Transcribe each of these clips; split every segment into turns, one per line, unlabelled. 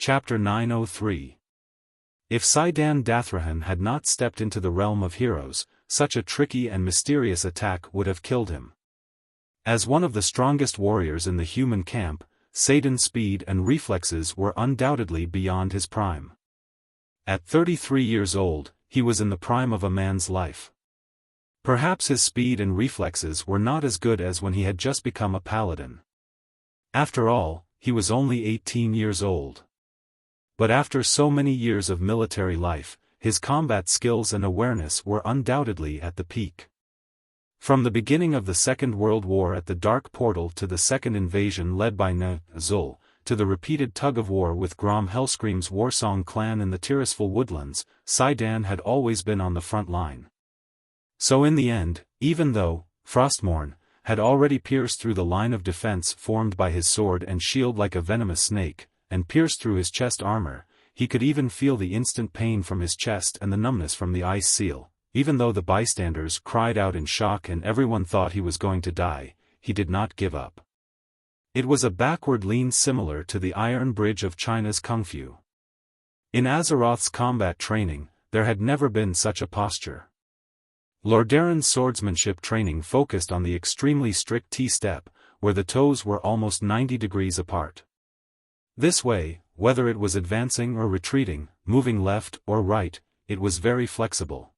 Chapter 903. If Saidan Dathrahan had not stepped into the realm of heroes, such a tricky and mysterious attack would have killed him. As one of the strongest warriors in the human camp, Saidan's speed and reflexes were undoubtedly beyond his prime. At 33 years old, he was in the prime of a man's life. Perhaps his speed and reflexes were not as good as when he had just become a paladin. After all, he was only 18 years old. But after so many years of military life, his combat skills and awareness were undoubtedly at the peak. From the beginning of the Second World War at the Dark Portal to the second invasion led by Zul, to the repeated tug-of-war with Grom Hellscream's Warsong clan in the Tirisful woodlands, Saidan had always been on the front line. So in the end, even though Frostmourne had already pierced through the line of defense formed by his sword and shield like a venomous snake, and pierced through his chest armor, he could even feel the instant pain from his chest and the numbness from the ice seal. Even though the bystanders cried out in shock and everyone thought he was going to die, he did not give up. It was a backward lean similar to the Iron Bridge of China's Kung Fu. In Azeroth's combat training, there had never been such a posture. Lordaeron's swordsmanship training focused on the extremely strict T-step, where the toes were almost 90 degrees apart. This way, whether it was advancing or retreating, moving left or right, it was very flexible.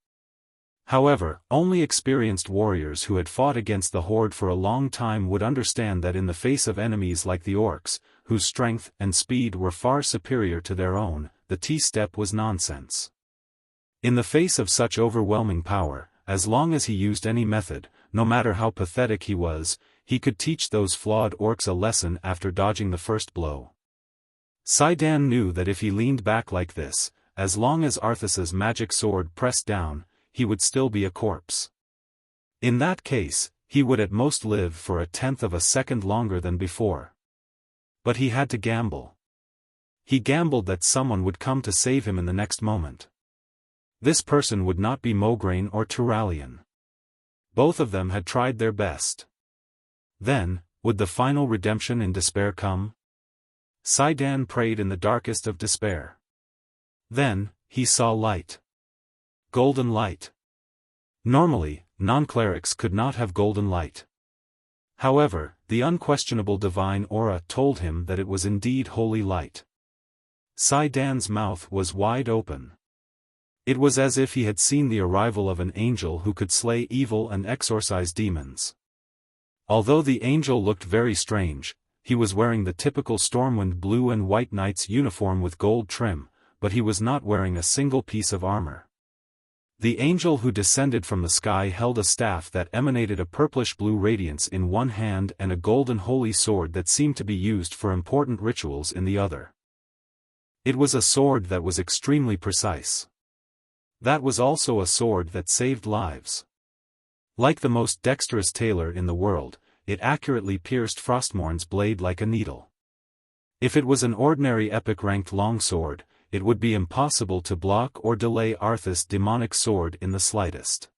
However, only experienced warriors who had fought against the Horde for a long time would understand that in the face of enemies like the orcs, whose strength and speed were far superior to their own, the T-step was nonsense. In the face of such overwhelming power, as long as he used any method, no matter how pathetic he was, he could teach those flawed orcs a lesson after dodging the first blow. Saidan knew that if he leaned back like this, as long as Arthas's magic sword pressed down, he would still be a corpse. In that case, he would at most live for 1/10 of a second longer than before. But he had to gamble. He gambled that someone would come to save him in the next moment. This person would not be Mograine or Turalian. Both of them had tried their best. Then, would the final redemption in despair come? Saidan prayed in the darkest of despair. Then, he saw light. Golden light. Normally, non-clerics could not have golden light. However, the unquestionable divine aura told him that it was indeed holy light. Saidan's mouth was wide open. It was as if he had seen the arrival of an angel who could slay evil and exorcise demons. Although the angel looked very strange, he was wearing the typical Stormwind blue and white knight's uniform with gold trim, but he was not wearing a single piece of armor. The angel who descended from the sky held a staff that emanated a purplish-blue radiance in one hand and a golden holy sword that seemed to be used for important rituals in the other. It was a sword that was extremely precise. That was also a sword that saved lives. Like the most dexterous tailor in the world, it accurately pierced Frostmourne's blade like a needle. If it was an ordinary epic-ranked longsword, it would be impossible to block or delay Arthas' demonic sword in the slightest.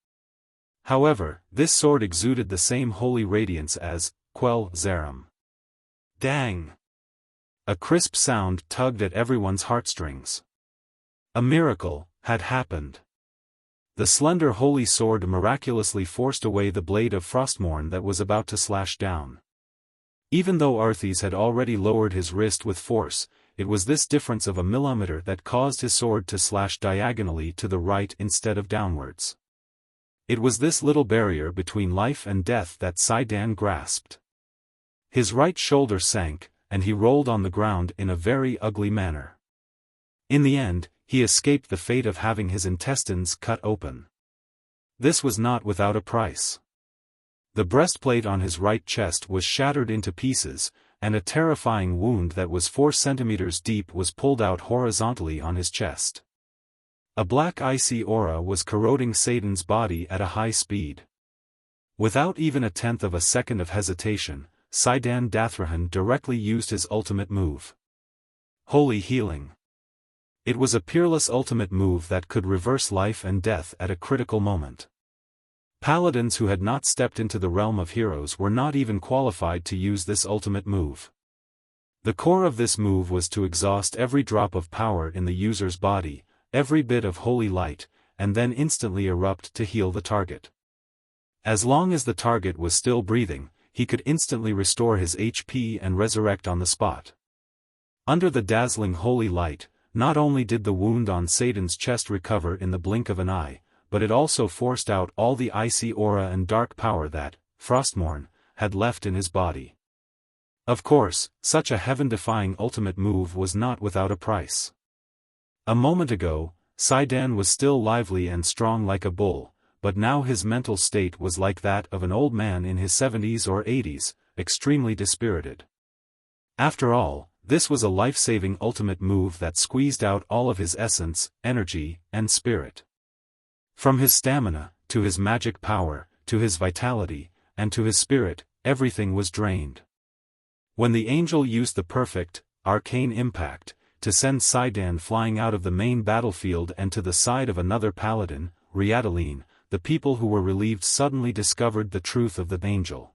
However, this sword exuded the same holy radiance as Quell Zaram. Dang! A crisp sound tugged at everyone's heartstrings. A miracle had happened. The slender holy sword miraculously forced away the blade of Frostmourne that was about to slash down. Even though Arthas had already lowered his wrist with force, it was this difference of a millimeter that caused his sword to slash diagonally to the right instead of downwards. It was this little barrier between life and death that Saidan grasped. His right shoulder sank, and he rolled on the ground in a very ugly manner. In the end, he escaped the fate of having his intestines cut open. This was not without a price. The breastplate on his right chest was shattered into pieces, and a terrifying wound that was 4 centimeters deep was pulled out horizontally on his chest. A black icy aura was corroding Saidan's body at a high speed. Without even 1/10 of a second of hesitation, Saidan Dathrahan directly used his ultimate move. Holy Healing. It was a peerless ultimate move that could reverse life and death at a critical moment. Paladins who had not stepped into the realm of heroes were not even qualified to use this ultimate move. The core of this move was to exhaust every drop of power in the user's body, every bit of holy light, and then instantly erupt to heal the target. As long as the target was still breathing, he could instantly restore his HP and resurrect on the spot. Under the dazzling holy light, not only did the wound on Satan's chest recover in the blink of an eye, but it also forced out all the icy aura and dark power that, Frostmourne, had left in his body. Of course, such a heaven-defying ultimate move was not without a price. A moment ago, Saidan was still lively and strong like a bull, but now his mental state was like that of an old man in his 70s or 80s, extremely dispirited. After all, this was a life-saving ultimate move that squeezed out all of his essence, energy, and spirit. From his stamina, to his magic power, to his vitality, and to his spirit, everything was drained. When the angel used the perfect, arcane impact, to send Saidan flying out of the main battlefield and to the side of another paladin, Riadaline, the people who were relieved suddenly discovered the truth of the angel.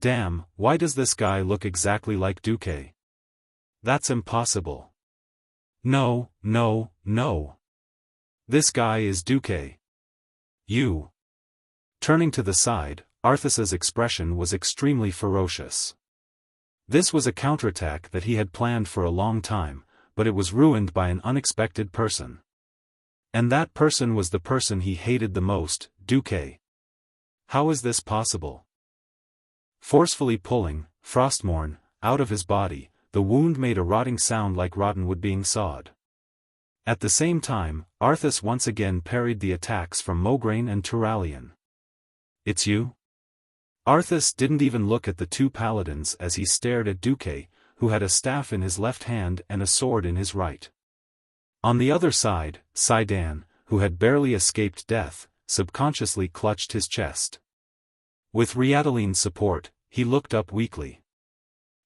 Damn, why does this guy look exactly like Duque? That's impossible. No, no, no. This guy is Duque. You. Turning to the side, Arthas's expression was extremely ferocious. This was a counterattack that he had planned for a long time, but it was ruined by an unexpected person. And that person was the person he hated the most, Duque. How is this possible? Forcefully pulling Frostmourne out of his body, the wound made a rotting sound like rotten wood being sawed. At the same time, Arthas once again parried the attacks from Mograine and Turalian. It's you? Arthas didn't even look at the two paladins as he stared at Duque, who had a staff in his left hand and a sword in his right. On the other side, Saidan, who had barely escaped death, subconsciously clutched his chest. With Riadaline's support, he looked up weakly.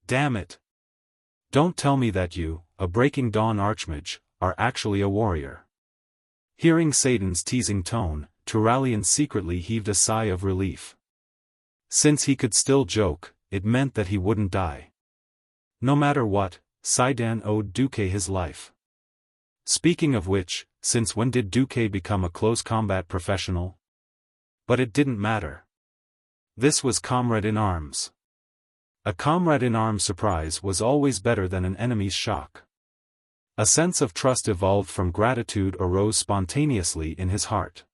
Damn it! Don't tell me that you, a Breaking Dawn Archmage, are actually a warrior. Hearing Saidan's teasing tone, Turalian secretly heaved a sigh of relief. Since he could still joke, it meant that he wouldn't die. No matter what, Saidan owed Duque his life. Speaking of which, since when did Duque become a close combat professional? But it didn't matter. This was comrade in arms. A comrade in arms surprise was always better than an enemy's shock. A sense of trust evolved from gratitude arose spontaneously in his heart.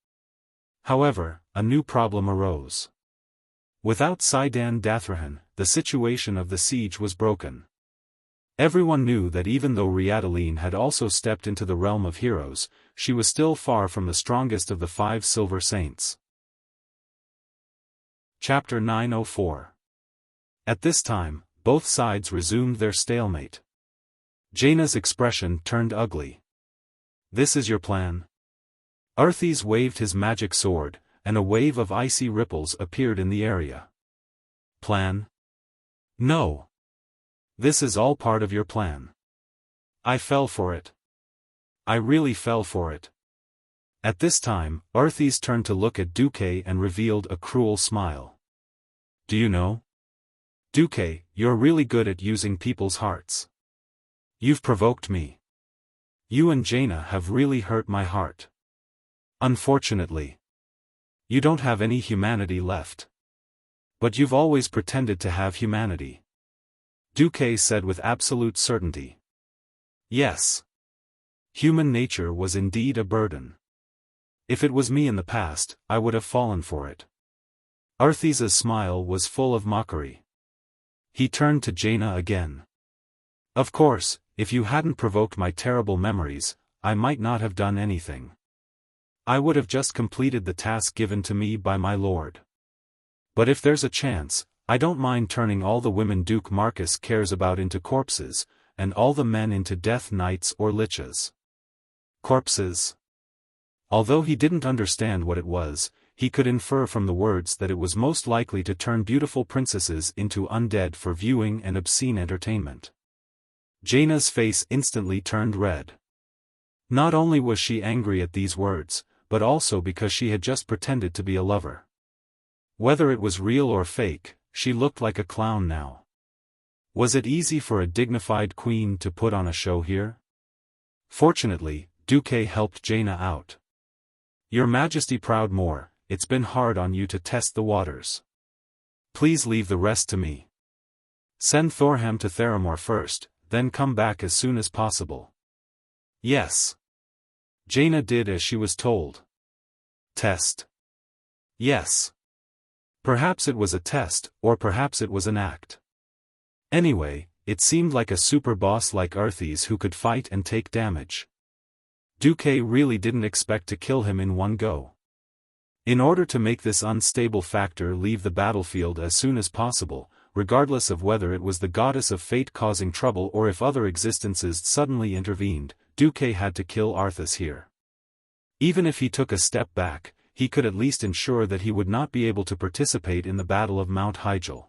However, a new problem arose. Without Saidan Dathrahan, the situation of the siege was broken. Everyone knew that even though Riadaline had also stepped into the realm of heroes, she was still far from the strongest of the 5 Silver Saints. Chapter 904. At this time, both sides resumed their stalemate. Jaina's expression turned ugly. This is your plan? Arthas waved his magic sword, and a wave of icy ripples appeared in the area. Plan? No. This is all part of your plan. I fell for it. I really fell for it. At this time, Arthas turned to look at Duque and revealed a cruel smile. Do you know? Duque, you're really good at using people's hearts. You've provoked me. You and Jaina have really hurt my heart. Unfortunately. You don't have any humanity left. But you've always pretended to have humanity. Duque said with absolute certainty. Yes. Human nature was indeed a burden. If it was me in the past, I would have fallen for it. Arthas's smile was full of mockery. He turned to Jaina again. Of course, if you hadn't provoked my terrible memories, I might not have done anything. I would have just completed the task given to me by my lord. But if there's a chance, I don't mind turning all the women Duke Marcus cares about into corpses, and all the men into death knights or liches. Corpses. Although he didn't understand what it was, he could infer from the words that it was most likely to turn beautiful princesses into undead for viewing and obscene entertainment. Jaina's face instantly turned red. Not only was she angry at these words, but also because she had just pretended to be a lover. Whether it was real or fake, she looked like a clown now. Was it easy for a dignified queen to put on a show here? Fortunately, Duque helped Jaina out. Your Majesty proud more, it's been hard on you to test the waters. Please leave the rest to me. Send Thorham to Theramore first, then come back as soon as possible. Yes. Jaina did as she was told. Test. Yes. Perhaps it was a test, or perhaps it was an act. Anyway, it seemed like a super boss like Arthes who could fight and take damage. Duque really didn't expect to kill him in one go. In order to make this unstable factor leave the battlefield as soon as possible, regardless of whether it was the goddess of fate causing trouble or if other existences suddenly intervened, Duque had to kill Arthas here. Even if he took a step back, he could at least ensure that he would not be able to participate in the Battle of Mount Hyjal.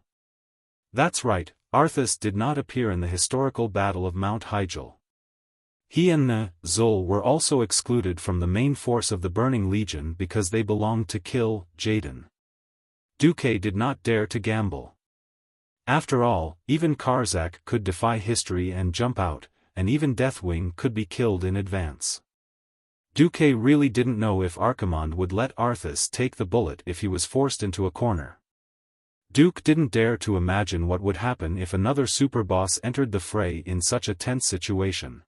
That's right, Arthas did not appear in the historical Battle of Mount Hyjal. He and Zul were also excluded from the main force of the Burning Legion because they belonged to Kill Jaden. Duque did not dare to gamble. After all, even Karzak could defy history and jump out, and even Deathwing could be killed in advance. Duque really didn't know if Archimonde would let Arthas take the bullet if he was forced into a corner. Duke didn't dare to imagine what would happen if another superboss entered the fray in such a tense situation.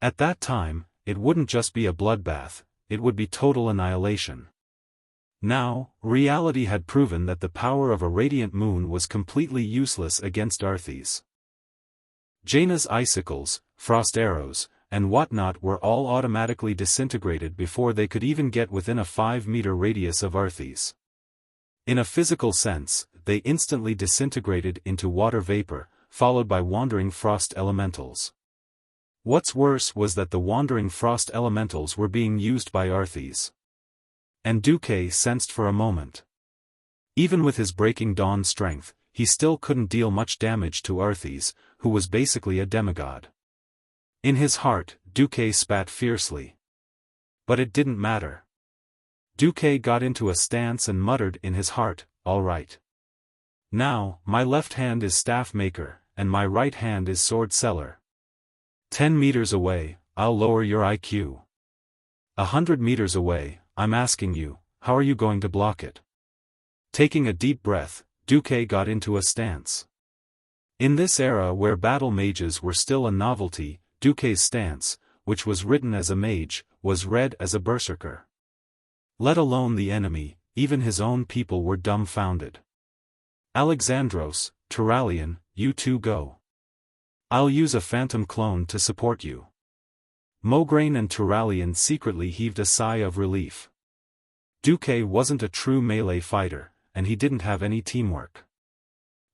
At that time, it wouldn't just be a bloodbath, it would be total annihilation. Now, reality had proven that the power of a radiant moon was completely useless against Arthes. Jaina's icicles, frost arrows, and whatnot were all automatically disintegrated before they could even get within a 5-meter radius of Arthes. In a physical sense, they instantly disintegrated into water vapor, followed by wandering frost elementals. What's worse was that the wandering frost elementals were being used by Arthes. And Duque sensed for a moment. Even with his Breaking Dawn strength, he still couldn't deal much damage to Arthes, who was basically a demigod. In his heart, Duque spat fiercely. But it didn't matter. Duque got into a stance and muttered in his heart, all right. Now, my left hand is staff maker, and my right hand is sword seller. 10 meters away, I'll lower your IQ. 100 meters away, I'm asking you, how are you going to block it? Taking a deep breath, Duque got into a stance. In this era where battle mages were still a novelty, Duque's stance, which was written as a mage, was read as a berserker. Let alone the enemy, even his own people were dumbfounded. Alexandros, Turalian, you two go. I'll use a phantom clone to support you. Mograine and Turalian secretly heaved a sigh of relief. Duque wasn't a true melee fighter, and he didn't have any teamwork.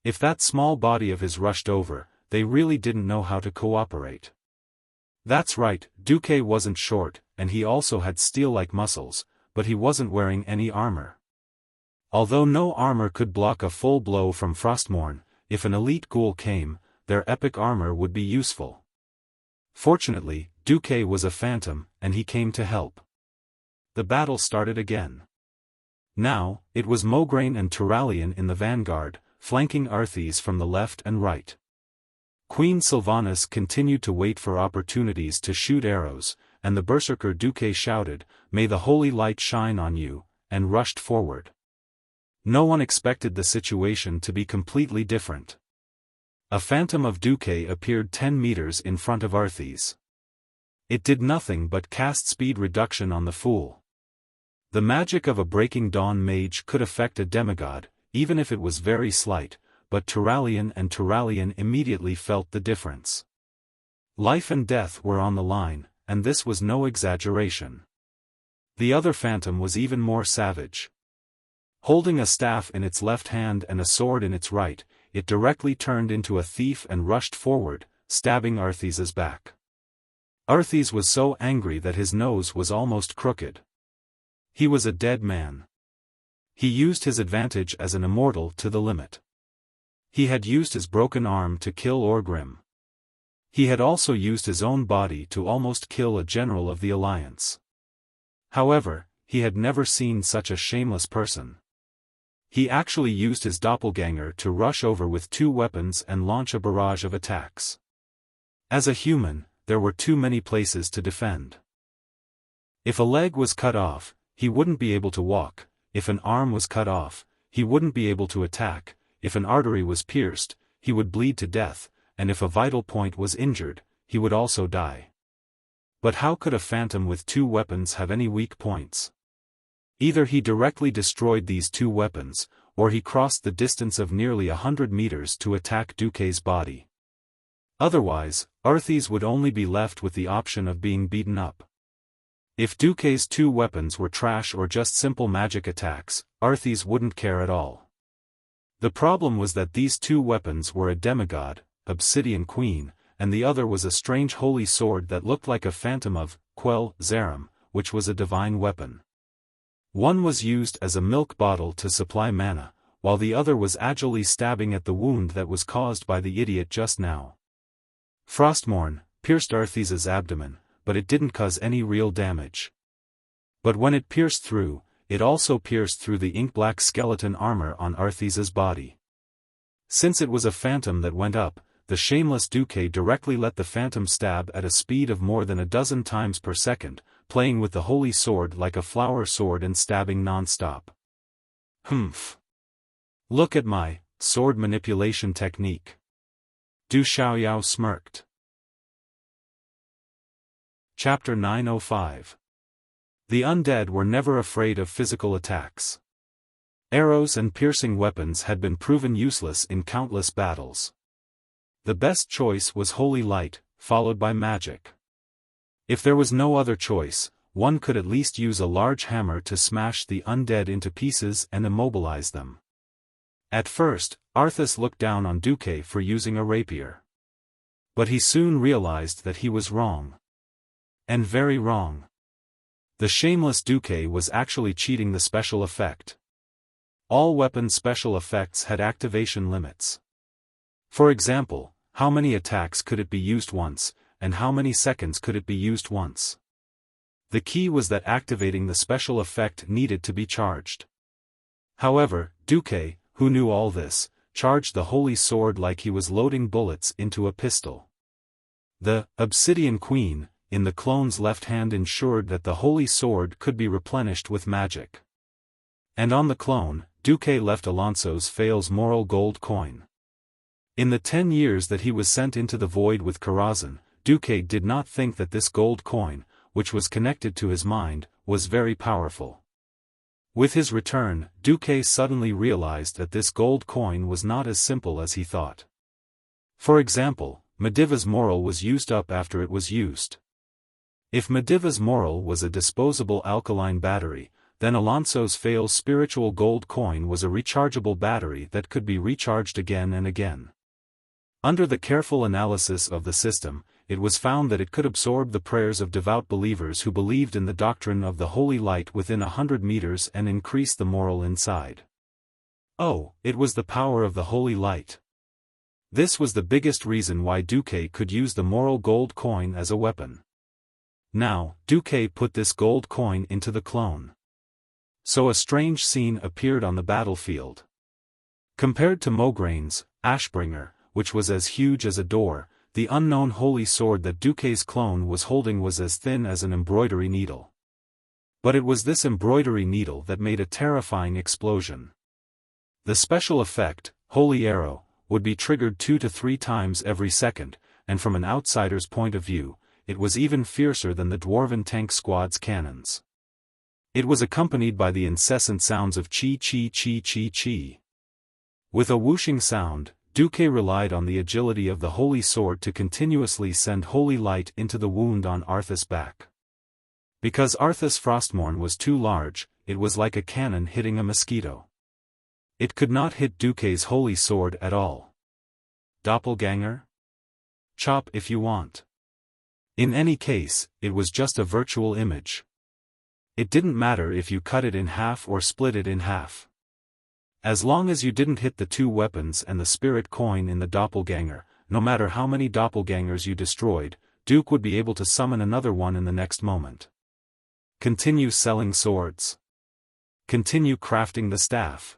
If that small body of his rushed over, they really didn't know how to cooperate. That's right, Duque wasn't short, and he also had steel-like muscles, but he wasn't wearing any armor. Although no armor could block a full blow from Frostmourne, if an elite ghoul came, their epic armor would be useful. Fortunately, Duque was a phantom, and he came to help. The battle started again. Now, it was Mograine and Turalian in the vanguard, flanking Arthes from the left and right. Queen Sylvanas continued to wait for opportunities to shoot arrows, and the berserker Duque shouted, "May the holy light shine on you," and rushed forward. No one expected the situation to be completely different. A phantom of Duque appeared 10 meters in front of Arthes. It did nothing but cast speed reduction on the fool. The magic of a Breaking Dawn mage could affect a demigod, even if it was very slight, but Turalian and Turalian immediately felt the difference. Life and death were on the line, and this was no exaggeration. The other phantom was even more savage. Holding a staff in its left hand and a sword in its right, it directly turned into a thief and rushed forward, stabbing Arthes's back. Arthes was so angry that his nose was almost crooked. He was a dead man. He used his advantage as an immortal to the limit. He had used his broken arm to kill Orgrim. He had also used his own body to almost kill a general of the Alliance. However, he had never seen such a shameless person. He actually used his doppelganger to rush over with 2 weapons and launch a barrage of attacks. As a human, there were too many places to defend. If a leg was cut off, he wouldn't be able to walk; if an arm was cut off, he wouldn't be able to attack; if an artery was pierced, he would bleed to death, and if a vital point was injured, he would also die. But how could a phantom with 2 weapons have any weak points? Either he directly destroyed these 2 weapons, or he crossed the distance of nearly 100 meters to attack Duque's body. Otherwise, Arthas would only be left with the option of being beaten up. If Duque's 2 weapons were trash or just simple magic attacks, Arthas wouldn't care at all. The problem was that these 2 weapons were a demigod, Obsidian Queen, and the other was a strange holy sword that looked like a phantom of Quel Zarim, which was a divine weapon. One was used as a milk bottle to supply mana, while the other was agilely stabbing at the wound that was caused by the idiot just now. Frostmourne pierced Arthas's abdomen, but it didn't cause any real damage. But when it pierced through, it also pierced through the ink-black skeleton armor on Arthas's body. Since it was a phantom that went up, the shameless Duque directly let the phantom stab at a speed of more than 12 times per second, playing with the holy sword like a flower sword and stabbing non-stop. Humph. Look at my sword manipulation technique. Du Xiaoyao smirked. Chapter 905. The undead were never afraid of physical attacks. Arrows and piercing weapons had been proven useless in countless battles. The best choice was holy light, followed by magic. If there was no other choice, one could at least use a large hammer to smash the undead into pieces and immobilize them. At first, Arthas looked down on Duque for using a rapier. But he soon realized that he was wrong. And very wrong. The shameless Duque was actually cheating the special effect. All weapon special effects had activation limits. For example, how many attacks could it be used once, and how many seconds could it be used once? The key was that activating the special effect needed to be charged. However, Duque, who knew all this, charged the holy sword like he was loading bullets into a pistol. The Obsidian Queen, in the clone's left hand, ensured that the holy sword could be replenished with magic. And on the clone, Duque left Alonso's Fail's moral gold coin. In the 10 years that he was sent into the void with Karazhan, Duque did not think that this gold coin, which was connected to his mind, was very powerful. With his return, Duque suddenly realized that this gold coin was not as simple as he thought. For example, Mediva's moral was used up after it was used. If Mediva's moral was a disposable alkaline battery, then Alonso's Fail's spiritual gold coin was a rechargeable battery that could be recharged again and again. Under the careful analysis of the system, it was found that it could absorb the prayers of devout believers who believed in the doctrine of the holy light within 100 meters and increase the moral inside. Oh, it was the power of the holy light. This was the biggest reason why Duque could use the moral gold coin as a weapon. Now, Duque put this gold coin into the clone. So a strange scene appeared on the battlefield. Compared to Mograine's Ashbringer, which was as huge as a door, the unknown holy sword that Duque's clone was holding was as thin as an embroidery needle. But it was this embroidery needle that made a terrifying explosion. The special effect, Holy Arrow, would be triggered 2 to 3 times every second, and from an outsider's point of view, it was even fiercer than the Dwarven Tank Squad's cannons. It was accompanied by the incessant sounds of chi-chi-chi-chi-chi. With a whooshing sound, Duque relied on the agility of the holy sword to continuously send holy light into the wound on Arthas' back. Because Arthas' Frostmourne was too large, it was like a cannon hitting a mosquito. It could not hit Duque's holy sword at all. Doppelganger? Chop if you want. In any case, it was just a virtual image. It didn't matter if you cut it in half or split it in half. As long as you didn't hit the 2 weapons and the spirit coin in the doppelganger, no matter how many doppelgangers you destroyed, Duque would be able to summon another one in the next moment. Continue selling swords. Continue crafting the staff.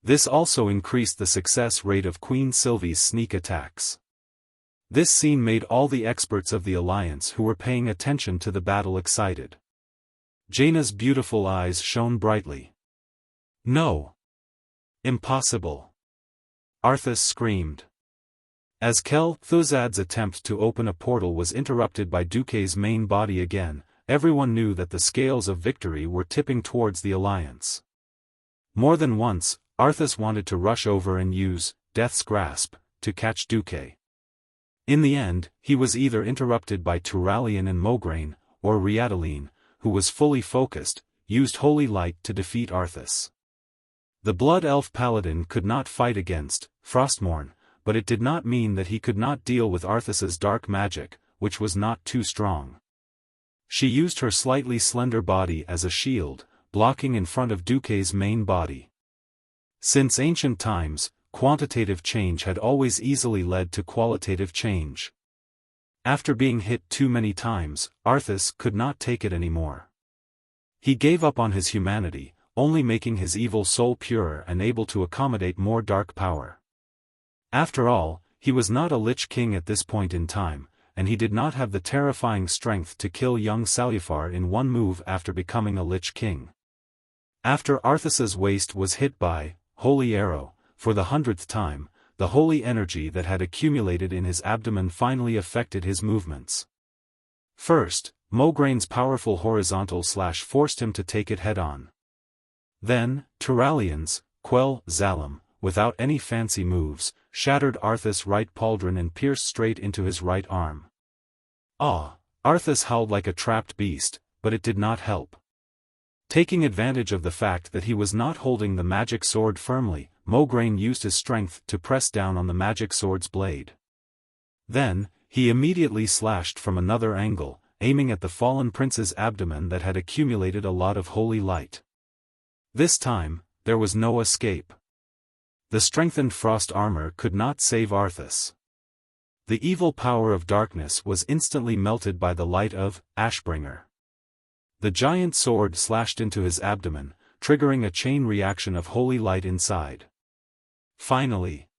This also increased the success rate of Queen Sylvie's sneak attacks. This scene made all the experts of the Alliance who were paying attention to the battle excited. Jaina's beautiful eyes shone brightly. "No! Impossible!" Arthas screamed. As Thuzad's attempt to open a portal was interrupted by Duque's main body again, everyone knew that the scales of victory were tipping towards the Alliance. More than once, Arthas wanted to rush over and use Death's Grasp to catch Duque. In the end, he was either interrupted by Turalyon and Mograine, or Riataline, who was fully focused, used Holy Light to defeat Arthas. The Blood Elf Paladin could not fight against Frostmourne, but it did not mean that he could not deal with Arthas's dark magic, which was not too strong. She used her slightly slender body as a shield, blocking in front of Duque's main body. Since ancient times, quantitative change had always easily led to qualitative change. After being hit too many times, Arthas could not take it anymore. He gave up on his humanity, only making his evil soul purer and able to accommodate more dark power. After all, he was not a Lich King at this point in time, and he did not have the terrifying strength to kill young Saluphar in one move after becoming a Lich King. After Arthas's waist was hit by Holy Arrow, for the 100th time, the holy energy that had accumulated in his abdomen finally affected his movements. First, Mograine's powerful horizontal slash forced him to take it head-on. Then, Turalyon's Quell Zalim, without any fancy moves, shattered Arthas' right pauldron and pierced straight into his right arm. Arthas howled like a trapped beast, but it did not help. Taking advantage of the fact that he was not holding the magic sword firmly, Mograine used his strength to press down on the magic sword's blade. Then, he immediately slashed from another angle, aiming at the fallen prince's abdomen that had accumulated a lot of holy light. This time, there was no escape. The strengthened frost armor could not save Arthas. The evil power of darkness was instantly melted by the light of Ashbringer. The giant sword slashed into his abdomen, triggering a chain reaction of holy light inside. Finally,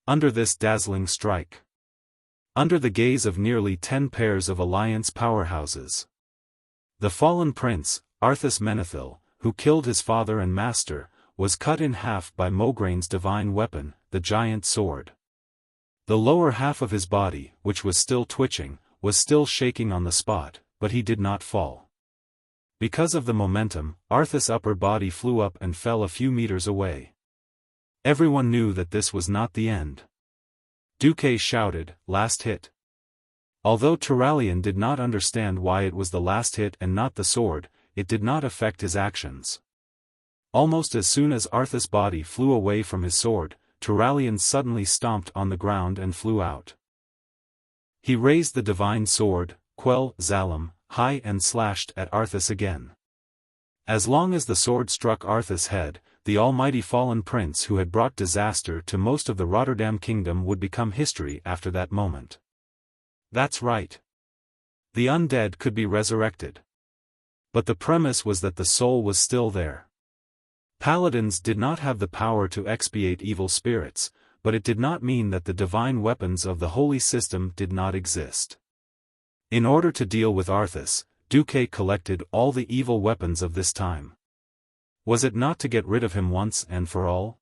under this dazzling strike, under the gaze of nearly 10 pairs of Alliance powerhouses, the fallen prince, Arthas Menethil, who killed his father and master, was cut in half by Mograine's divine weapon, the giant sword. The lower half of his body, which was still twitching, was still shaking on the spot, but he did not fall. Because of the momentum, Arthas' upper body flew up and fell a few meters away. Everyone knew that this was not the end. Duque shouted, "Last hit." Although Turalyon did not understand why it was the last hit and not the sword, it did not affect his actions. Almost as soon as Arthas' body flew away from his sword, Turalyon suddenly stomped on the ground and flew out. He raised the divine sword, Quell Zalim, high and slashed at Arthas again. As long as the sword struck Arthas' head, the almighty fallen prince who had brought disaster to most of the Rotterdam kingdom would become history after that moment. That's right. The undead could be resurrected. But the premise was that the soul was still there. Paladins did not have the power to expiate evil spirits, but it did not mean that the divine weapons of the holy system did not exist. In order to deal with Arthas, Duque collected all the evil weapons of this time. Was it not to get rid of him once and for all?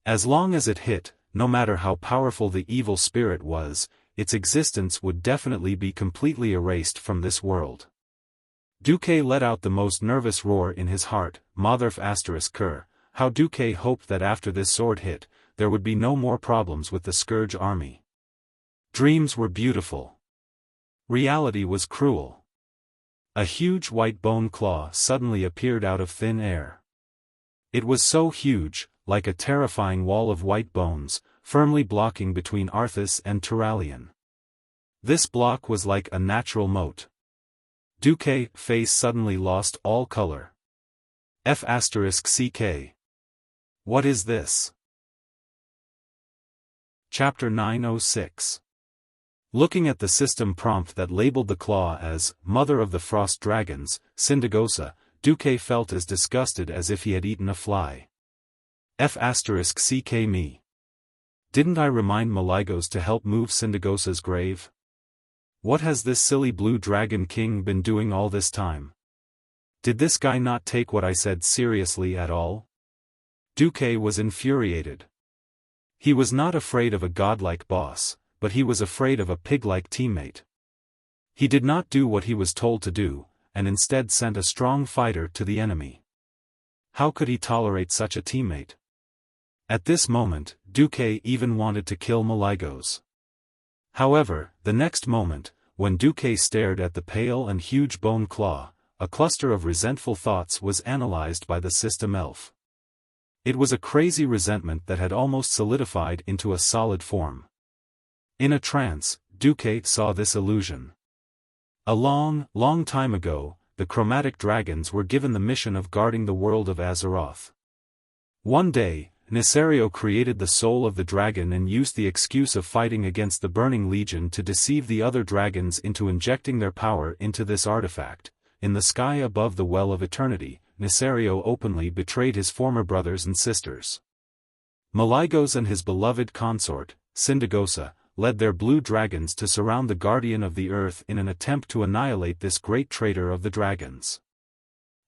As long as it hit, no matter how powerful the evil spirit was, its existence would definitely be completely erased from this world. Duque let out the most nervous roar in his heart, Motherf *Ker, how Duque hoped that after this sword hit, there would be no more problems with the Scourge army. Dreams were beautiful. Reality was cruel. A huge white bone claw suddenly appeared out of thin air. It was so huge, like a terrifying wall of white bones, firmly blocking between Arthas and Turalyon. This block was like a natural moat. Duque's face suddenly lost all color. *CK. What is this? Chapter 906. Looking at the system prompt that labeled the claw as Mother of the Frost Dragons, Syndagosa, Duque felt as disgusted as if he had eaten a fly. F***ck me. Didn't I remind Malygos to help move Syndagosa's grave? What has this silly blue dragon king been doing all this time? Did this guy not take what I said seriously at all? Duque was infuriated. He was not afraid of a godlike boss, but he was afraid of a pig-like teammate. He did not do what he was told to do, and instead sent a strong fighter to the enemy. How could he tolerate such a teammate? At this moment, Duque even wanted to kill Malygos. However, the next moment, when Duque stared at the pale and huge bone claw, a cluster of resentful thoughts was analyzed by the system elf. It was a crazy resentment that had almost solidified into a solid form. In a trance, Duque saw this illusion. A long, long time ago, the chromatic dragons were given the mission of guarding the world of Azeroth. One day, Nesario created the soul of the dragon and used the excuse of fighting against the Burning Legion to deceive the other dragons into injecting their power into this artifact. In the sky above the Well of Eternity, Nesario openly betrayed his former brothers and sisters. Malygos and his beloved consort, Syndagosa, led their blue dragons to surround the Guardian of the Earth in an attempt to annihilate this great traitor of the dragons.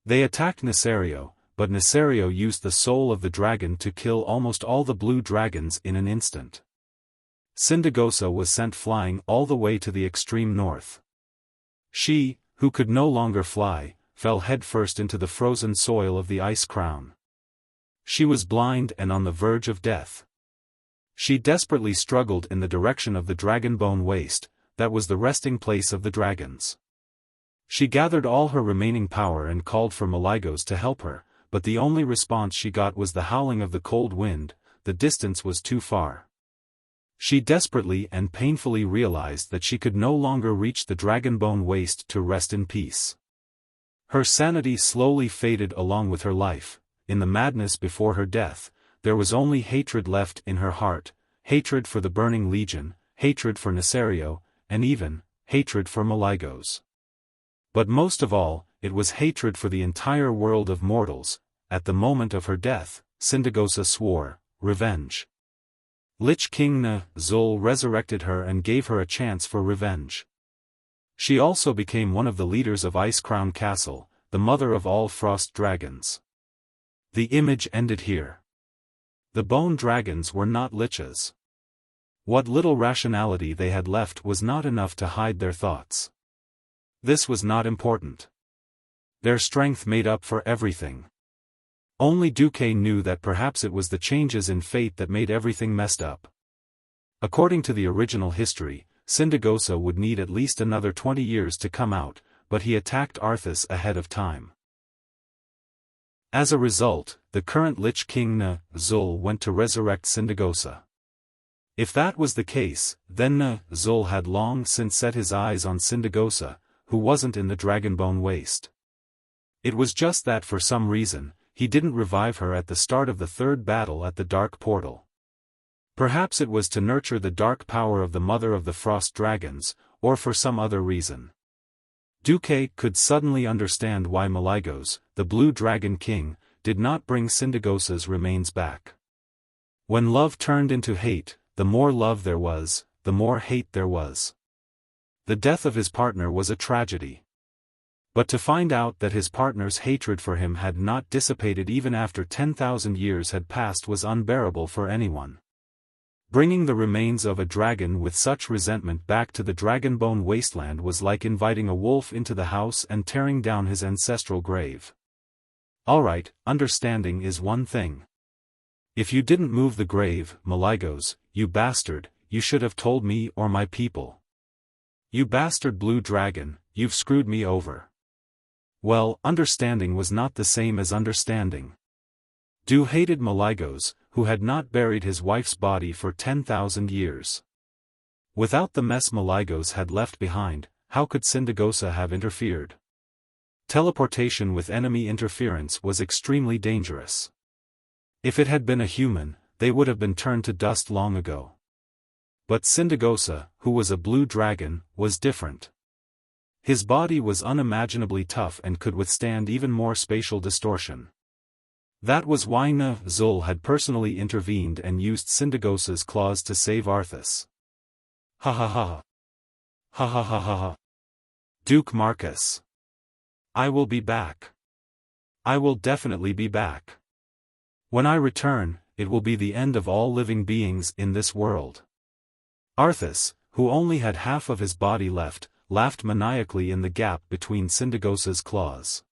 They attacked Nesario, but Nesario used the soul of the dragon to kill almost all the blue dragons in an instant. Syndagosa was sent flying all the way to the extreme north. She, who could no longer fly, fell headfirst into the frozen soil of the Ice Crown. She was blind and on the verge of death. She desperately struggled in the direction of the Dragonbone Waste, that was the resting place of the dragons. She gathered all her remaining power and called for Malygos to help her, but the only response she got was the howling of the cold wind. The distance was too far. She desperately and painfully realized that she could no longer reach the Dragonbone Waste to rest in peace. Her sanity slowly faded along with her life. In the madness before her death, there was only hatred left in her heart, hatred for the Burning Legion, hatred for Nesario, and even hatred for Malygos. But most of all, it was hatred for the entire world of mortals. At the moment of her death, Syndagosa swore revenge. Lich King Zul resurrected her and gave her a chance for revenge. She also became one of the leaders of Ice Crown Castle, the mother of all frost dragons. The image ended here. The bone dragons were not liches. What little rationality they had left was not enough to hide their thoughts. This was not important. Their strength made up for everything. Only Duque knew that perhaps it was the changes in fate that made everything messed up. According to the original history, Syndagosa would need at least another 20 years to come out, but he attacked Arthas ahead of time. As a result, the current Lich King Zul went to resurrect Syndagosa. If that was the case, then Zul had long since set his eyes on Syndagosa, who wasn't in the Dragonbone Waste. It was just that for some reason, he didn't revive her at the start of the third battle at the Dark Portal. Perhaps it was to nurture the dark power of the Mother of the Frost Dragons, or for some other reason. Duque could suddenly understand why Malygos, the Blue Dragon King, did not bring Syndagosa's remains back. When love turned into hate, the more love there was, the more hate there was. The death of his partner was a tragedy. But to find out that his partner's hatred for him had not dissipated even after 10,000 years had passed was unbearable for anyone. Bringing the remains of a dragon with such resentment back to the Dragonbone Wasteland was like inviting a wolf into the house and tearing down his ancestral grave. Alright, understanding is one thing. If you didn't move the grave, Malygos, you bastard, you should have told me or my people. You bastard blue dragon, you've screwed me over. Well, understanding was not the same as understanding. Du hated Malygos, who had not buried his wife's body for 10,000 years. Without the mess Malygos had left behind, how could Syndagosa have interfered? Teleportation with enemy interference was extremely dangerous. If it had been a human, they would have been turned to dust long ago. But Syndagosa, who was a blue dragon, was different. His body was unimaginably tough and could withstand even more spatial distortion. That was why Zul had personally intervened and used Syndagosa's claws to save Arthas. Ha ha ha. Ha ha ha ha ha. Duke Marcus. I will be back. I will definitely be back. When I return, it will be the end of all living beings in this world. Arthas, who only had half of his body left, laughed maniacally in the gap between Syndagosa's claws.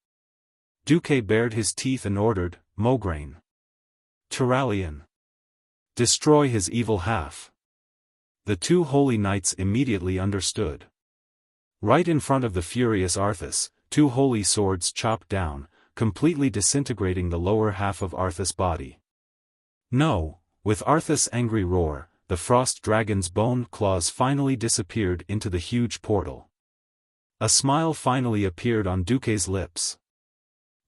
Duque bared his teeth and ordered, Mograine. Turalian. Destroy his evil half. The two holy knights immediately understood. Right in front of the furious Arthas, two holy swords chopped down, completely disintegrating the lower half of Arthas' body. No, with Arthas' angry roar, the frost dragon's bone claws finally disappeared into the huge portal. A smile finally appeared on Duque's lips.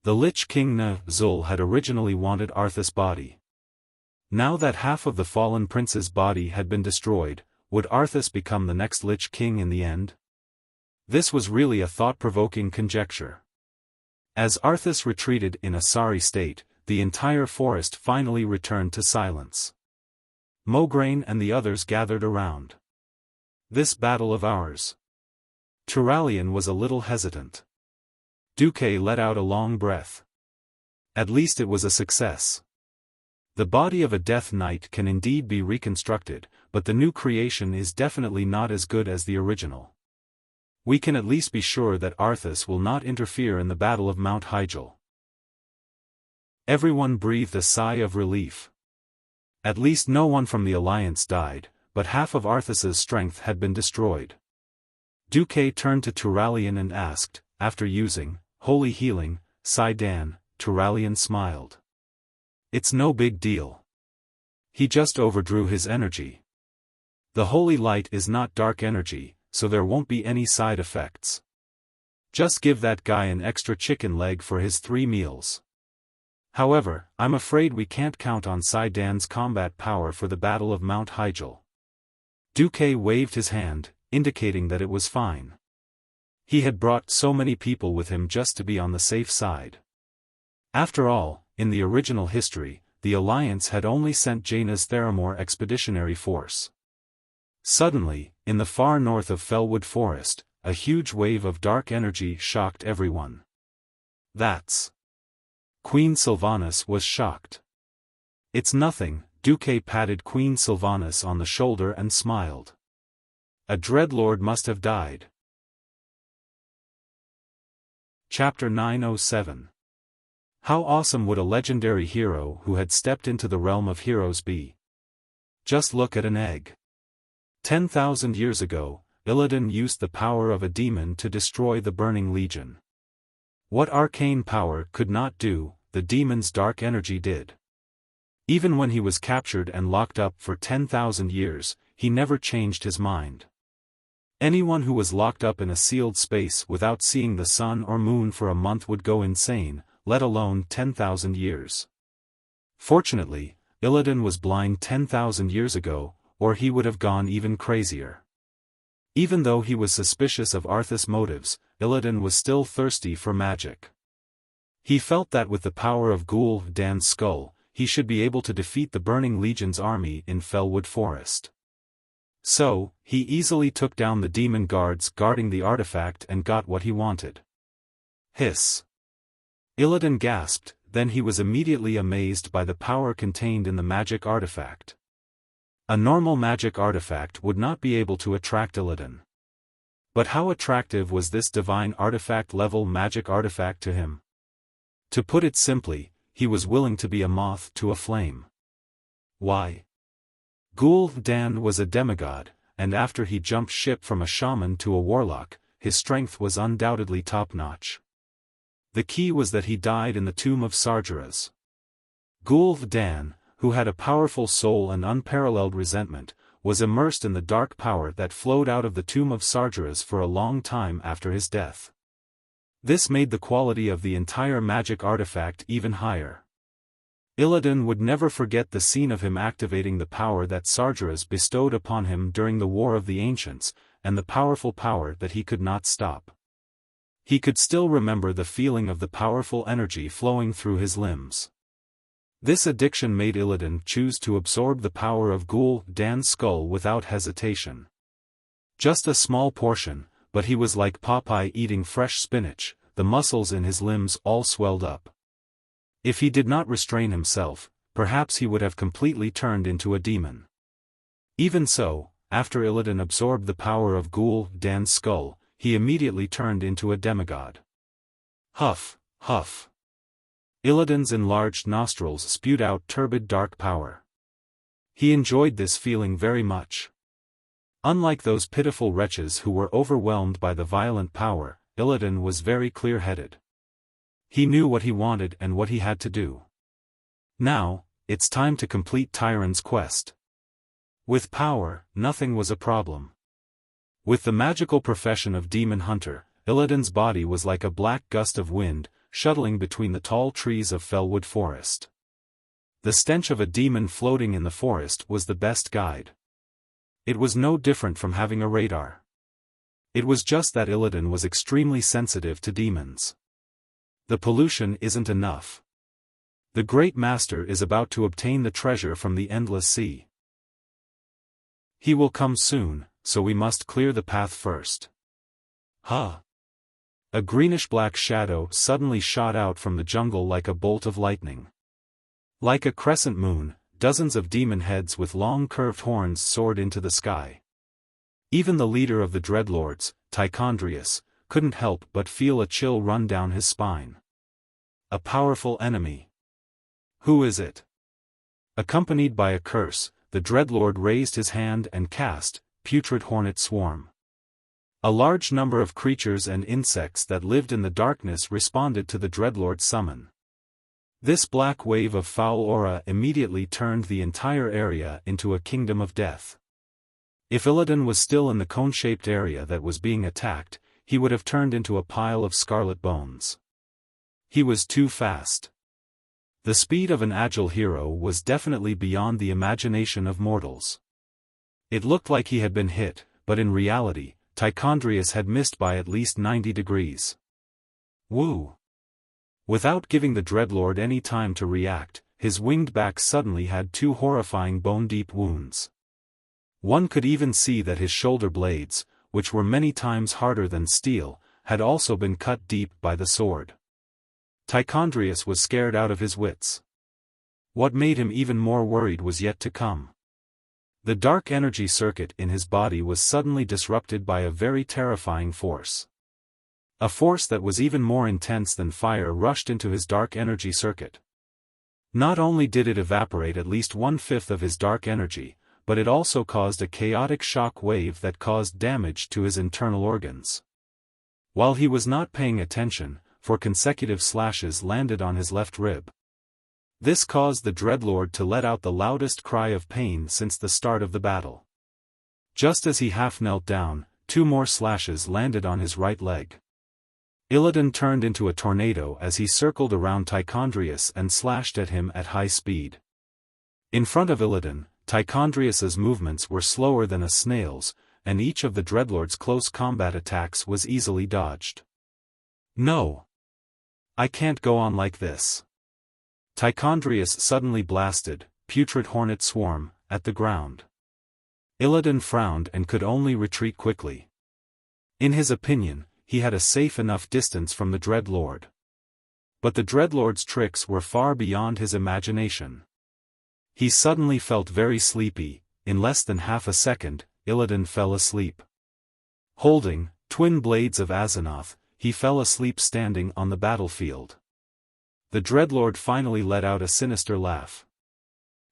The Lich King Zul had originally wanted Arthas' body. Now that half of the fallen prince's body had been destroyed, would Arthas become the next Lich King in the end? This was really a thought-provoking conjecture. As Arthas retreated in a sorry state, the entire forest finally returned to silence. Mograine and the others gathered around. This battle of ours. Turalian was a little hesitant. Duque let out a long breath. At least it was a success. The body of a Death Knight can indeed be reconstructed, but the new creation is definitely not as good as the original. We can at least be sure that Arthas will not interfere in the Battle of Mount Hyjal. Everyone breathed a sigh of relief. At least no one from the Alliance died, but half of Arthas's strength had been destroyed. Duque turned to Turalian and asked, after using Holy Healing, Siddan. Turalian smiled. It's no big deal. He just overdrew his energy. The Holy Light is not dark energy, so there won't be any side effects. Just give that guy an extra chicken leg for his 3 meals. However, I'm afraid we can't count on Siddan's combat power for the Battle of Mount Hyjal. Duque waved his hand, indicating that it was fine. He had brought so many people with him just to be on the safe side. After all, in the original history, the Alliance had only sent Jaina's Theramore expeditionary force. Suddenly, in the far north of Fellwood Forest, a huge wave of dark energy shocked everyone. That's... Queen Sylvanas was shocked. It's nothing, Duque patted Queen Sylvanas on the shoulder and smiled. A dreadlord must have died. Chapter 907. How awesome would a legendary hero who had stepped into the realm of heroes be? Just look at an egg. 10,000 years ago, Illidan used the power of a demon to destroy the Burning Legion. What arcane power could not do, the demon's dark energy did. Even when he was captured and locked up for 10,000 years, he never changed his mind. Anyone who was locked up in a sealed space without seeing the sun or moon for a month would go insane, let alone 10,000 years. Fortunately, Illidan was blind 10,000 years ago, or he would have gone even crazier. Even though he was suspicious of Arthas' motives, Illidan was still thirsty for magic. He felt that with the power of Gul'dan's skull, he should be able to defeat the Burning Legion's army in Fellwood Forest. So, he easily took down the demon guards guarding the artifact and got what he wanted. Hiss! Illidan gasped, then he was immediately amazed by the power contained in the magic artifact. A normal magic artifact would not be able to attract Illidan. But how attractive was this divine artifact-level magic artifact to him? To put it simply, he was willing to be a moth to a flame. Why? Gul'dan was a demigod, and after he jumped ship from a shaman to a warlock, his strength was undoubtedly top-notch. The key was that he died in the tomb of Sargeras. Gul'dan, who had a powerful soul and unparalleled resentment, was immersed in the dark power that flowed out of the tomb of Sargeras for a long time after his death. This made the quality of the entire magic artifact even higher. Illidan would never forget the scene of him activating the power that Sargeras bestowed upon him during the War of the Ancients, and the powerful power that he could not stop. He could still remember the feeling of the powerful energy flowing through his limbs. This addiction made Illidan choose to absorb the power of Gul'dan's skull without hesitation. Just a small portion, but he was like Popeye eating fresh spinach, the muscles in his limbs all swelled up. If he did not restrain himself, perhaps he would have completely turned into a demon. Even so, after Illidan absorbed the power of Gul'dan's skull, he immediately turned into a demigod. Huff, huff. Illidan's enlarged nostrils spewed out turbid dark power. He enjoyed this feeling very much. Unlike those pitiful wretches who were overwhelmed by the violent power, Illidan was very clear-headed. He knew what he wanted and what he had to do. Now, it's time to complete Tyron's quest. With power, nothing was a problem. With the magical profession of demon hunter, Illidan's body was like a black gust of wind, shuttling between the tall trees of Fellwood Forest. The stench of a demon floating in the forest was the best guide. It was no different from having a radar. It was just that Illidan was extremely sensitive to demons. The pollution isn't enough. The Great Master is about to obtain the treasure from the Endless Sea. He will come soon, so we must clear the path first. Huh! A greenish-black shadow suddenly shot out from the jungle like a bolt of lightning. Like a crescent moon, dozens of demon heads with long curved horns soared into the sky. Even the leader of the Dreadlords, Tichondrius, couldn't help but feel a chill run down his spine. A powerful enemy. Who is it? Accompanied by a curse, the Dreadlord raised his hand and cast, Putrid Hornet Swarm. A large number of creatures and insects that lived in the darkness responded to the Dreadlord's summon. This black wave of foul aura immediately turned the entire area into a kingdom of death. If Illidan was still in the cone-shaped area that was being attacked, he would have turned into a pile of scarlet bones. He was too fast. The speed of an agile hero was definitely beyond the imagination of mortals. It looked like he had been hit, but in reality, Tichondrius had missed by at least 90 degrees. Woo! Without giving the Dreadlord any time to react, his winged back suddenly had two horrifying bone-deep wounds. One could even see that his shoulder blades, which were many times harder than steel, had also been cut deep by the sword. Tichondrius was scared out of his wits. What made him even more worried was yet to come. The dark energy circuit in his body was suddenly disrupted by a very terrifying force. A force that was even more intense than fire rushed into his dark energy circuit. Not only did it evaporate at least 1/5 of his dark energy, but it also caused a chaotic shock wave that caused damage to his internal organs. While he was not paying attention, 4 consecutive slashes landed on his left rib. This caused the Dreadlord to let out the loudest cry of pain since the start of the battle. Just as he half knelt down, 2 more slashes landed on his right leg. Illidan turned into a tornado as he circled around Tichondrius and slashed at him at high speed. In front of Illidan, Tichondrius's movements were slower than a snail's, and each of the Dreadlord's close combat attacks was easily dodged. No! I can't go on like this. Tichondrius suddenly blasted, Putrid Hornet Swarm, at the ground. Illidan frowned and could only retreat quickly. In his opinion, he had a safe enough distance from the Dreadlord. But the Dreadlord's tricks were far beyond his imagination. He suddenly felt very sleepy. In less than half a second, Illidan fell asleep. Holding twin blades of Azzinoth, he fell asleep standing on the battlefield. The Dreadlord finally let out a sinister laugh.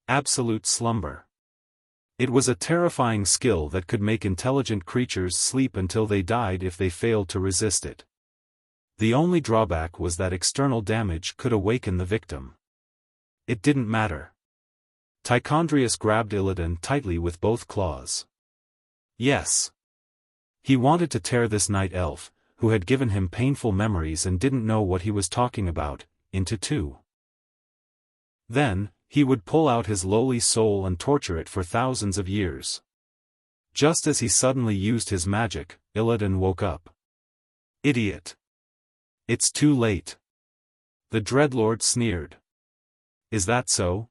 Absolute slumber. It was a terrifying skill that could make intelligent creatures sleep until they died if they failed to resist it. The only drawback was that external damage could awaken the victim. It didn't matter. Tichondrius grabbed Illidan tightly with both claws. Yes. He wanted to tear this night elf, who had given him painful memories and didn't know what he was talking about, into 2. Then, he would pull out his lowly soul and torture it for thousands of years. Just as he suddenly used his magic, Illidan woke up. Idiot! It's too late. The Dreadlord sneered. is that so?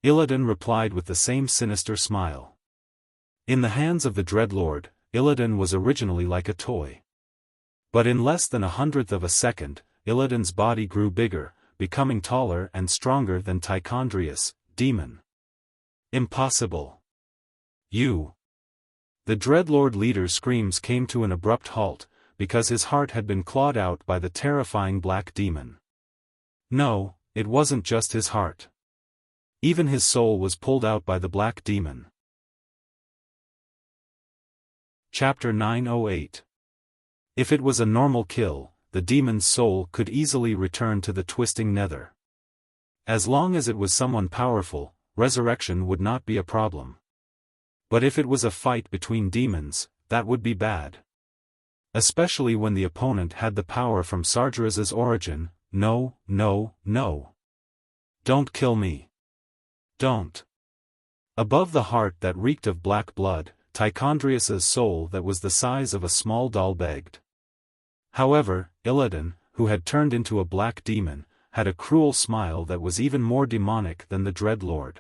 Illidan replied with the same sinister smile. In the hands of the Dreadlord, Illidan was originally like a toy. But in less than 1/100th of a second, Illidan's body grew bigger, becoming taller and stronger than Tichondrius, demon. Impossible. You. The Dreadlord leader's screams came to an abrupt halt, because his heart had been clawed out by the terrifying black demon. No, it wasn't just his heart. Even his soul was pulled out by the black demon. Chapter 908. If it was a normal kill, the demon's soul could easily return to the twisting nether. As long as it was someone powerful, resurrection would not be a problem. But if it was a fight between demons, that would be bad. Especially when the opponent had the power from Sargeras's origin. No, no, no. Don't kill me. Don't. Above the heart that reeked of black blood, Tichondrius's soul that was the size of a small doll begged. However, Illidan, who had turned into a black demon, had a cruel smile that was even more demonic than the Dreadlord.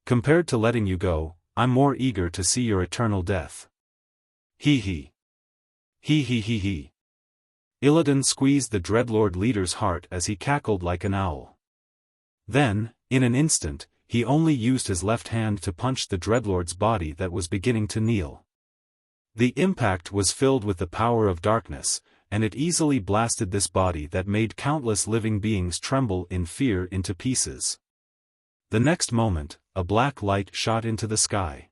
Compared to letting you go, I'm more eager to see your eternal death. Hee hee. Hee hee hee hee. Illidan squeezed the Dreadlord leader's heart as he cackled like an owl. Then, in an instant, he only used his left hand to punch the Dreadlord's body that was beginning to kneel. The impact was filled with the power of darkness, and it easily blasted this body that made countless living beings tremble in fear into pieces. The next moment, a black light shot into the sky.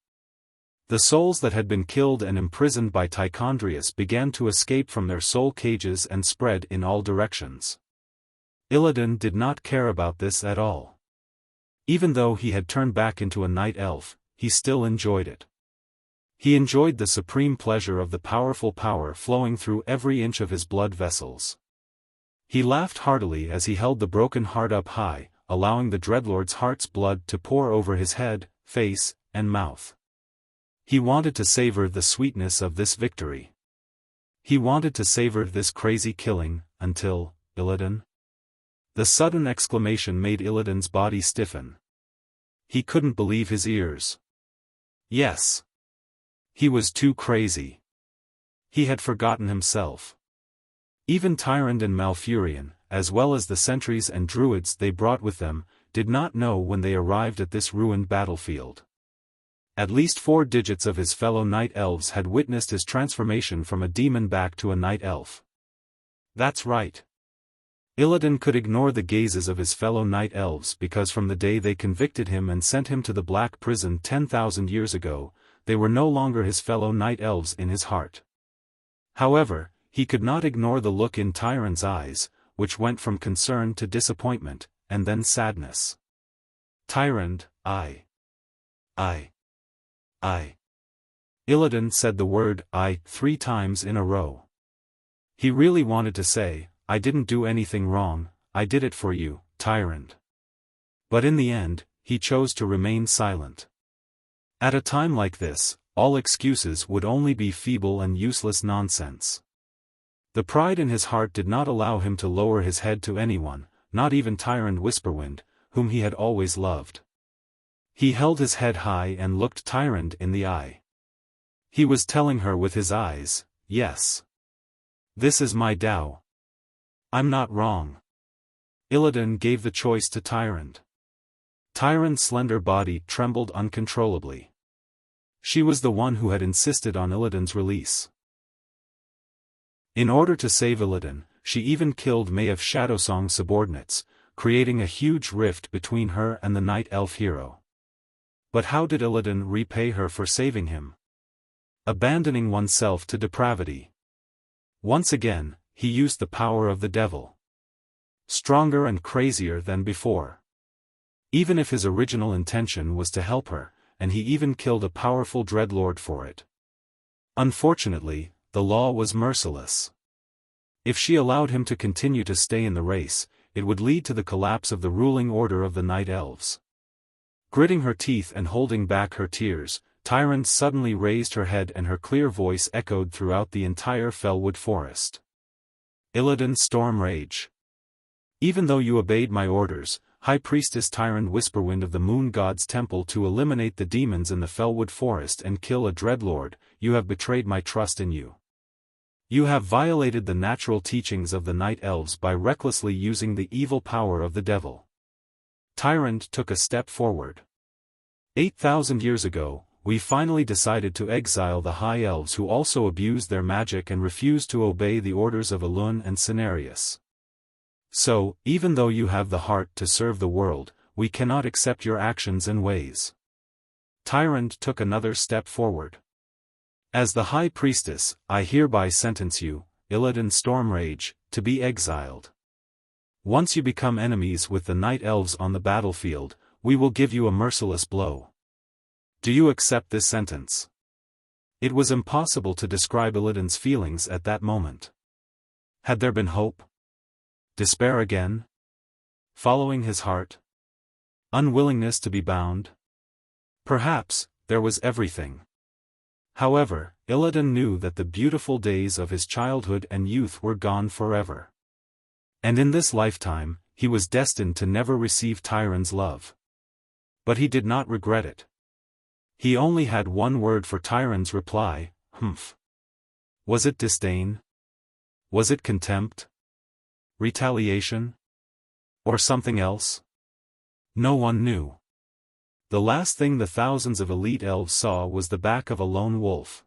The souls that had been killed and imprisoned by Tichondrius began to escape from their soul cages and spread in all directions. Illidan did not care about this at all. Even though he had turned back into a night elf, he still enjoyed it. He enjoyed the supreme pleasure of the powerful power flowing through every inch of his blood vessels. He laughed heartily as he held the broken heart up high, allowing the Dreadlord's heart's blood to pour over his head, face, and mouth. He wanted to savor the sweetness of this victory. He wanted to savor this crazy killing, until, Illidan. The sudden exclamation made Illidan's body stiffen. He couldn't believe his ears. Yes. He was too crazy. He had forgotten himself. Even Tyrant and Malfurion, as well as the sentries and druids they brought with them, did not know when they arrived at this ruined battlefield. At least 4 digits of his fellow night elves had witnessed his transformation from a demon back to a night elf. That's right. Illidan could ignore the gazes of his fellow night elves because from the day they convicted him and sent him to the Black Prison 10,000 years ago, they were no longer his fellow night elves in his heart. However, he could not ignore the look in Tyrant's eyes, which went from concern to disappointment, and then sadness. Tyrant, I. Illidan said the word I 3 times in a row. He really wanted to say, I didn't do anything wrong, I did it for you, Tyrant. But in the end, he chose to remain silent. At a time like this, all excuses would only be feeble and useless nonsense. The pride in his heart did not allow him to lower his head to anyone, not even Tyrant Whisperwind, whom he had always loved. He held his head high and looked Tyrant in the eye. He was telling her with his eyes, yes. This is my Tao. I'm not wrong. Illidan gave the choice to Tyrant. Tyrant's slender body trembled uncontrollably. She was the one who had insisted on Illidan's release. In order to save Illidan, she even killed Mayev's Shadowsong subordinates, creating a huge rift between her and the Night Elf hero. But how did Illidan repay her for saving him? Abandoning oneself to depravity. Once again, he used the power of the devil. Stronger and crazier than before. Even if his original intention was to help her, and he even killed a powerful Dreadlord for it. Unfortunately, the law was merciless. If she allowed him to continue to stay in the race, it would lead to the collapse of the ruling order of the Night Elves. Gritting her teeth and holding back her tears, Tyrant suddenly raised her head and her clear voice echoed throughout the entire Fellwood forest. Illidan Storm Rage. Even though you obeyed my orders, High Priestess Tyrant Whisperwind of the Moon God's Temple, to eliminate the demons in the Fellwood Forest and kill a dreadlord, you have betrayed my trust in you. You have violated the natural teachings of the Night Elves by recklessly using the evil power of the devil. Tyrant took a step forward. 8,000 years ago, we finally decided to exile the High Elves who also abused their magic and refused to obey the orders of Elun and Cenarius. So, even though you have the heart to serve the world, we cannot accept your actions and ways. Tyrant took another step forward. As the High Priestess, I hereby sentence you, Illidan Stormrage, to be exiled. Once you become enemies with the Night Elves on the battlefield, we will give you a merciless blow. Do you accept this sentence? It was impossible to describe Illidan's feelings at that moment. Had there been hope? Despair again? Following his heart? Unwillingness to be bound? Perhaps, there was everything. However, Illidan knew that the beautiful days of his childhood and youth were gone forever. And in this lifetime, he was destined to never receive Tyrant's love. But he did not regret it. He only had one word for Tyrant's reply, humph. Was it disdain? Was it contempt? Retaliation? Or something else? No one knew. The last thing the thousands of elite elves saw was the back of a lone wolf.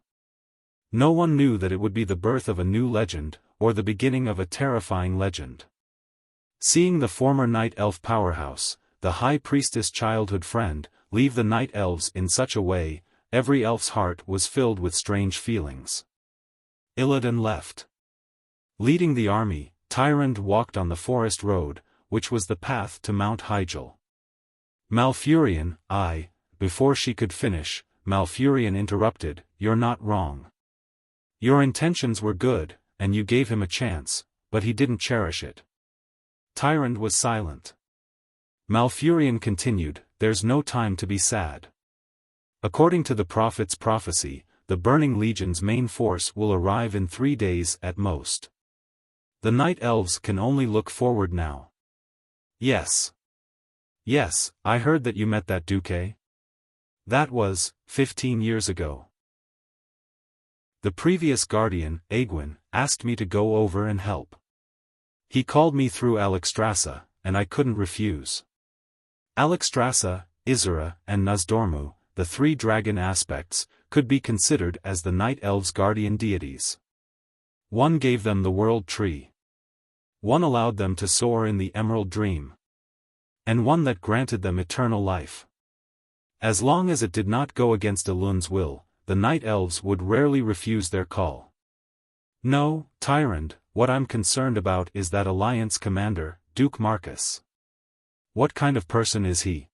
No one knew that it would be the birth of a new legend, or the beginning of a terrifying legend. Seeing the former Night Elf powerhouse, the High Priestess' childhood friend, leave the Night Elves in such a way, every elf's heart was filled with strange feelings. Illidan left. Leading the army, Tyrant walked on the forest road, which was the path to Mount Hyjal. Malfurion, before she could finish, Malfurion interrupted, "You're not wrong. Your intentions were good, and you gave him a chance, but he didn't cherish it." Tyrant was silent. Malfurion continued, "There's no time to be sad. According to the prophet's prophecy, the Burning Legion's main force will arrive in 3 days at most. The Night Elves can only look forward now." Yes. Yes, I heard that you met that Duque. That was 15 years ago. The previous guardian, Aegwin, asked me to go over and help. He called me through Alexstrasza, and I couldn't refuse. Alexstrasza, Isera, and Nozdormu, the 3 dragon aspects, could be considered as the Night Elves' guardian deities. One gave them the World Tree. One allowed them to soar in the Emerald Dream. And one that granted them eternal life. As long as it did not go against Elun's will, the Night Elves would rarely refuse their call. No, Tyrant, what I'm concerned about is that Alliance commander, Duke Marcus. What kind of person is he?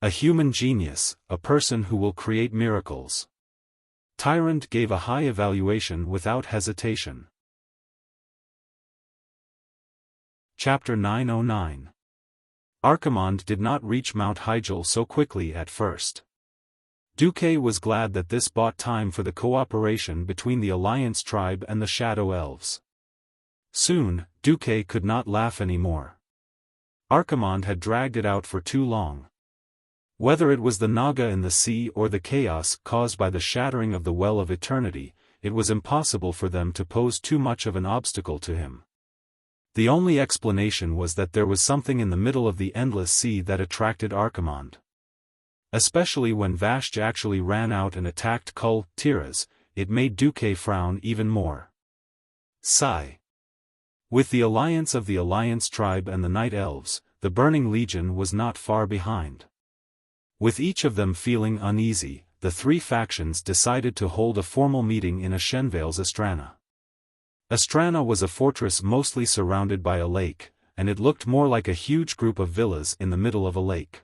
A human genius, a person who will create miracles. Tyrant gave a high evaluation without hesitation. Chapter 909. Archimonde did not reach Mount Hyjal so quickly at first. Duque was glad that this bought time for the cooperation between the Alliance tribe and the Shadow Elves. Soon, Duque could not laugh anymore. Archimonde had dragged it out for too long. Whether it was the Naga in the sea or the chaos caused by the shattering of the Well of Eternity, it was impossible for them to pose too much of an obstacle to him. The only explanation was that there was something in the middle of the endless sea that attracted Archimonde. Especially when Vashj actually ran out and attacked Kul Tiras, it made Duque frown even more. Sigh. With the alliance of the Alliance tribe and the Night Elves, the Burning Legion was not far behind. With each of them feeling uneasy, the 3 factions decided to hold a formal meeting in Ashenvale's Astrana. Astrana was a fortress mostly surrounded by a lake, and it looked more like a huge group of villas in the middle of a lake.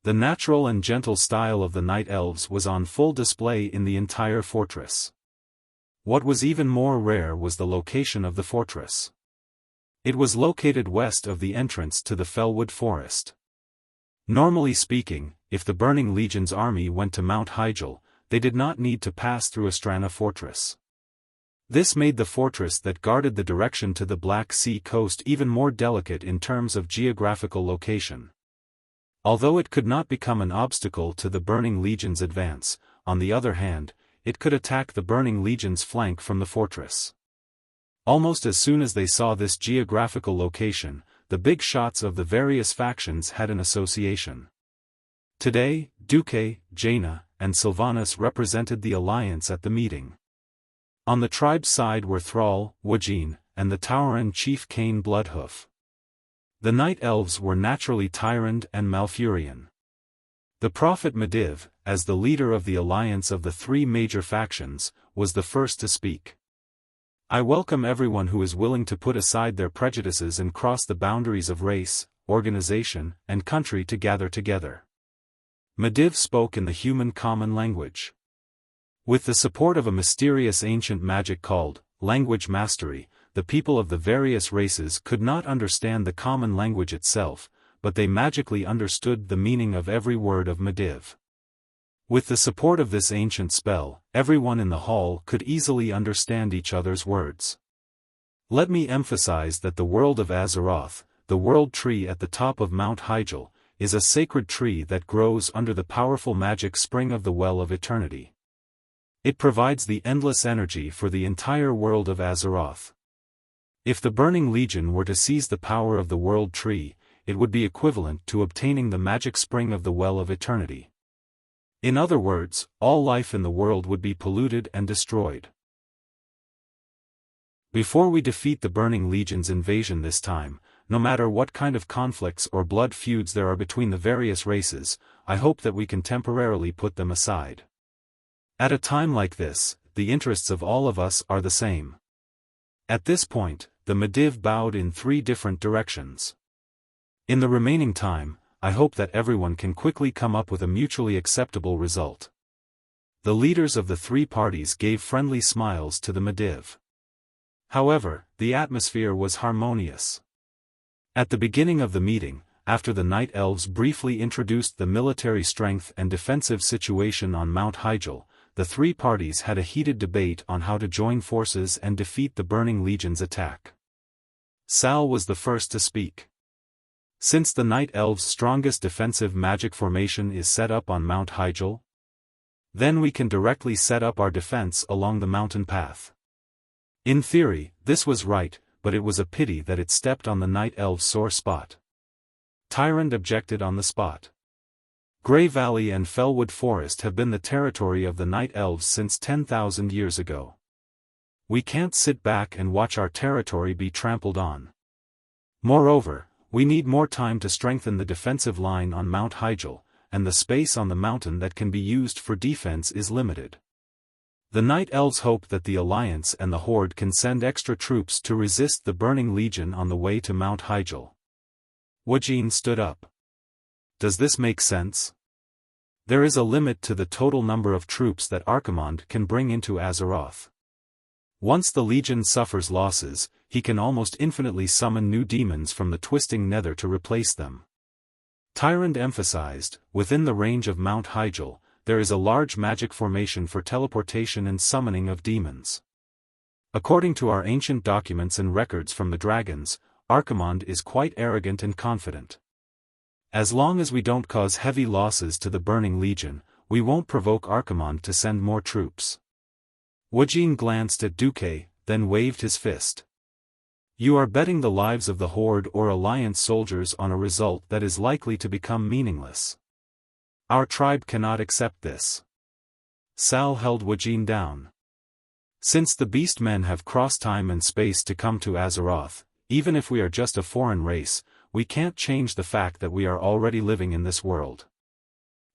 The natural and gentle style of the Night Elves was on full display in the entire fortress. What was even more rare was the location of the fortress. It was located west of the entrance to the Fellwood Forest. Normally speaking, if the Burning Legion's army went to Mount Hyjal, they did not need to pass through Astrana Fortress. This made the fortress that guarded the direction to the Black Sea coast even more delicate in terms of geographical location. Although it could not become an obstacle to the Burning Legion's advance, on the other hand, it could attack the Burning Legion's flank from the fortress. Almost as soon as they saw this geographical location, the big shots of the various factions had an association. Today, Duque, Jaina, and Sylvanas represented the alliance at the meeting. On the tribe's side were Thrall, Wujin, and the Tauran chief Cain Bloodhoof. The Night Elves were naturally Tyrant and Malfurion. The prophet Medivh, as the leader of the alliance of the three major factions, was the first to speak. I welcome everyone who is willing to put aside their prejudices and cross the boundaries of race, organization, and country to gather together. Medivh spoke in the human common language. With the support of a mysterious ancient magic called language mastery, the people of the various races could not understand the common language itself, but they magically understood the meaning of every word of Medivh. With the support of this ancient spell, everyone in the hall could easily understand each other's words. Let me emphasize that the world of Azeroth, the world tree at the top of Mount Hyjal, is a sacred tree that grows under the powerful magic spring of the Well of Eternity. It provides the endless energy for the entire world of Azeroth. If the Burning Legion were to seize the power of the World Tree, it would be equivalent to obtaining the magic spring of the Well of Eternity. In other words, all life in the world would be polluted and destroyed. Before we defeat the Burning Legion's invasion this time, no matter what kind of conflicts or blood feuds there are between the various races, I hope that we can temporarily put them aside. At a time like this, the interests of all of us are the same. At this point, the Medivh bowed in three different directions. In the remaining time, I hope that everyone can quickly come up with a mutually acceptable result. The leaders of the three parties gave friendly smiles to the Medivh. However, the atmosphere was harmonious. At the beginning of the meeting, after the Night Elves briefly introduced the military strength and defensive situation on Mount Hyjal, the three parties had a heated debate on how to join forces and defeat the Burning Legion's attack. Sal was the first to speak. Since the Night Elves' strongest defensive magic formation is set up on Mount Hyjal, then we can directly set up our defense along the mountain path. In theory, this was right, but it was a pity that it stepped on the Night Elves' sore spot. Tyrant objected on the spot. Grey Valley and Fellwood Forest have been the territory of the Night Elves since 10,000 years ago. We can't sit back and watch our territory be trampled on. Moreover, we need more time to strengthen the defensive line on Mount Hyjal, and the space on the mountain that can be used for defense is limited. The Night Elves hope that the Alliance and the Horde can send extra troops to resist the Burning Legion on the way to Mount Hyjal. Wujin stood up. Does this make sense? There is a limit to the total number of troops that Archimonde can bring into Azeroth. Once the Legion suffers losses, he can almost infinitely summon new demons from the twisting nether to replace them. Tyrant emphasized, within the range of Mount Hyjal, there is a large magic formation for teleportation and summoning of demons. According to our ancient documents and records from the dragons, Archimonde is quite arrogant and confident. As long as we don't cause heavy losses to the Burning Legion, we won't provoke Archimonde to send more troops. Wujin glanced at Duque, then waved his fist. You are betting the lives of the Horde or Alliance soldiers on a result that is likely to become meaningless. Our tribe cannot accept this. Sal held Wujin down. Since the Beast Men have crossed time and space to come to Azeroth, even if we are just a foreign race, we can't change the fact that we are already living in this world.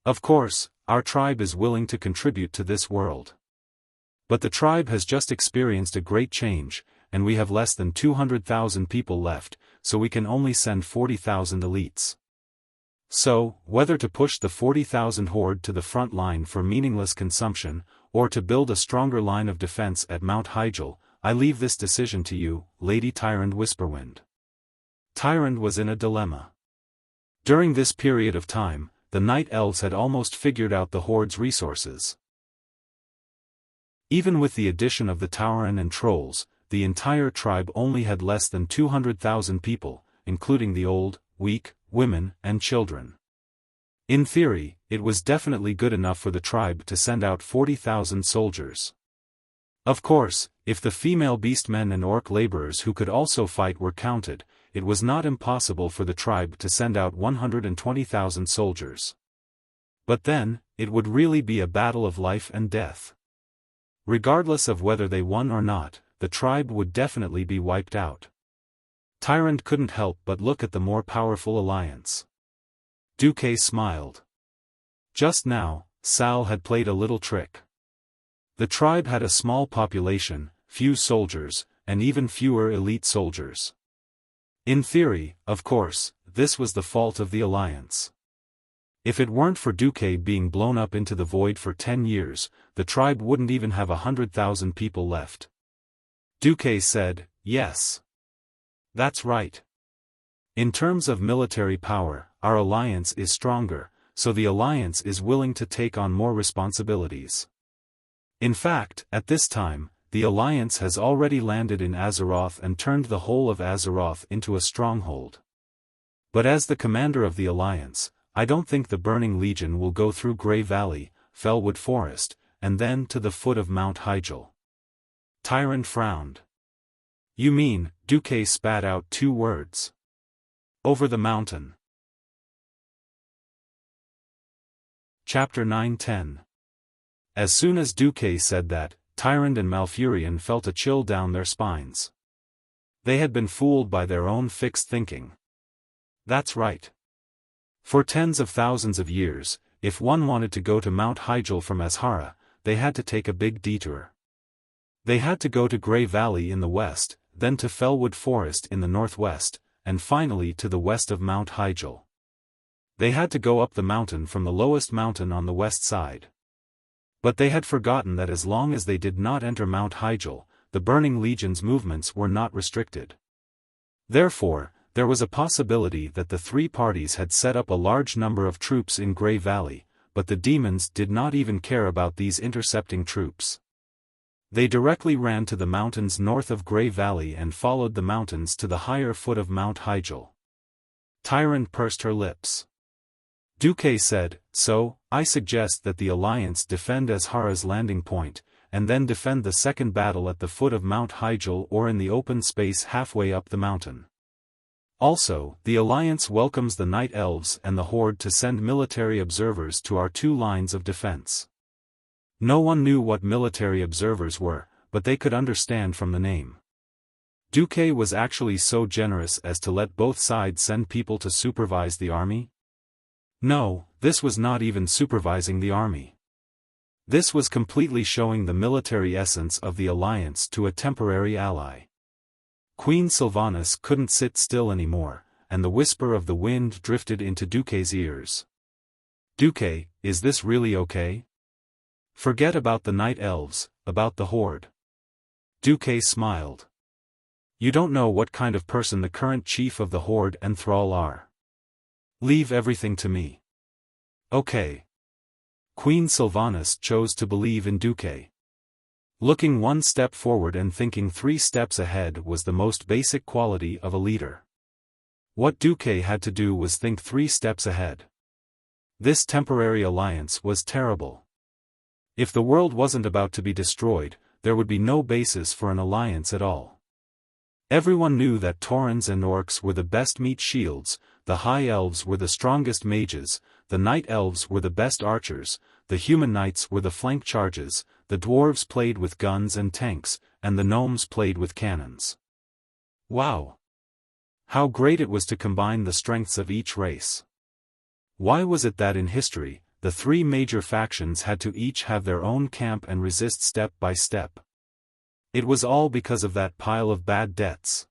Of course, our tribe is willing to contribute to this world. But the tribe has just experienced a great change, and we have less than 200,000 people left, so we can only send 40,000 elites. So, whether to push the 40,000 Horde to the front line for meaningless consumption, or to build a stronger line of defense at Mount Hyjal, I leave this decision to you, Lady Tyrant Whisperwind. Tyrant was in a dilemma. During this period of time, the Night Elves had almost figured out the Horde's resources. Even with the addition of the Tauren and Trolls, the entire tribe only had less than 200,000 people, including the old, weak, women, and children. In theory, it was definitely good enough for the tribe to send out 40,000 soldiers. Of course, if the female beastmen and orc laborers who could also fight were counted, it was not impossible for the tribe to send out 120,000 soldiers. But then, it would really be a battle of life and death. Regardless of whether they won or not, the tribe would definitely be wiped out. Tyrant couldn't help but look at the more powerful alliance. Duque smiled. Just now, Sal had played a little trick. The tribe had a small population, few soldiers, and even fewer elite soldiers. In theory, of course, this was the fault of the alliance. If it weren't for Duque being blown up into the void for 10 years, the tribe wouldn't even have 100,000 people left. Duque said, "Yes. That's right. In terms of military power, our alliance is stronger, so the alliance is willing to take on more responsibilities. In fact, at this time, the alliance has already landed in Azeroth and turned the whole of Azeroth into a stronghold. But as the commander of the alliance, I don't think the Burning Legion will go through Grey Valley, Fellwood Forest, and then to the foot of Mount Hyjal." Tyrant frowned. "You mean," Duque spat out 2 words. "Over the mountain." Chapter 9-10. As soon as Duque said that, Tyrant and Malfurion felt a chill down their spines. They had been fooled by their own fixed thinking. That's right. For tens of thousands of years, if one wanted to go to Mount Hyjal from Azhara, they had to take a big detour. They had to go to Grey Valley in the west, then to Fellwood Forest in the northwest, and finally to the west of Mount Hyjal. They had to go up the mountain from the lowest mountain on the west side. But they had forgotten that as long as they did not enter Mount Hyjal, the Burning Legion's movements were not restricted. Therefore, there was a possibility that the 3 parties had set up a large number of troops in Grey Valley, but the demons did not even care about these intercepting troops. They directly ran to the mountains north of Grey Valley and followed the mountains to the higher foot of Mount Hyjal. Tyrant pursed her lips. Duque said, "So, I suggest that the alliance defend Azhara's landing point, and then defend the second battle at the foot of Mount Hyjal or in the open space halfway up the mountain. Also, the alliance welcomes the Night Elves and the Horde to send military observers to our 2 lines of defense." No one knew what military observers were, but they could understand from the name. Duque was actually so generous as to let both sides send people to supervise the army? No, this was not even supervising the army. This was completely showing the military essence of the alliance to a temporary ally. Queen Sylvanas couldn't sit still anymore, and the whisper of the wind drifted into Duque's ears. "Duque, is this really okay? Forget about the Night Elves, about the Horde." Duque smiled. "You don't know what kind of person the current chief of the Horde and Thrall are. Leave everything to me." "Okay." Queen Sylvanas chose to believe in Duque. Looking 1 step forward and thinking 3 steps ahead was the most basic quality of a leader. What Duque had to do was think 3 steps ahead. This temporary alliance was terrible. If the world wasn't about to be destroyed, there would be no basis for an alliance at all. Everyone knew that Taurens and Orcs were the best meat shields, the High Elves were the strongest mages, the Night Elves were the best archers, the Human Knights were the flank charges, the Dwarves played with guns and tanks, and the Gnomes played with cannons. Wow! How great it was to combine the strengths of each race. Why was it that in history, the 3 major factions had to each have their own camp and resist step by step? It was all because of that pile of bad debts.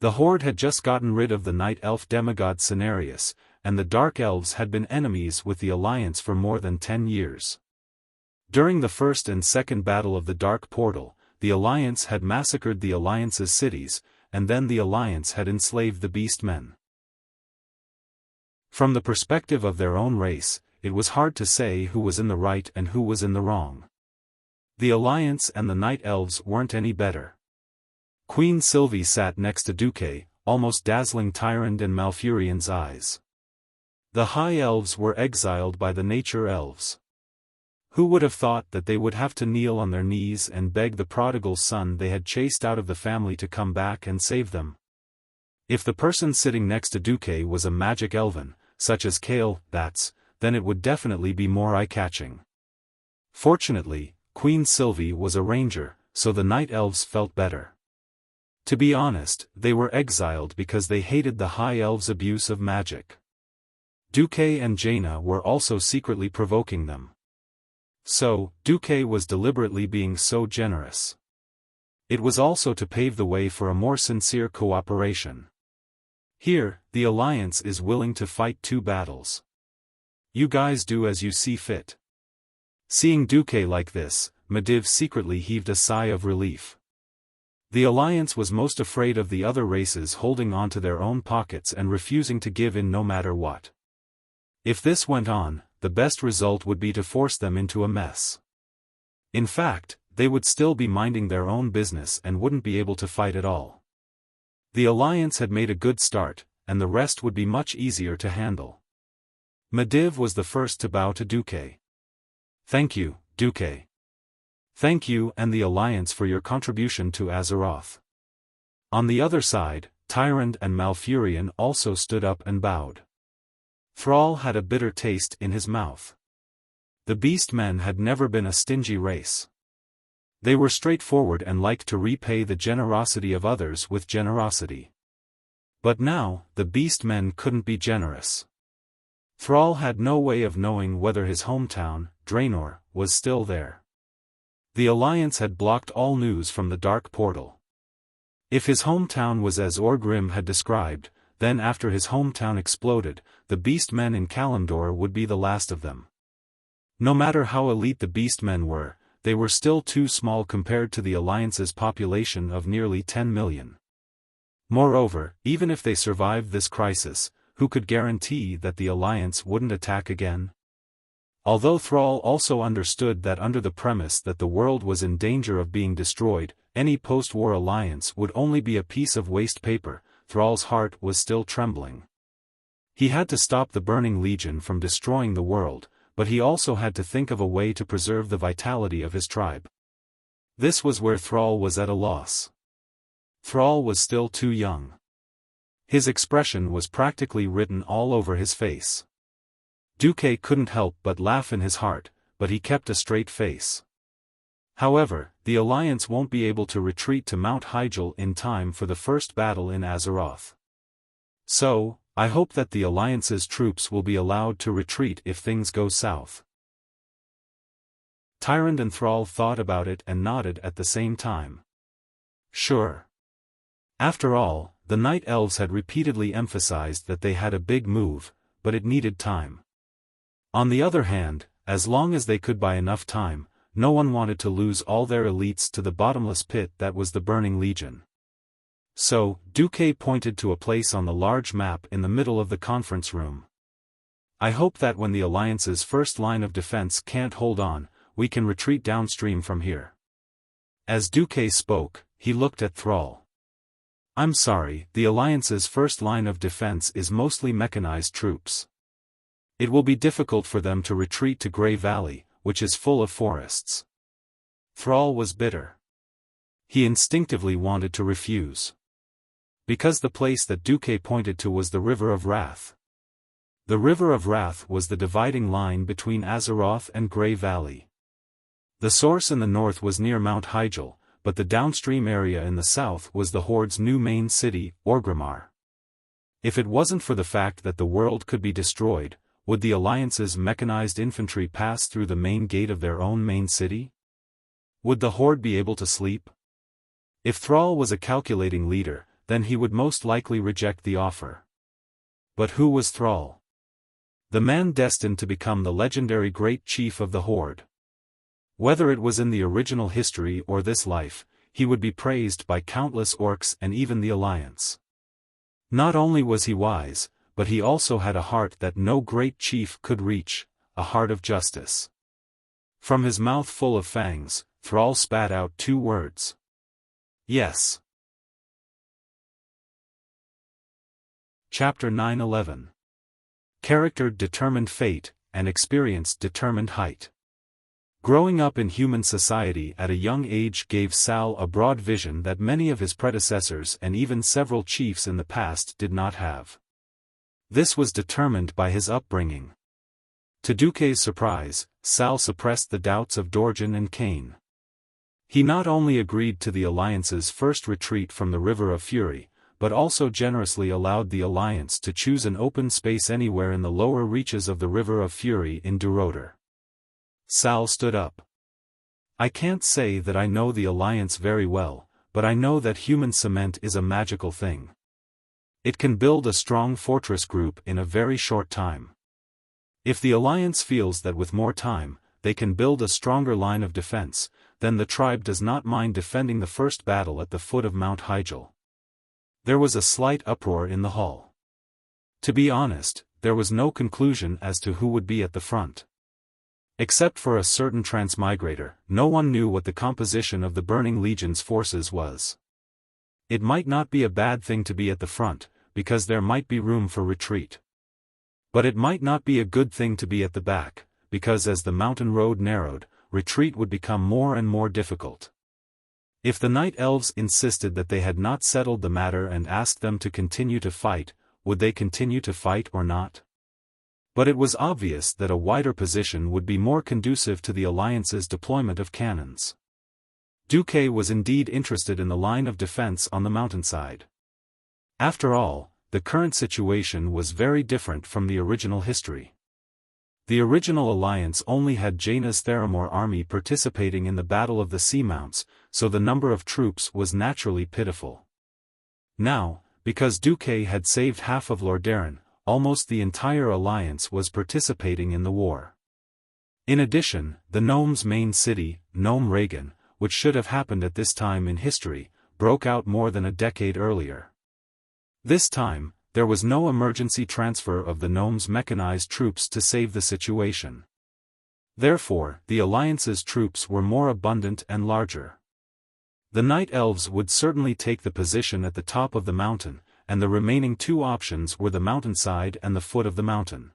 The Horde had just gotten rid of the Night Elf demigod Cenarius, and the Dark Elves had been enemies with the Alliance for more than 10 years. During the first and second battle of the Dark Portal, the Alliance had massacred the Alliance's cities, and then the Alliance had enslaved the Beastmen. From the perspective of their own race, it was hard to say who was in the right and who was in the wrong. The Alliance and the Night Elves weren't any better. Queen Sylvie sat next to Duque, almost dazzling Tyrant and Malfurion's eyes. The High Elves were exiled by the Nature Elves. Who would have thought that they would have to kneel on their knees and beg the prodigal son they had chased out of the family to come back and save them? If the person sitting next to Duque was a magic elven, such as Kale, then it would definitely be more eye-catching. Fortunately, Queen Sylvie was a ranger, so the Night Elves felt better. To be honest, they were exiled because they hated the High Elves' abuse of magic. Duque and Jaina were also secretly provoking them. So, Duque was deliberately being so generous. It was also to pave the way for a more sincere cooperation. Here, the Alliance is willing to fight 2 battles. You guys do as you see fit. Seeing Duque like this, Medivh secretly heaved a sigh of relief. The Alliance was most afraid of the other races holding on to their own pockets and refusing to give in no matter what. If this went on, the best result would be to force them into a mess. In fact, they would still be minding their own business and wouldn't be able to fight at all. The Alliance had made a good start, and the rest would be much easier to handle. Medivh was the first to bow to Duque. Thank you, Duque. Thank you and the Alliance for your contribution to Azeroth. On the other side, Tyrant and Malfurion also stood up and bowed. Thrall had a bitter taste in his mouth. The Beastmen had never been a stingy race. They were straightforward and liked to repay the generosity of others with generosity. But now, the Beastmen couldn't be generous. Thrall had no way of knowing whether his hometown, Draenor, was still there. The Alliance had blocked all news from the Dark Portal. If his hometown was as Orgrim had described, then after his hometown exploded, the Beastmen in Kalimdor would be the last of them. No matter how elite the Beastmen were, they were still too small compared to the Alliance's population of nearly 10 million. Moreover, even if they survived this crisis, who could guarantee that the Alliance wouldn't attack again? Although Thrall also understood that under the premise that the world was in danger of being destroyed, any post-war alliance would only be a piece of waste paper, Thrall's heart was still trembling. He had to stop the Burning Legion from destroying the world, but he also had to think of a way to preserve the vitality of his tribe. This was where Thrall was at a loss. Thrall was still too young. His expression was practically written all over his face. Duque couldn't help but laugh in his heart, but he kept a straight face. However, the Alliance won't be able to retreat to Mount Hyjal in time for the first battle in Azeroth. So, I hope that the Alliance's troops will be allowed to retreat if things go south. Tyrant and Thrall thought about it and nodded at the same time. Sure. After all, the Night Elves had repeatedly emphasized that they had a big move, but it needed time. On the other hand, as long as they could buy enough time, no one wanted to lose all their elites to the bottomless pit that was the Burning Legion. So, Duque pointed to a place on the large map in the middle of the conference room. I hope that when the Alliance's first line of defense can't hold on, we can retreat downstream from here. As Duque spoke, he looked at Thrall. I'm sorry, the Alliance's first line of defense is mostly mechanized troops. It will be difficult for them to retreat to Grey Valley, which is full of forests. Thrall was bitter. He instinctively wanted to refuse. Because the place that Duque pointed to was the River of Wrath. The River of Wrath was the dividing line between Azeroth and Grey Valley. The source in the north was near Mount Hyjal, but the downstream area in the south was the Horde's new main city, Orgrimmar. If it wasn't for the fact that the world could be destroyed, would the Alliance's mechanized infantry pass through the main gate of their own main city? Would the Horde be able to sleep? If Thrall was a calculating leader, then he would most likely reject the offer. But who was Thrall? The man destined to become the legendary Great Chief of the Horde. Whether it was in the original history or this life, he would be praised by countless orcs and even the Alliance. Not only was he wise, but he also had a heart that no great chief could reach, a heart of justice. From his mouth full of fangs, Thrall spat out 2 words. Yes. Chapter 9:11. Character determined fate, and experience determined height. Growing up in human society at a young age gave Sal a broad vision that many of his predecessors and even several chiefs in the past did not have. This was determined by his upbringing. To Duque's surprise, Sal suppressed the doubts of Dorjan and Kane. He not only agreed to the Alliance's first retreat from the River of Fury, but also generously allowed the Alliance to choose an open space anywhere in the lower reaches of the River of Fury in Duroder. Sal stood up. I can't say that I know the Alliance very well, but I know that human cement is a magical thing. It can build a strong fortress group in a very short time. If the Alliance feels that with more time, they can build a stronger line of defense, then the tribe does not mind defending the first battle at the foot of Mount Hyjal. There was a slight uproar in the hall. To be honest, there was no conclusion as to who would be at the front. Except for a certain transmigrator, no one knew what the composition of the Burning Legion's forces was. It might not be a bad thing to be at the front, because there might be room for retreat. But it might not be a good thing to be at the back, because as the mountain road narrowed, retreat would become more and more difficult. If the Night Elves insisted that they had not settled the matter and asked them to continue to fight, would they continue to fight or not? But it was obvious that a wider position would be more conducive to the Alliance's deployment of cannons. Duque was indeed interested in the line of defense on the mountainside. After all, the current situation was very different from the original history. The original Alliance only had Jaina's Theramore army participating in the Battle of the Seamounts, so the number of troops was naturally pitiful. Now, because Duque had saved half of Lordaeron, almost the entire Alliance was participating in the war. In addition, the Gnome's main city, Gnome Reagan, which should have happened at this time in history, broke out more than a decade earlier. This time, there was no emergency transfer of the Gnome's mechanized troops to save the situation. Therefore, the Alliance's troops were more abundant and larger. The Night Elves would certainly take the position at the top of the mountain, and the remaining 2 options were the mountainside and the foot of the mountain.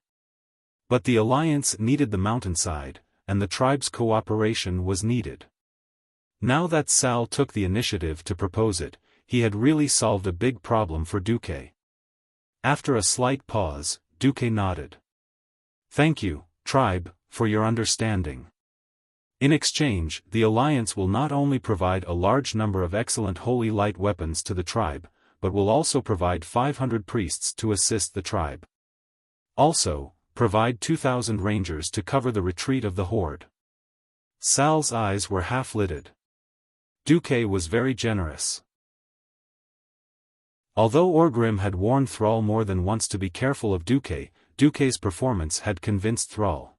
But the Alliance needed the mountainside, and the tribe's cooperation was needed. Now that Sal took the initiative to propose it, he had really solved a big problem for Duque. After a slight pause, Duque nodded. Thank you, tribe, for your understanding. In exchange, the Alliance will not only provide a large number of excellent holy light weapons to the tribe, but will also provide 500 priests to assist the tribe. Also, provide 2,000 rangers to cover the retreat of the horde. Sal's eyes were half-lidded. Duque was very generous. Although Orgrim had warned Thrall more than once to be careful of Duque, Duque's performance had convinced Thrall.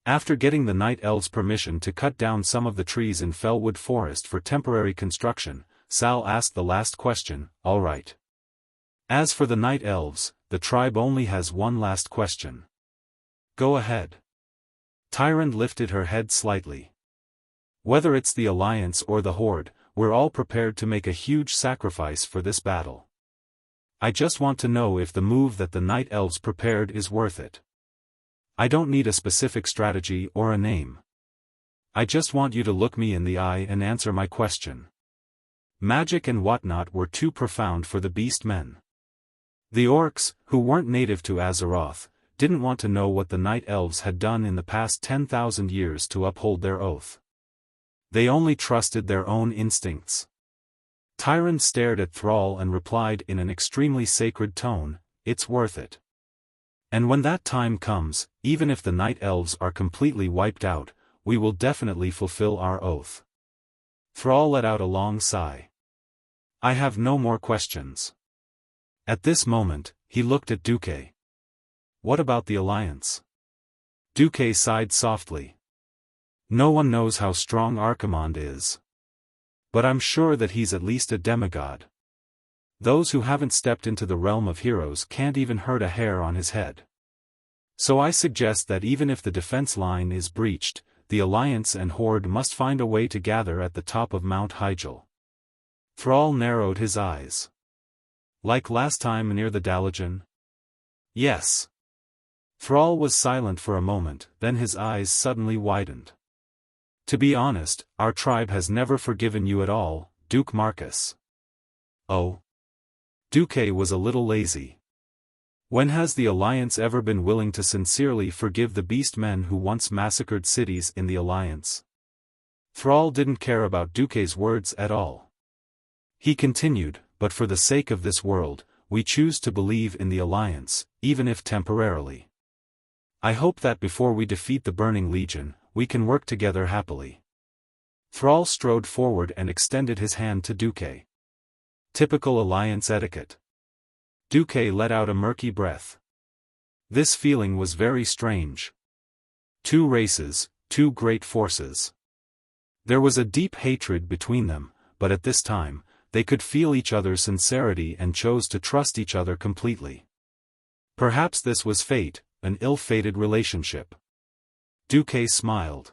After getting the Night Elves' permission to cut down some of the trees in Fellwood Forest for temporary construction, Sal asked the last question, all right. As for the Night Elves, the tribe only has one last question. Go ahead. Tyrande lifted her head slightly. Whether it's the Alliance or the Horde, we're all prepared to make a huge sacrifice for this battle. I just want to know if the move that the Night Elves prepared is worth it. I don't need a specific strategy or a name. I just want you to look me in the eye and answer my question. Magic and whatnot were too profound for the beast men. The orcs, who weren't native to Azeroth, didn't want to know what the Night Elves had done in the past 10,000 years to uphold their oath. They only trusted their own instincts. Tyrande stared at Thrall and replied in an extremely sacred tone, it's worth it. And when that time comes, even if the Night Elves are completely wiped out, we will definitely fulfill our oath. Thrall let out a long sigh. I have no more questions. At this moment, he looked at Duque. What about the Alliance? Duque sighed softly. No one knows how strong Archimonde is. But I'm sure that he's at least a demigod. Those who haven't stepped into the realm of heroes can't even hurt a hair on his head. So I suggest that even if the defense line is breached, the Alliance and Horde must find a way to gather at the top of Mount Hyjal. Thrall narrowed his eyes. Like last time near the Dalajan? Yes. Thrall was silent for a moment, then his eyes suddenly widened. To be honest, our tribe has never forgiven you at all, Duke Marcus. Oh? Duque was a little lazy. When has the Alliance ever been willing to sincerely forgive the beast men who once massacred cities in the Alliance? Thrall didn't care about Duque's words at all. He continued, but for the sake of this world, we choose to believe in the Alliance, even if temporarily. I hope that before we defeat the Burning Legion, we can work together happily. Thrall strode forward and extended his hand to Duque. Typical Alliance etiquette. Duque let out a murky breath. This feeling was very strange. Two races, two great forces. There was a deep hatred between them, but at this time, they could feel each other's sincerity and chose to trust each other completely. Perhaps this was fate, an ill-fated relationship. Duque smiled.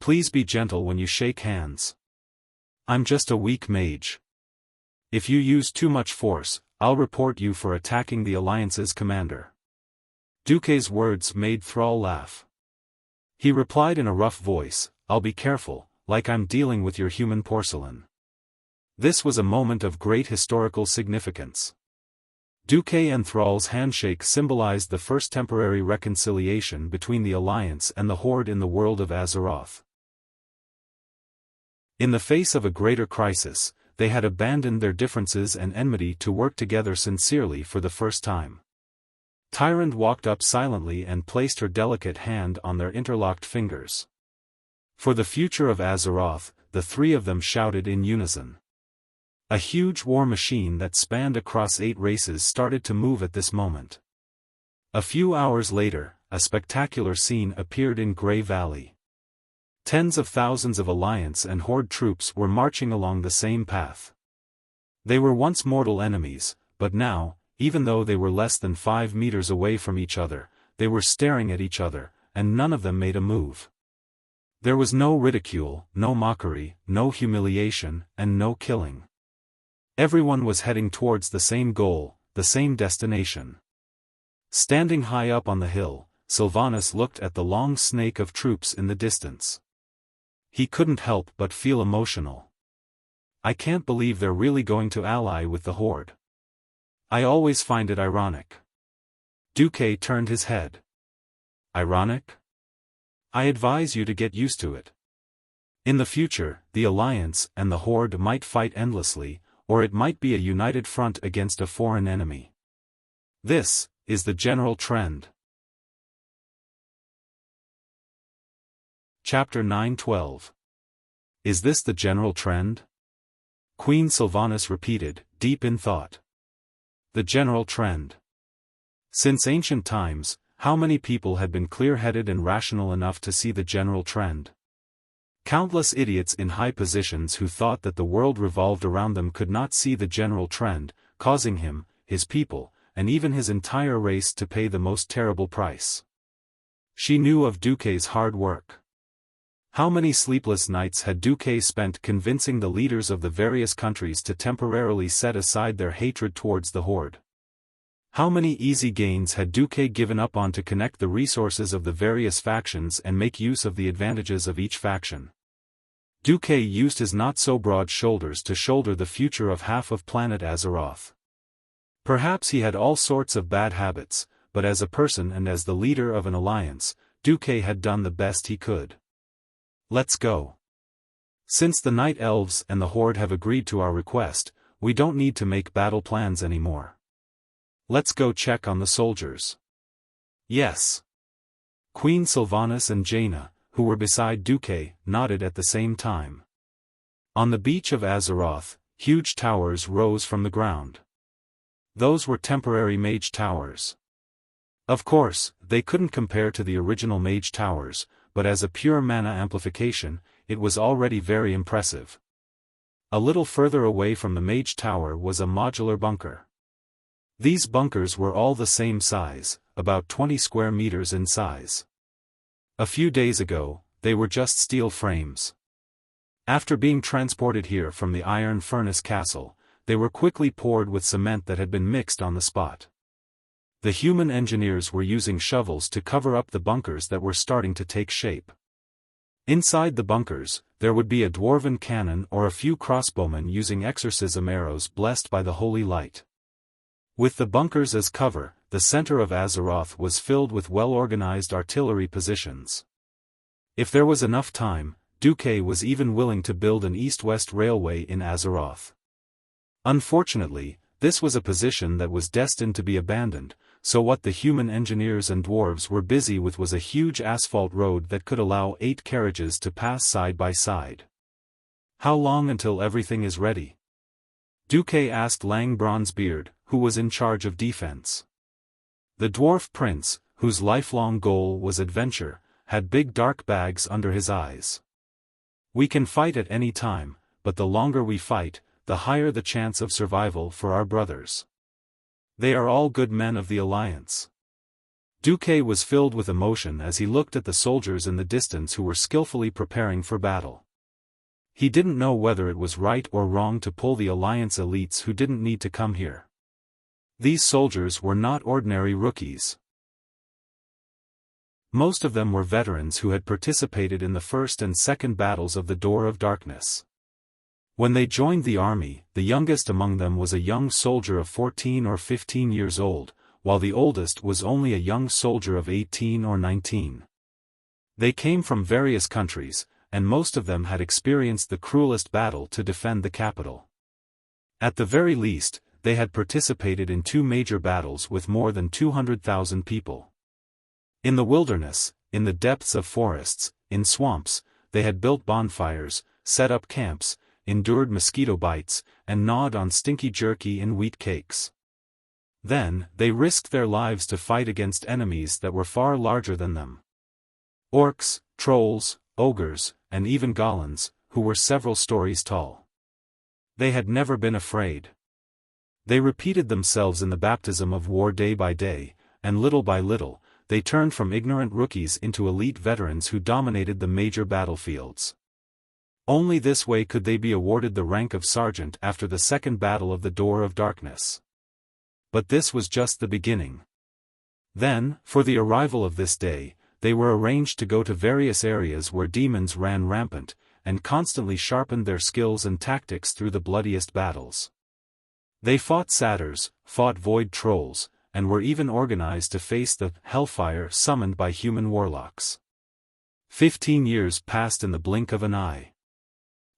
Please be gentle when you shake hands. I'm just a weak mage. If you use too much force, I'll report you for attacking the Alliance's commander. Duque's words made Thrall laugh. He replied in a rough voice, I'll be careful, like I'm dealing with your human porcelain. This was a moment of great historical significance. Duque and Thrall's handshake symbolized the first temporary reconciliation between the Alliance and the Horde in the world of Azeroth. In the face of a greater crisis, they had abandoned their differences and enmity to work together sincerely for the first time. Tyrande walked up silently and placed her delicate hand on their interlocked fingers. For the future of Azeroth, the three of them shouted in unison. A huge war machine that spanned across 8 races started to move at this moment. A few hours later, a spectacular scene appeared in Grey Valley. Tens of thousands of Alliance and Horde troops were marching along the same path. They were once mortal enemies, but now, even though they were less than 5 meters away from each other, they were staring at each other, and none of them made a move. There was no ridicule, no mockery, no humiliation, and no killing. Everyone was heading towards the same goal, the same destination. Standing high up on the hill, Sylvanas looked at the long snake of troops in the distance. He couldn't help but feel emotional. I can't believe they're really going to ally with the Horde. I always find it ironic. Duque turned his head. Ironic? I advise you to get used to it. In the future, the Alliance and the Horde might fight endlessly, or it might be a united front against a foreign enemy. This is the general trend. Chapter 9:12. Is this the general trend? Queen Sylvanas repeated, deep in thought. The general trend. Since ancient times, how many people had been clear-headed and rational enough to see the general trend? Countless idiots in high positions who thought that the world revolved around them could not see the general trend, causing him, his people, and even his entire race to pay the most terrible price. She knew of Duque's hard work. How many sleepless nights had Duque spent convincing the leaders of the various countries to temporarily set aside their hatred towards the Horde? How many easy gains had Duque given up on to connect the resources of the various factions and make use of the advantages of each faction? Duque used his not-so-broad shoulders to shoulder the future of half of planet Azeroth. Perhaps he had all sorts of bad habits, but as a person and as the leader of an alliance, Duque had done the best he could. Let's go. Since the Night Elves and the Horde have agreed to our request, we don't need to make battle plans anymore. Let's go check on the soldiers. Yes. Queen Sylvanas and Jaina, who were beside Duque, nodded at the same time. On the beach of Azeroth, huge towers rose from the ground. Those were temporary mage towers. Of course, they couldn't compare to the original mage towers, but as a pure mana amplification, it was already very impressive. A little further away from the mage tower was a modular bunker. These bunkers were all the same size, about 20 square meters in size. A few days ago, they were just steel frames. After being transported here from the iron furnace castle, they were quickly poured with cement that had been mixed on the spot. The human engineers were using shovels to cover up the bunkers that were starting to take shape. Inside the bunkers, there would be a dwarven cannon or a few crossbowmen using exorcism arrows blessed by the holy light. With the bunkers as cover, the center of Azeroth was filled with well-organized artillery positions. If there was enough time, Duque was even willing to build an east-west railway in Azeroth. Unfortunately, this was a position that was destined to be abandoned, so what the human engineers and dwarves were busy with was a huge asphalt road that could allow 8 carriages to pass side by side. "How long until everything is ready?" Duque asked Lang Bronzebeard, who was in charge of defense. The dwarf prince, whose lifelong goal was adventure, had big dark bags under his eyes. "We can fight at any time, but the longer we fight, the higher the chance of survival for our brothers. They are all good men of the Alliance." Duque was filled with emotion as he looked at the soldiers in the distance who were skillfully preparing for battle. He didn't know whether it was right or wrong to pull the Alliance elites who didn't need to come here. These soldiers were not ordinary rookies. Most of them were veterans who had participated in the first and second battles of the Door of Darkness. When they joined the army, the youngest among them was a young soldier of 14 or 15 years old, while the oldest was only a young soldier of 18 or 19. They came from various countries, and most of them had experienced the cruelest battle to defend the capital. At the very least, they had participated in 2 major battles with more than 200,000 people. In the wilderness, in the depths of forests, in swamps, they had built bonfires, set up camps, endured mosquito bites, and gnawed on stinky jerky and wheat cakes. Then, they risked their lives to fight against enemies that were far larger than them. Orcs, trolls, ogres, and even goblins, who were several stories tall. They had never been afraid. They repeated themselves in the baptism of war day by day, and little by little, they turned from ignorant rookies into elite veterans who dominated the major battlefields. Only this way could they be awarded the rank of sergeant after the second battle of the Door of Darkness. But this was just the beginning. Then, for the arrival of this day, they were arranged to go to various areas where demons ran rampant, and constantly sharpened their skills and tactics through the bloodiest battles. They fought satyrs, fought void trolls, and were even organized to face the hellfire summoned by human warlocks. 15 years passed in the blink of an eye.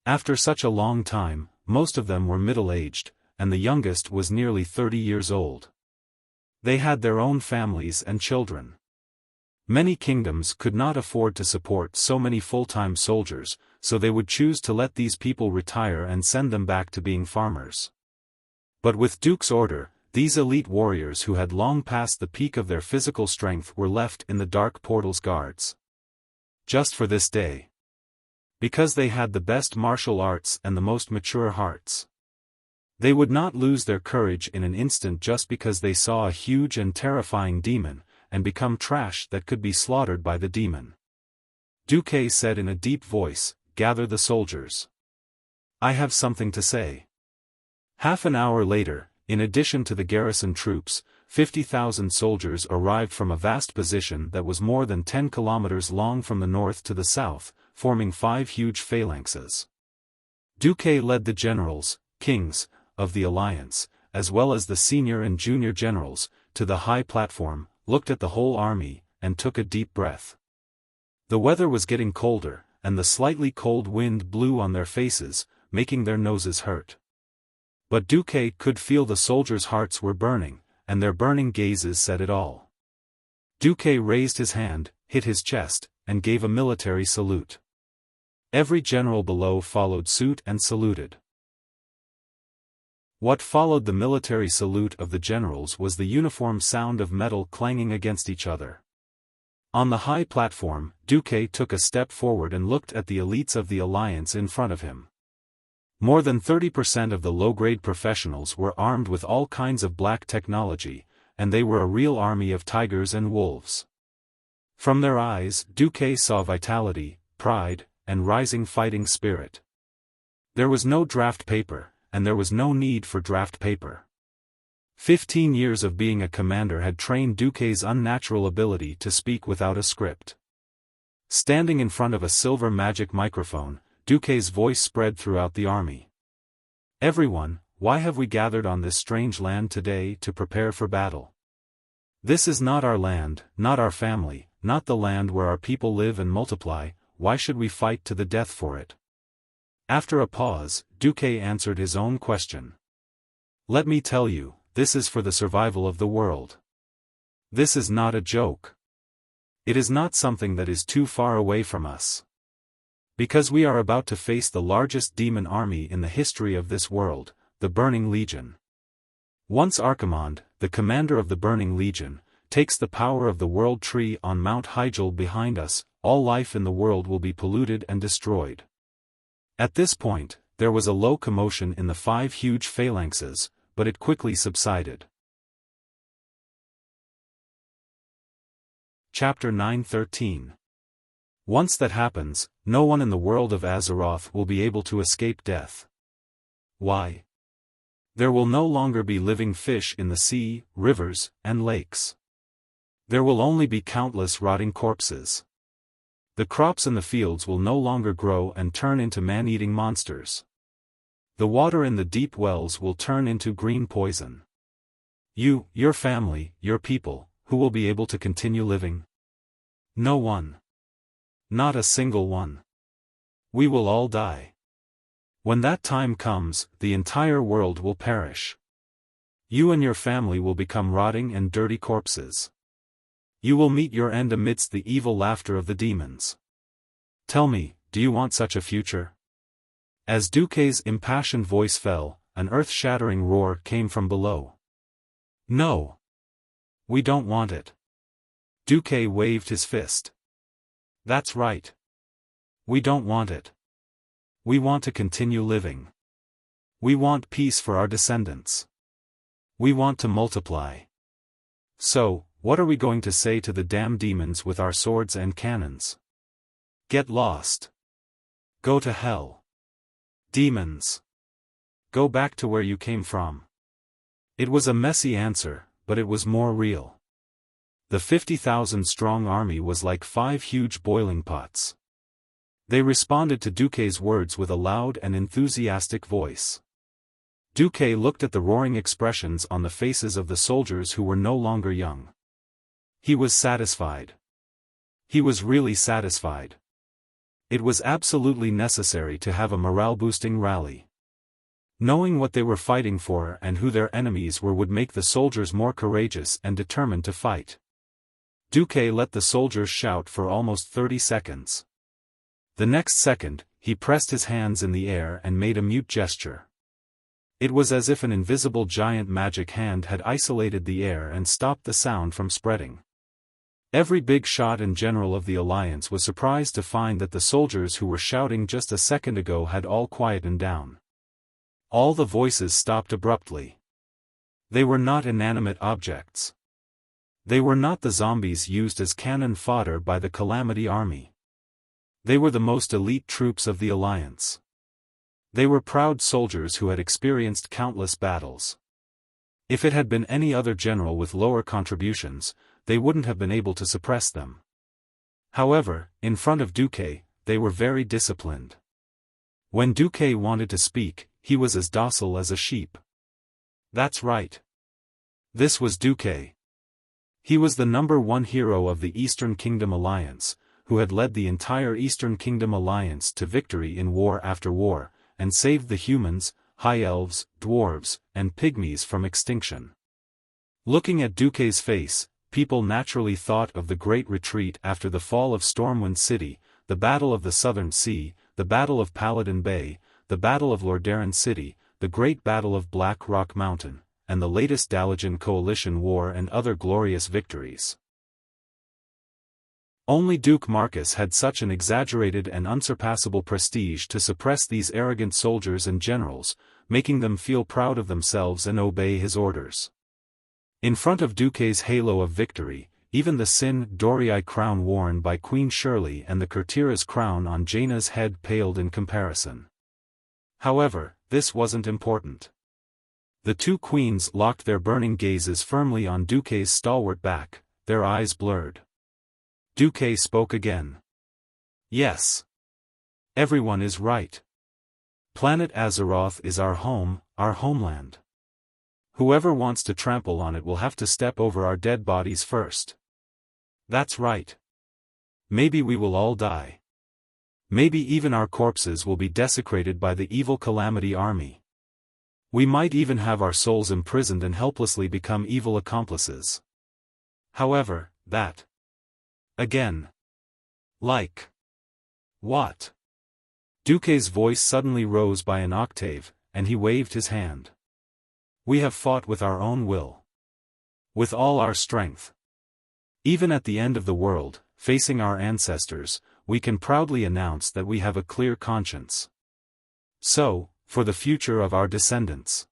After such a long time, most of them were middle-aged, and the youngest was nearly 30 years old. They had their own families and children. Many kingdoms could not afford to support so many full-time soldiers, so they would choose to let these people retire and send them back to being farmers. But with Duke's order, these elite warriors who had long passed the peak of their physical strength were left in the Dark Portal's guards. Just for this day. Because they had the best martial arts and the most mature hearts. They would not lose their courage in an instant just because they saw a huge and terrifying demon, and become trash that could be slaughtered by the demon. Duque said in a deep voice, "Gather the soldiers. I have something to say." Half an hour later, in addition to the garrison troops, 50,000 soldiers arrived from a vast position that was more than 10 kilometers long from the north to the south, forming 5 huge phalanxes. Duque led the generals, kings, of the Alliance, as well as the senior and junior generals, to the high platform, looked at the whole army, and took a deep breath. The weather was getting colder, and the slightly cold wind blew on their faces, making their noses hurt. But Duque could feel the soldiers' hearts were burning, and their burning gazes said it all. Duque raised his hand, hit his chest, and gave a military salute. Every general below followed suit and saluted. What followed the military salute of the generals was the uniform sound of metal clanging against each other. On the high platform, Duque took a step forward and looked at the elites of the Alliance in front of him. More than 30% of the low-grade professionals were armed with all kinds of black technology, and they were a real army of tigers and wolves. From their eyes, Duque saw vitality, pride, and rising fighting spirit. There was no draft paper, and there was no need for draft paper. 15 years of being a commander had trained Duque's unnatural ability to speak without a script. Standing in front of a silver magic microphone, Duque's voice spread throughout the army. "Everyone, why have we gathered on this strange land today to prepare for battle? This is not our land, not our family, not the land where our people live and multiply. Why should we fight to the death for it?" After a pause, Duque answered his own question. "Let me tell you, this is for the survival of the world. This is not a joke. It is not something that is too far away from us. Because we are about to face the largest demon army in the history of this world, the Burning Legion. Once Archimonde, the commander of the Burning Legion, takes the power of the World Tree on Mount Hyjal behind us, all life in the world will be polluted and destroyed." At this point, there was a low commotion in the 5 huge phalanxes, but it quickly subsided. Chapter 9:13. Once that happens, no one in the world of Azeroth will be able to escape death. Why? There will no longer be living fish in the sea, rivers, and lakes. There will only be countless rotting corpses. The crops in the fields will no longer grow and turn into man-eating monsters. The water in the deep wells will turn into green poison. You, your family, your people, who will be able to continue living? No one. Not a single one. We will all die. When that time comes, the entire world will perish. You and your family will become rotting and dirty corpses. You will meet your end amidst the evil laughter of the demons. Tell me, do you want such a future? As Duque's impassioned voice fell, an earth-shattering roar came from below. No. We don't want it. Duque waved his fist. That's right. We don't want it. We want to continue living. We want peace for our descendants. We want to multiply. So, what are we going to say to the damn demons with our swords and cannons? Get lost. Go to hell. Demons. Go back to where you came from. It was a messy answer, but it was more real. The 50,000-strong army was like 5 huge boiling pots. They responded to Duque's words with a loud and enthusiastic voice. Duque looked at the roaring expressions on the faces of the soldiers who were no longer young. He was satisfied. He was really satisfied. It was absolutely necessary to have a morale-boosting rally. Knowing what they were fighting for and who their enemies were would make the soldiers more courageous and determined to fight. Duque let the soldiers shout for almost 30 seconds. The next second, he pressed his hands in the air and made a mute gesture. It was as if an invisible giant magic hand had isolated the air and stopped the sound from spreading. Every big shot and general of the Alliance was surprised to find that the soldiers who were shouting just a second ago had all quietened down. All the voices stopped abruptly. They were not inanimate objects. They were not the zombies used as cannon fodder by the Calamity Army. They were the most elite troops of the Alliance. They were proud soldiers who had experienced countless battles. If it had been any other general with lower contributions, they wouldn't have been able to suppress them. However, in front of Duque, they were very disciplined. When Duque wanted to speak, he was as docile as a sheep. That's right. This was Duque. He was the #1 hero of the Eastern Kingdom Alliance, who had led the entire Eastern Kingdom Alliance to victory in war after war, and saved the humans, high elves, dwarves, and pygmies from extinction. Looking at Duque's face, people naturally thought of the Great Retreat after the fall of Stormwind City, the Battle of the Southern Sea, the Battle of Paladin Bay, the Battle of Lordaeron City, the Great Battle of Black Rock Mountain, and the latest Dalajan Coalition War and other glorious victories. Only Duke Marcus had such an exaggerated and unsurpassable prestige to suppress these arrogant soldiers and generals, making them feel proud of themselves and obey his orders. In front of Duque's halo of victory, even the Sin Dorii crown worn by Queen Shirley and the Kurtira's crown on Jaina's head paled in comparison. However, this wasn't important. The two queens locked their burning gazes firmly on Duque's stalwart back, their eyes blurred. Duque spoke again. Yes. Everyone is right. Planet Azeroth is our home, our homeland. Whoever wants to trample on it will have to step over our dead bodies first. That's right. Maybe we will all die. Maybe even our corpses will be desecrated by the evil Calamity army. We might even have our souls imprisoned and helplessly become evil accomplices. However, that. Again. Like. What? Duque's voice suddenly rose by an octave, and he waved his hand. We have fought with our own will. With all our strength. Even at the end of the world, facing our ancestors, we can proudly announce that we have a clear conscience. So, for the future of our descendants.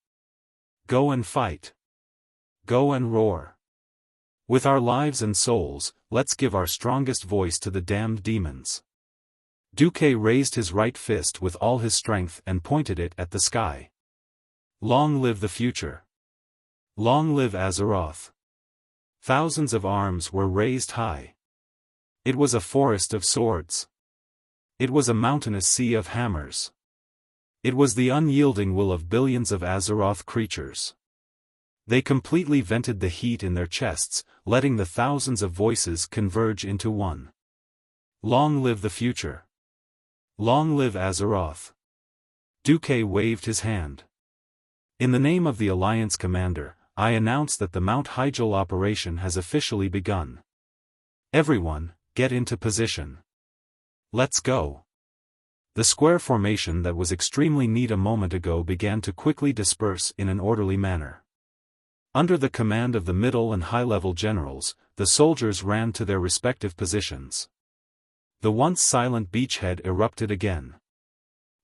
Go and fight. Go and roar. With our lives and souls, let's give our strongest voice to the damned demons. Duque raised his right fist with all his strength and pointed it at the sky. Long live the future. Long live Azeroth. Thousands of arms were raised high. It was a forest of swords. It was a mountainous sea of hammers. It was the unyielding will of billions of Azeroth creatures. They completely vented the heat in their chests, letting the thousands of voices converge into one. Long live the future. Long live Azeroth. Duque waved his hand. In the name of the Alliance Commander, I announce that the Mount Hyjal operation has officially begun. Everyone, get into position. Let's go. The square formation that was extremely neat a moment ago began to quickly disperse in an orderly manner. Under the command of the middle and high-level generals, the soldiers ran to their respective positions. The once silent beachhead erupted again.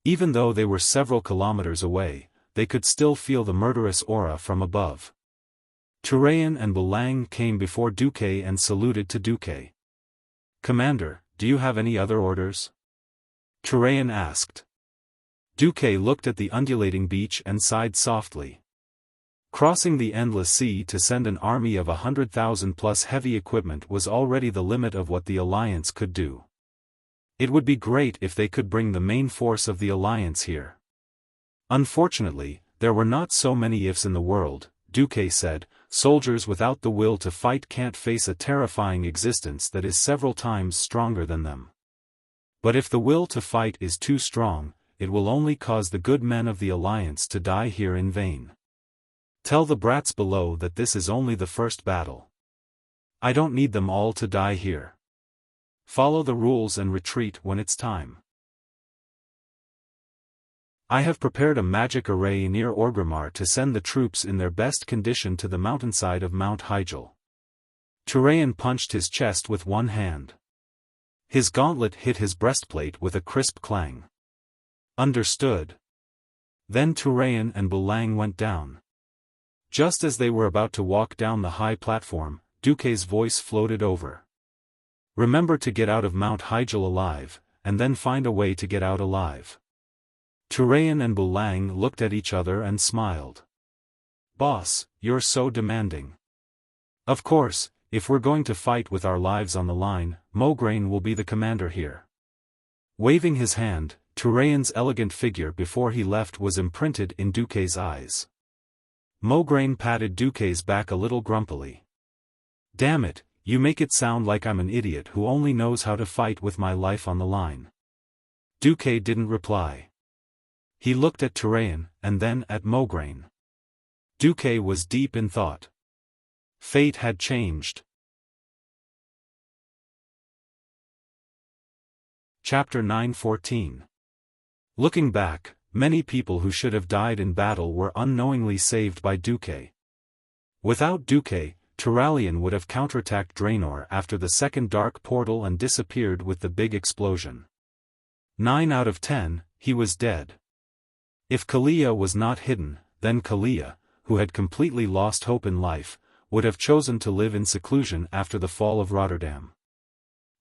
Even though they were several kilometers away, they could still feel the murderous aura from above. Turayan and Bulang came before Duque and saluted to Duque. Commander, do you have any other orders? Turayan asked. Duque looked at the undulating beach and sighed softly. Crossing the endless sea to send an army of 100,000 plus heavy equipment was already the limit of what the Alliance could do. It would be great if they could bring the main force of the Alliance here. Unfortunately, there were not so many ifs in the world, Duque said. Soldiers without the will to fight can't face a terrifying existence that is several times stronger than them. But if the will to fight is too strong, it will only cause the good men of the Alliance to die here in vain. Tell the brats below that this is only the first battle. I don't need them all to die here. Follow the rules and retreat when it's time. I have prepared a magic array near Orgrimmar to send the troops in their best condition to the mountainside of Mount Hyjal. Turayan punched his chest with one hand. His gauntlet hit his breastplate with a crisp clang. Understood. Then Turayan and Bulang went down. Just as they were about to walk down the high platform, Duque's voice floated over. Remember to get out of Mount Hyjal alive, and then find a way to get out alive. Turayan and Bulang looked at each other and smiled. Boss, you're so demanding. Of course, if we're going to fight with our lives on the line, Mograine will be the commander here. Waving his hand, Turayan's elegant figure before he left was imprinted in Duque's eyes. Mograine patted Duque's back a little grumpily. Damn it, you make it sound like I'm an idiot who only knows how to fight with my life on the line. Duque didn't reply. He looked at Turayan, and then at Mograine. Duque was deep in thought. Fate had changed. Chapter 9:14. Looking back, many people who should have died in battle were unknowingly saved by Duque. Without Duque, Turalyon would have counterattacked Draenor after the second dark portal and disappeared with the big explosion. 9 out of 10, he was dead. If Kalia was not hidden, then Kalia, who had completely lost hope in life, would have chosen to live in seclusion after the fall of Rotterdam.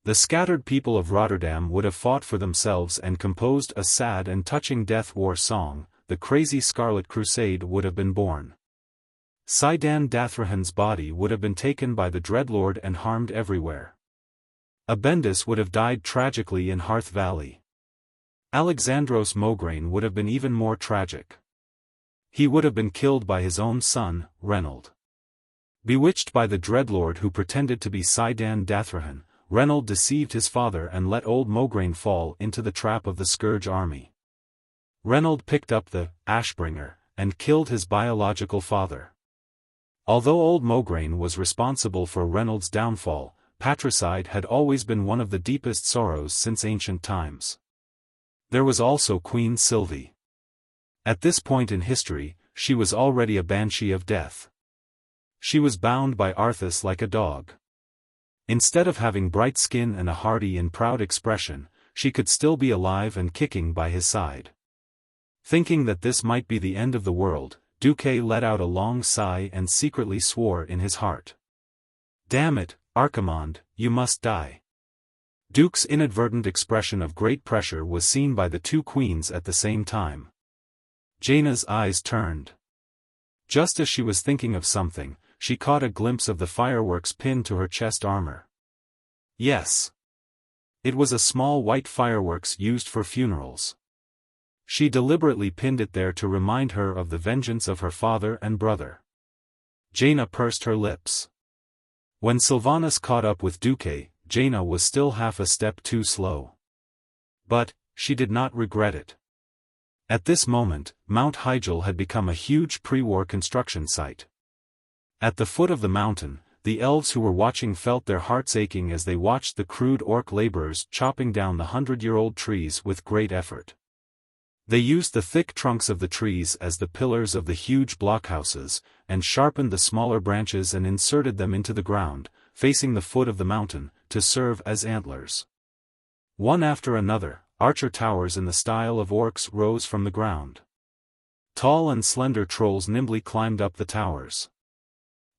The scattered people of Rotterdam would have fought for themselves and composed a sad and touching death war song. The crazy Scarlet Crusade would have been born. Saidan Dathrahan's body would have been taken by the Dreadlord and harmed everywhere. Abendis would have died tragically in Hearth Valley. Alexandros Mograine would have been even more tragic. He would have been killed by his own son, Reynold. Bewitched by the Dreadlord who pretended to be Saidan Dathrahan, Reynold deceived his father and let old Mograine fall into the trap of the Scourge army. Reynold picked up the Ashbringer and killed his biological father. Although old Mograine was responsible for Reynold's downfall, patricide had always been one of the deepest sorrows since ancient times. There was also Queen Sylvie. At this point in history, she was already a banshee of death. She was bound by Arthas like a dog. Instead of having bright skin and a hardy and proud expression, she could still be alive and kicking by his side. Thinking that this might be the end of the world, Duque let out a long sigh and secretly swore in his heart. "Damn it, Archimonde, you must die." Duke's inadvertent expression of great pressure was seen by the two queens at the same time. Jaina's eyes turned. Just as she was thinking of something, she caught a glimpse of the fireworks pinned to her chest armor. Yes. It was a small white fireworks used for funerals. She deliberately pinned it there to remind her of the vengeance of her father and brother. Jaina pursed her lips. When Sylvanas caught up with Duque, Jaina was still half a step too slow. But, she did not regret it. At this moment, Mount Hyjal had become a huge pre-war construction site. At the foot of the mountain, the elves who were watching felt their hearts aching as they watched the crude orc laborers chopping down the 100-year-old trees with great effort. They used the thick trunks of the trees as the pillars of the huge blockhouses, and sharpened the smaller branches and inserted them into the ground, facing the foot of the mountain, to serve as antlers. One after another, archer towers in the style of orcs rose from the ground. Tall and slender trolls nimbly climbed up the towers.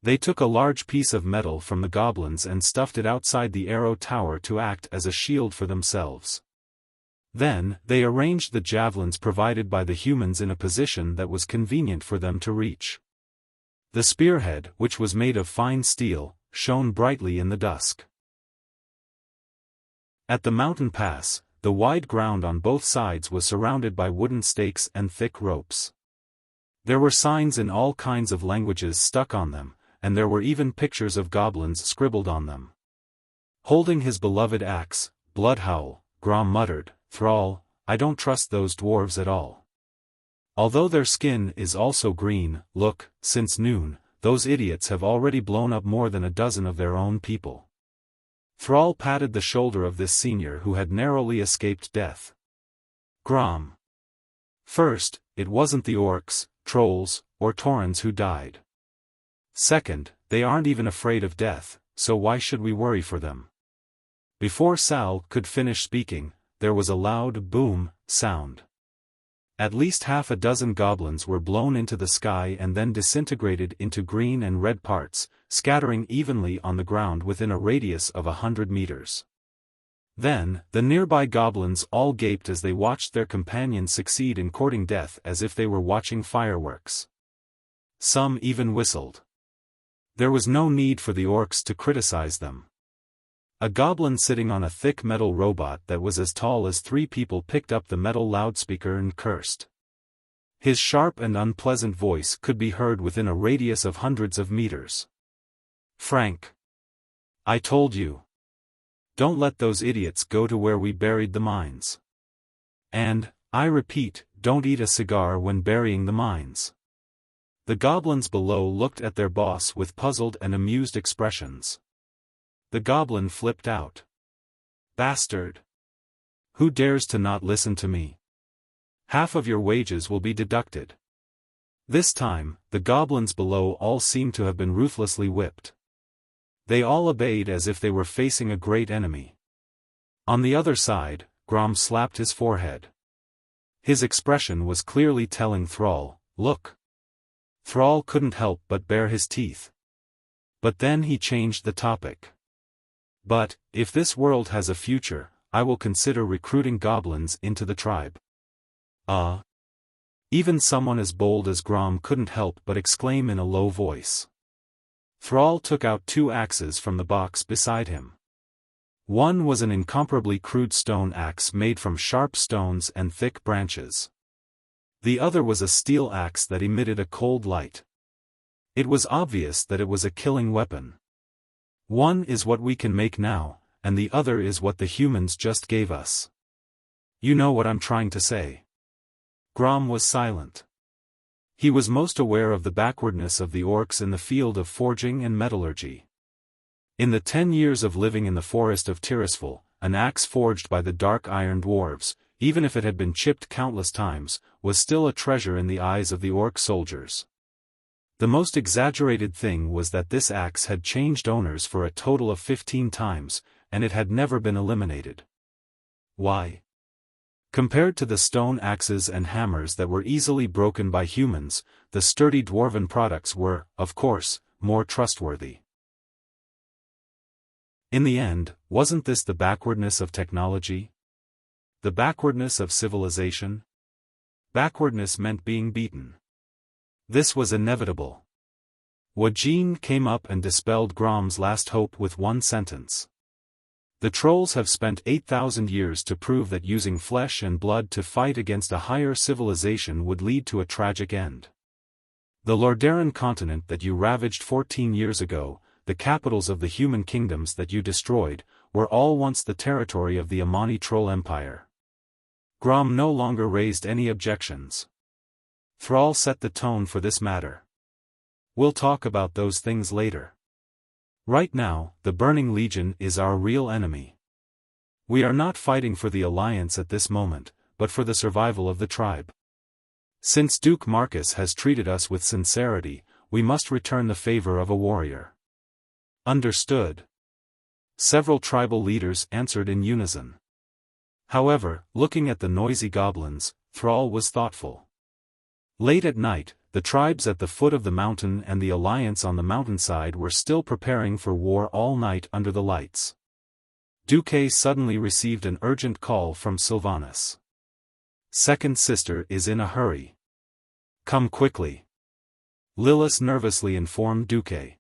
They took a large piece of metal from the goblins and stuffed it outside the arrow tower to act as a shield for themselves. Then, they arranged the javelins provided by the humans in a position that was convenient for them to reach. The spearhead, which was made of fine steel, shone brightly in the dusk. At the mountain pass, the wide ground on both sides was surrounded by wooden stakes and thick ropes. There were signs in all kinds of languages stuck on them, and there were even pictures of goblins scribbled on them. Holding his beloved axe, Bloodhowl, Grom muttered, "Thrall, I don't trust those dwarves at all. Although their skin is also green, look, since noon, those idiots have already blown up more than a dozen of their own people." Thrall patted the shoulder of this senior who had narrowly escaped death. Grom. First, it wasn't the orcs, trolls, or taurens who died. Second, they aren't even afraid of death, so why should we worry for them? Before Sal could finish speaking, there was a loud boom sound. At least half a dozen goblins were blown into the sky and then disintegrated into green and red parts, scattering evenly on the ground within a radius of 100 meters. Then, the nearby goblins all gaped as they watched their companions succeed in courting death as if they were watching fireworks. Some even whistled. There was no need for the orcs to criticize them. A goblin sitting on a thick metal robot that was as tall as 3 people picked up the metal loudspeaker and cursed. His sharp and unpleasant voice could be heard within a radius of hundreds of meters. "Frank. I told you. Don't let those idiots go to where we buried the mines. And, I repeat, don't eat a cigar when burying the mines." The goblins below looked at their boss with puzzled and amused expressions. The goblin flipped out. "Bastard! Who dares to not listen to me? Half of your wages will be deducted." This time, the goblins below all seemed to have been ruthlessly whipped. They all obeyed as if they were facing a great enemy. On the other side, Grom slapped his forehead. His expression was clearly telling Thrall, "Look." Thrall couldn't help but bare his teeth. But then he changed the topic. But, if this world has a future, I will consider recruiting goblins into the tribe. Even someone as bold as Grom couldn't help but exclaim in a low voice. Thrall took out 2 axes from the box beside him. One was an incomparably crude stone axe made from sharp stones and thick branches. The other was a steel axe that emitted a cold light. It was obvious that it was a killing weapon. One is what we can make now, and the other is what the humans just gave us. You know what I'm trying to say. Grom was silent. He was most aware of the backwardness of the orcs in the field of forging and metallurgy. In the 10 years of living in the forest of Tirisfal, an axe forged by the dark iron dwarves, even if it had been chipped countless times, was still a treasure in the eyes of the orc soldiers. The most exaggerated thing was that this axe had changed owners for a total of 15 times, and it had never been eliminated. Why? Compared to the stone axes and hammers that were easily broken by humans, the sturdy dwarven products were, of course, more trustworthy. In the end, wasn't this the backwardness of technology? The backwardness of civilization? Backwardness meant being beaten. This was inevitable. Wajin came up and dispelled Grom's last hope with one sentence. The trolls have spent 8,000 years to prove that using flesh and blood to fight against a higher civilization would lead to a tragic end. The Lordaeron continent that you ravaged 14 years ago, the capitals of the human kingdoms that you destroyed, were all once the territory of the Amani Troll Empire. Grom no longer raised any objections. Thrall set the tone for this matter. We'll talk about those things later. Right now, the Burning Legion is our real enemy. We are not fighting for the Alliance at this moment, but for the survival of the tribe. Since Duke Marcus has treated us with sincerity, we must return the favor of a warrior. Understood. Several tribal leaders answered in unison. However, looking at the noisy goblins, Thrall was thoughtful. Late at night, the tribes at the foot of the mountain and the alliance on the mountainside were still preparing for war all night under the lights. Duque suddenly received an urgent call from Sylvanas. Second sister is in a hurry. Come quickly. Lillis nervously informed Duque.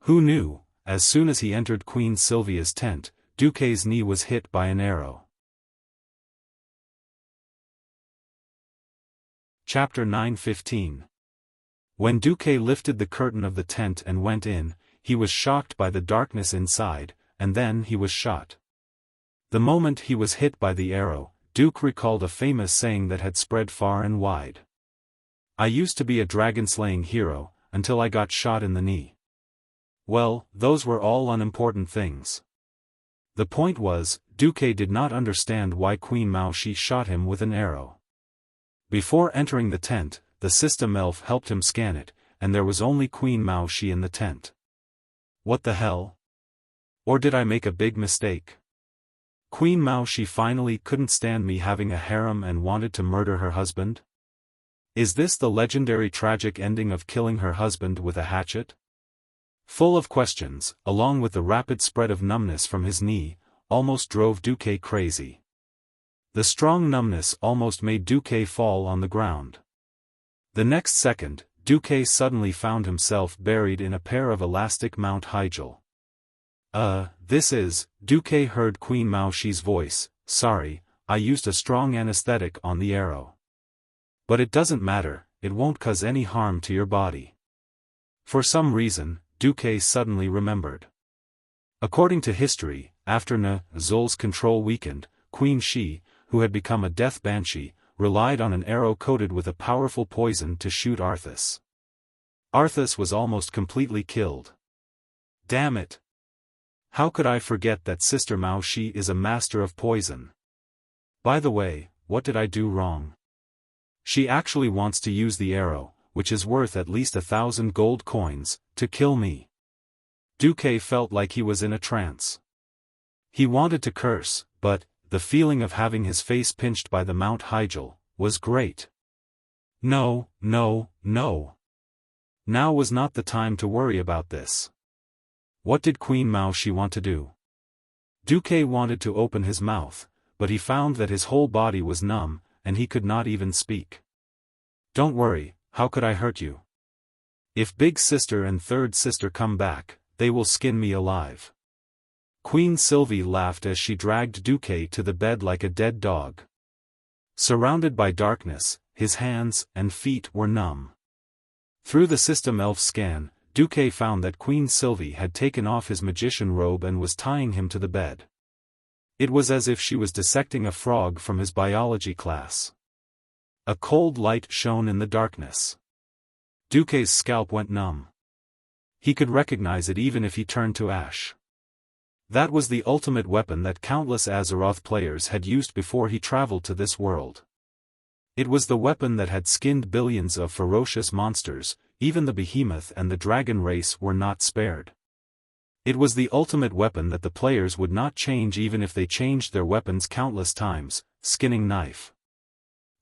Who knew, as soon as he entered Queen Sylvia's tent, Duque's knee was hit by an arrow. Chapter 9:15. When Duque lifted the curtain of the tent and went in, he was shocked by the darkness inside, and then he was shot. The moment he was hit by the arrow, Duke recalled a famous saying that had spread far and wide. I used to be a dragon-slaying hero, until I got shot in the knee. Well, those were all unimportant things. The point was, Duque did not understand why Queen Mao Shi shot him with an arrow. Before entering the tent, the system elf helped him scan it, and there was only Queen Mao Shi in the tent. What the hell? Or did I make a big mistake? Queen Mao Shi finally couldn't stand me having a harem and wanted to murder her husband? Is this the legendary tragic ending of killing her husband with a hatchet? Full of questions, along with the rapid spread of numbness from his knee, almost drove Duque crazy. The strong numbness almost made Duque fall on the ground. The next second, Duque suddenly found himself buried in a pair of elastic Mount Hygel. Duque heard Queen Mao Shi's voice, sorry, I used a strong anesthetic on the arrow. But it doesn't matter, it won't cause any harm to your body. For some reason, Duque suddenly remembered. According to history, after Zul's control weakened, Queen Shi, who had become a death banshee, relied on an arrow coated with a powerful poison to shoot Arthas. Arthas was almost completely killed. Damn it! How could I forget that Sister Mao Shi is a master of poison? By the way, what did I do wrong? She actually wants to use the arrow, which is worth at least 1,000 gold coins, to kill me. Duque felt like he was in a trance. He wanted to curse, but the feeling of having his face pinched by the Mount Hygel was great. No. Now was not the time to worry about this. What did Queen Mao Shi want to do? Duque wanted to open his mouth, but he found that his whole body was numb, and he could not even speak. Don't worry, how could I hurt you? If big sister and third sister come back, they will skin me alive. Queen Sylvie laughed as she dragged Duque to the bed like a dead dog. Surrounded by darkness, his hands and feet were numb. Through the system elf scan, Duque found that Queen Sylvie had taken off his magician robe and was tying him to the bed. It was as if she was dissecting a frog from his biology class. A cold light shone in the darkness. Duque's scalp went numb. He could recognize it even if he turned to ash. That was the ultimate weapon that countless Azeroth players had used before he traveled to this world. It was the weapon that had skinned billions of ferocious monsters, even the behemoth and the dragon race were not spared. It was the ultimate weapon that the players would not change even if they changed their weapons countless times, skinning knife.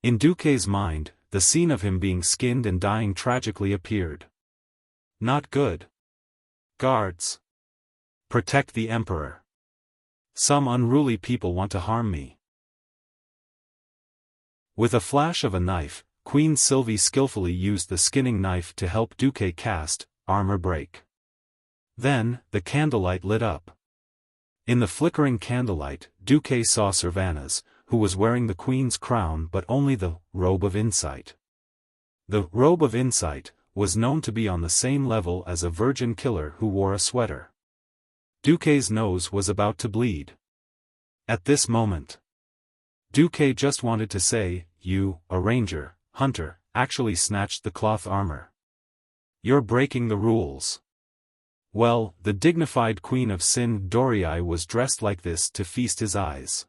In Duque's mind, the scene of him being skinned and dying tragically appeared. Not good. Guards. Protect the Emperor. Some unruly people want to harm me. With a flash of a knife, Queen Sylvie skillfully used the skinning knife to help Duque cast armor break. Then, the candlelight lit up. In the flickering candlelight, Duque saw Sylvanas, who was wearing the Queen's crown but only the Robe of Insight. The Robe of Insight was known to be on the same level as a virgin killer who wore a sweater. Duque's nose was about to bleed. At this moment, Duque just wanted to say, "You, a ranger, hunter, actually snatched the cloth armor. You're breaking the rules." Well, the dignified Queen of Sin Dorii was dressed like this to feast his eyes.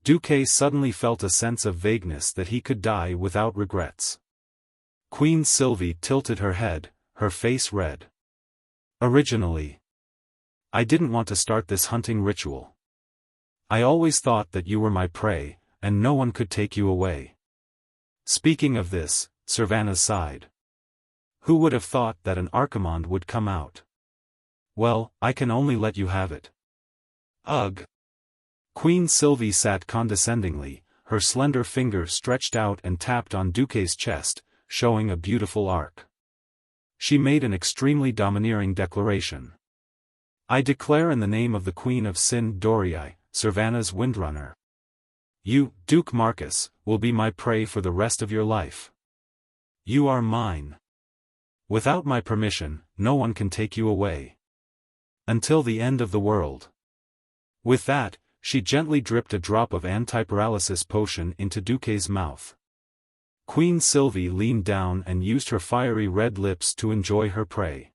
Duque suddenly felt a sense of vagueness that he could die without regrets. Queen Sylvie tilted her head, her face red. Originally, I didn't want to start this hunting ritual. I always thought that you were my prey, and no one could take you away. Speaking of this, Sylvanas sighed. Who would have thought that an Archimond would come out? Well, I can only let you have it. Ugh. Queen Sylvie sat condescendingly, her slender finger stretched out and tapped on Duque's chest, showing a beautiful arc. She made an extremely domineering declaration. I declare in the name of the Queen of Sin Dorii, Sylvanas Windrunner. You, Duke Marcus, will be my prey for the rest of your life. You are mine. Without my permission, no one can take you away. Until the end of the world. With that, she gently dripped a drop of anti-paralysis potion into Duque's mouth. Queen Sylvie leaned down and used her fiery red lips to enjoy her prey.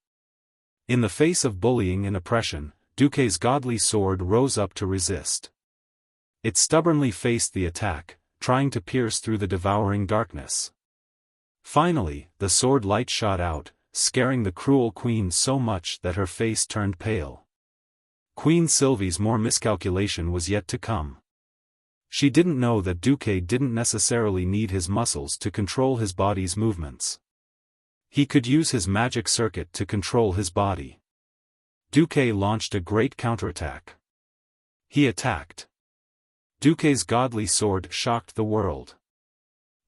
In the face of bullying and oppression, Duque's godly sword rose up to resist. It stubbornly faced the attack, trying to pierce through the devouring darkness. Finally, the sword light shot out, scaring the cruel queen so much that her face turned pale. Queen Sylvie's more miscalculation was yet to come. She didn't know that Duque didn't necessarily need his muscles to control his body's movements. He could use his magic circuit to control his body. Duque launched a great counterattack. He attacked. Duque's godly sword shocked the world.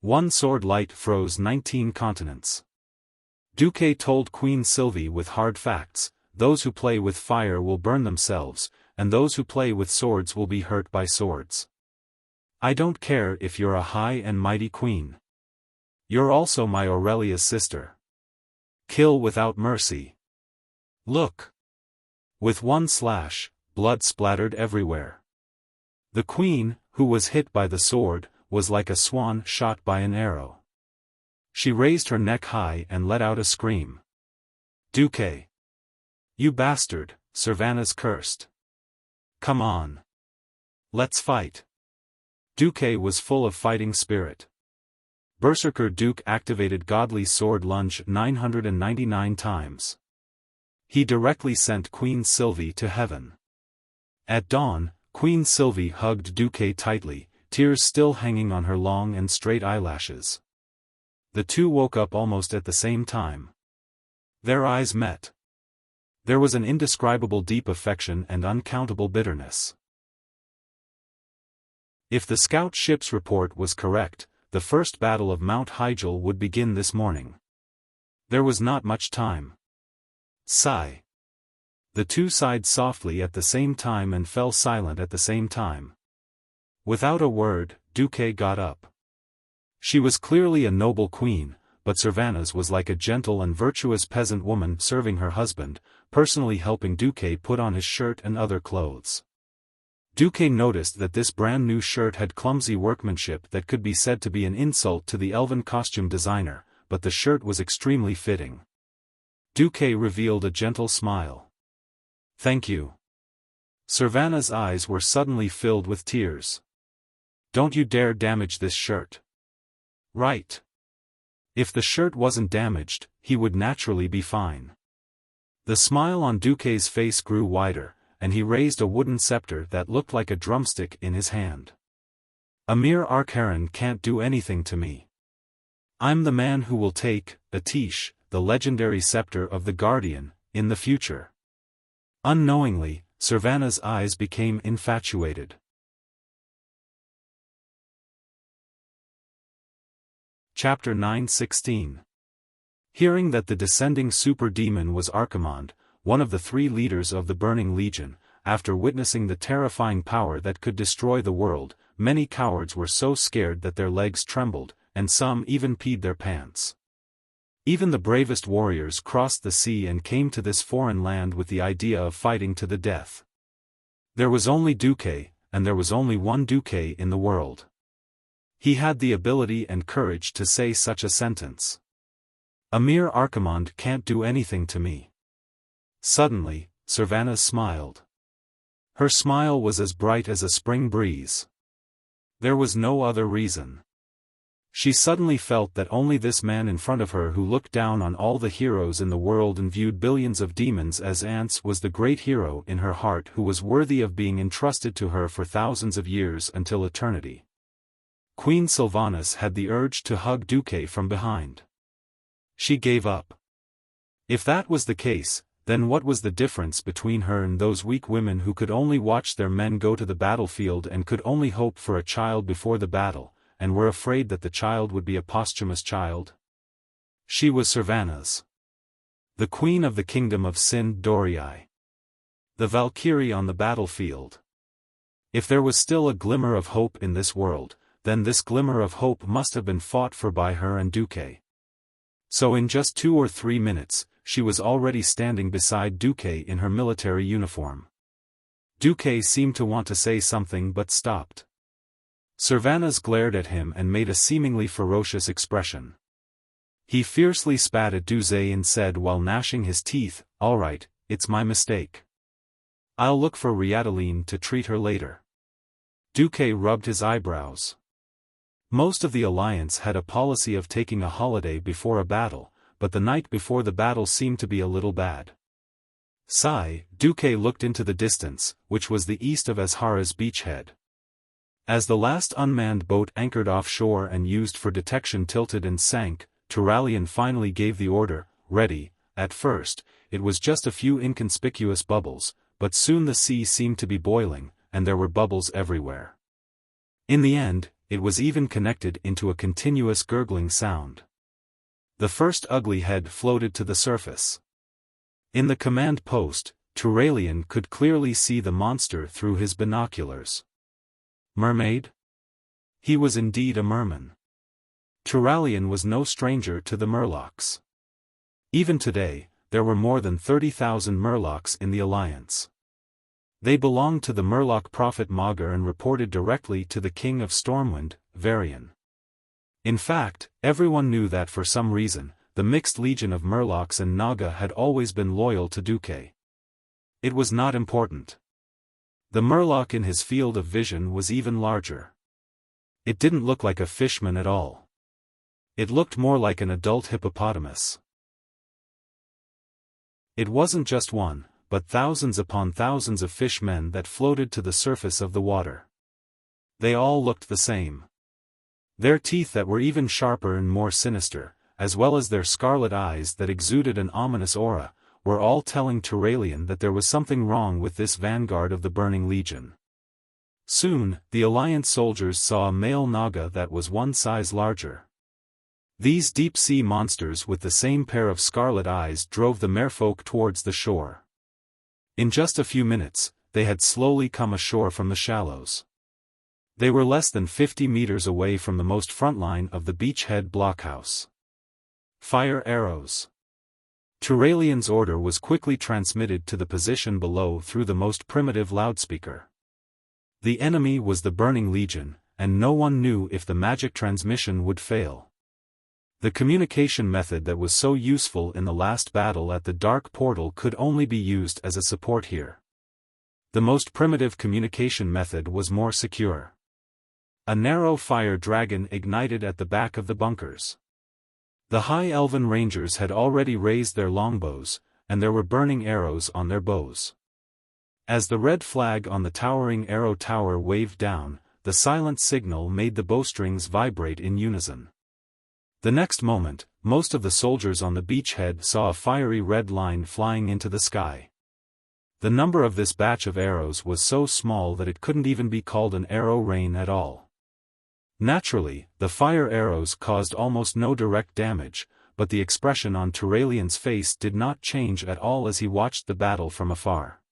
One sword light froze 19 continents. Duque told Queen Sylvie with hard facts, those who play with fire will burn themselves, and those who play with swords will be hurt by swords. I don't care if you're a high and mighty queen. You're also my Aurelia's sister. Kill without mercy. Look. With one slash, blood splattered everywhere. The queen, who was hit by the sword, was like a swan shot by an arrow. She raised her neck high and let out a scream. Duque. You bastard, Sylvanas cursed. Come on. Let's fight. Duque was full of fighting spirit. Berserker Duke activated Godly Sword Lunge 999 times. He directly sent Queen Sylvie to heaven. At dawn, Queen Sylvie hugged Duque tightly, tears still hanging on her long and straight eyelashes. The two woke up almost at the same time. Their eyes met. There was an indescribable deep affection and uncountable bitterness. If the scout ship's report was correct, the first battle of Mount Hyjal would begin this morning. There was not much time. Sigh. The two sighed softly at the same time and fell silent at the same time. Without a word, Duque got up. She was clearly a noble queen, but Servanas was like a gentle and virtuous peasant woman serving her husband, personally helping Duque put on his shirt and other clothes. Duque noticed that this brand new shirt had clumsy workmanship that could be said to be an insult to the elven costume designer, but the shirt was extremely fitting. Duque revealed a gentle smile. "Thank you." Servana's eyes were suddenly filled with tears. "Don't you dare damage this shirt." "Right. If the shirt wasn't damaged, he would naturally be fine." The smile on Duque's face grew wider, and he raised a wooden scepter that looked like a drumstick in his hand. "A mere Arkharan can't do anything to me. I'm the man who will take, Atish, the legendary scepter of the Guardian, in the future." Unknowingly, Servana's eyes became infatuated. Chapter 9:16. Hearing that the descending super-demon was Archimonde, one of the three leaders of the Burning Legion, after witnessing the terrifying power that could destroy the world, many cowards were so scared that their legs trembled, and some even peed their pants. Even the bravest warriors crossed the sea and came to this foreign land with the idea of fighting to the death. There was only Duque, and there was only one Duque in the world. He had the ability and courage to say such a sentence. "A mere Archimonde can't do anything to me." Suddenly, Servana smiled. Her smile was as bright as a spring breeze. There was no other reason. She suddenly felt that only this man in front of her who looked down on all the heroes in the world and viewed billions of demons as ants was the great hero in her heart who was worthy of being entrusted to her for thousands of years until eternity. Queen Sylvanas had the urge to hug Duque from behind. She gave up. If that was the case, then what was the difference between her and those weak women who could only watch their men go to the battlefield and could only hope for a child before the battle, and were afraid that the child would be a posthumous child? She was Servanas, the queen of the kingdom of Sind Dorii, the Valkyrie on the battlefield. If there was still a glimmer of hope in this world, then this glimmer of hope must have been fought for by her and Duque. So in just 2 or 3 minutes, she was already standing beside Duque in her military uniform. Duque seemed to want to say something but stopped. Servanas glared at him and made a seemingly ferocious expression. He fiercely spat at Duque and said while gnashing his teeth, "All right, it's my mistake. I'll look for Riadaline to treat her later." Duque rubbed his eyebrows. Most of the alliance had a policy of taking a holiday before a battle, but the night before the battle seemed to be a little bad. Sigh, Duque looked into the distance, which was the east of Azhara's beachhead. As the last unmanned boat anchored offshore and used for detection tilted and sank, Turalian finally gave the order, "Ready." At first, it was just a few inconspicuous bubbles, but soon the sea seemed to be boiling, and there were bubbles everywhere. In the end, it was even connected into a continuous gurgling sound. The first ugly head floated to the surface. In the command post, Turalian could clearly see the monster through his binoculars. Mermaid? He was indeed a merman. Turalian was no stranger to the Murlocs. Even today, there were more than 30,000 Murlocs in the Alliance. They belonged to the Murloc prophet Magar and reported directly to the king of Stormwind, Varian. In fact, everyone knew that for some reason, the mixed legion of Murlocs and Naga had always been loyal to Duque. It was not important. The Murloc in his field of vision was even larger. It didn't look like a fishman at all. It looked more like an adult hippopotamus. It wasn't just one, but thousands upon thousands of fishmen that floated to the surface of the water. They all looked the same. Their teeth that were even sharper and more sinister, as well as their scarlet eyes that exuded an ominous aura, were all telling Turalian that there was something wrong with this vanguard of the Burning Legion. Soon, the Alliance soldiers saw a male Naga that was one size larger. These deep-sea monsters with the same pair of scarlet eyes drove the merfolk towards the shore. In just a few minutes, they had slowly come ashore from the shallows. They were less than 50 meters away from the most front line of the beachhead blockhouse. Fire arrows. Turalian's order was quickly transmitted to the position below through the most primitive loudspeaker. The enemy was the Burning Legion, and no one knew if the magic transmission would fail. The communication method that was so useful in the last battle at the Dark Portal could only be used as a support here. The most primitive communication method was more secure. A narrow fire dragon ignited at the back of the bunkers. The High Elven Rangers had already raised their longbows, and there were burning arrows on their bows. As the red flag on the towering arrow tower waved down, the silent signal made the bowstrings vibrate in unison. The next moment, most of the soldiers on the beachhead saw a fiery red line flying into the sky. The number of this batch of arrows was so small that it couldn't even be called an arrow rain at all. Naturally, the fire arrows caused almost no direct damage, but the expression on Turalian's face did not change at all as he watched the battle from afar.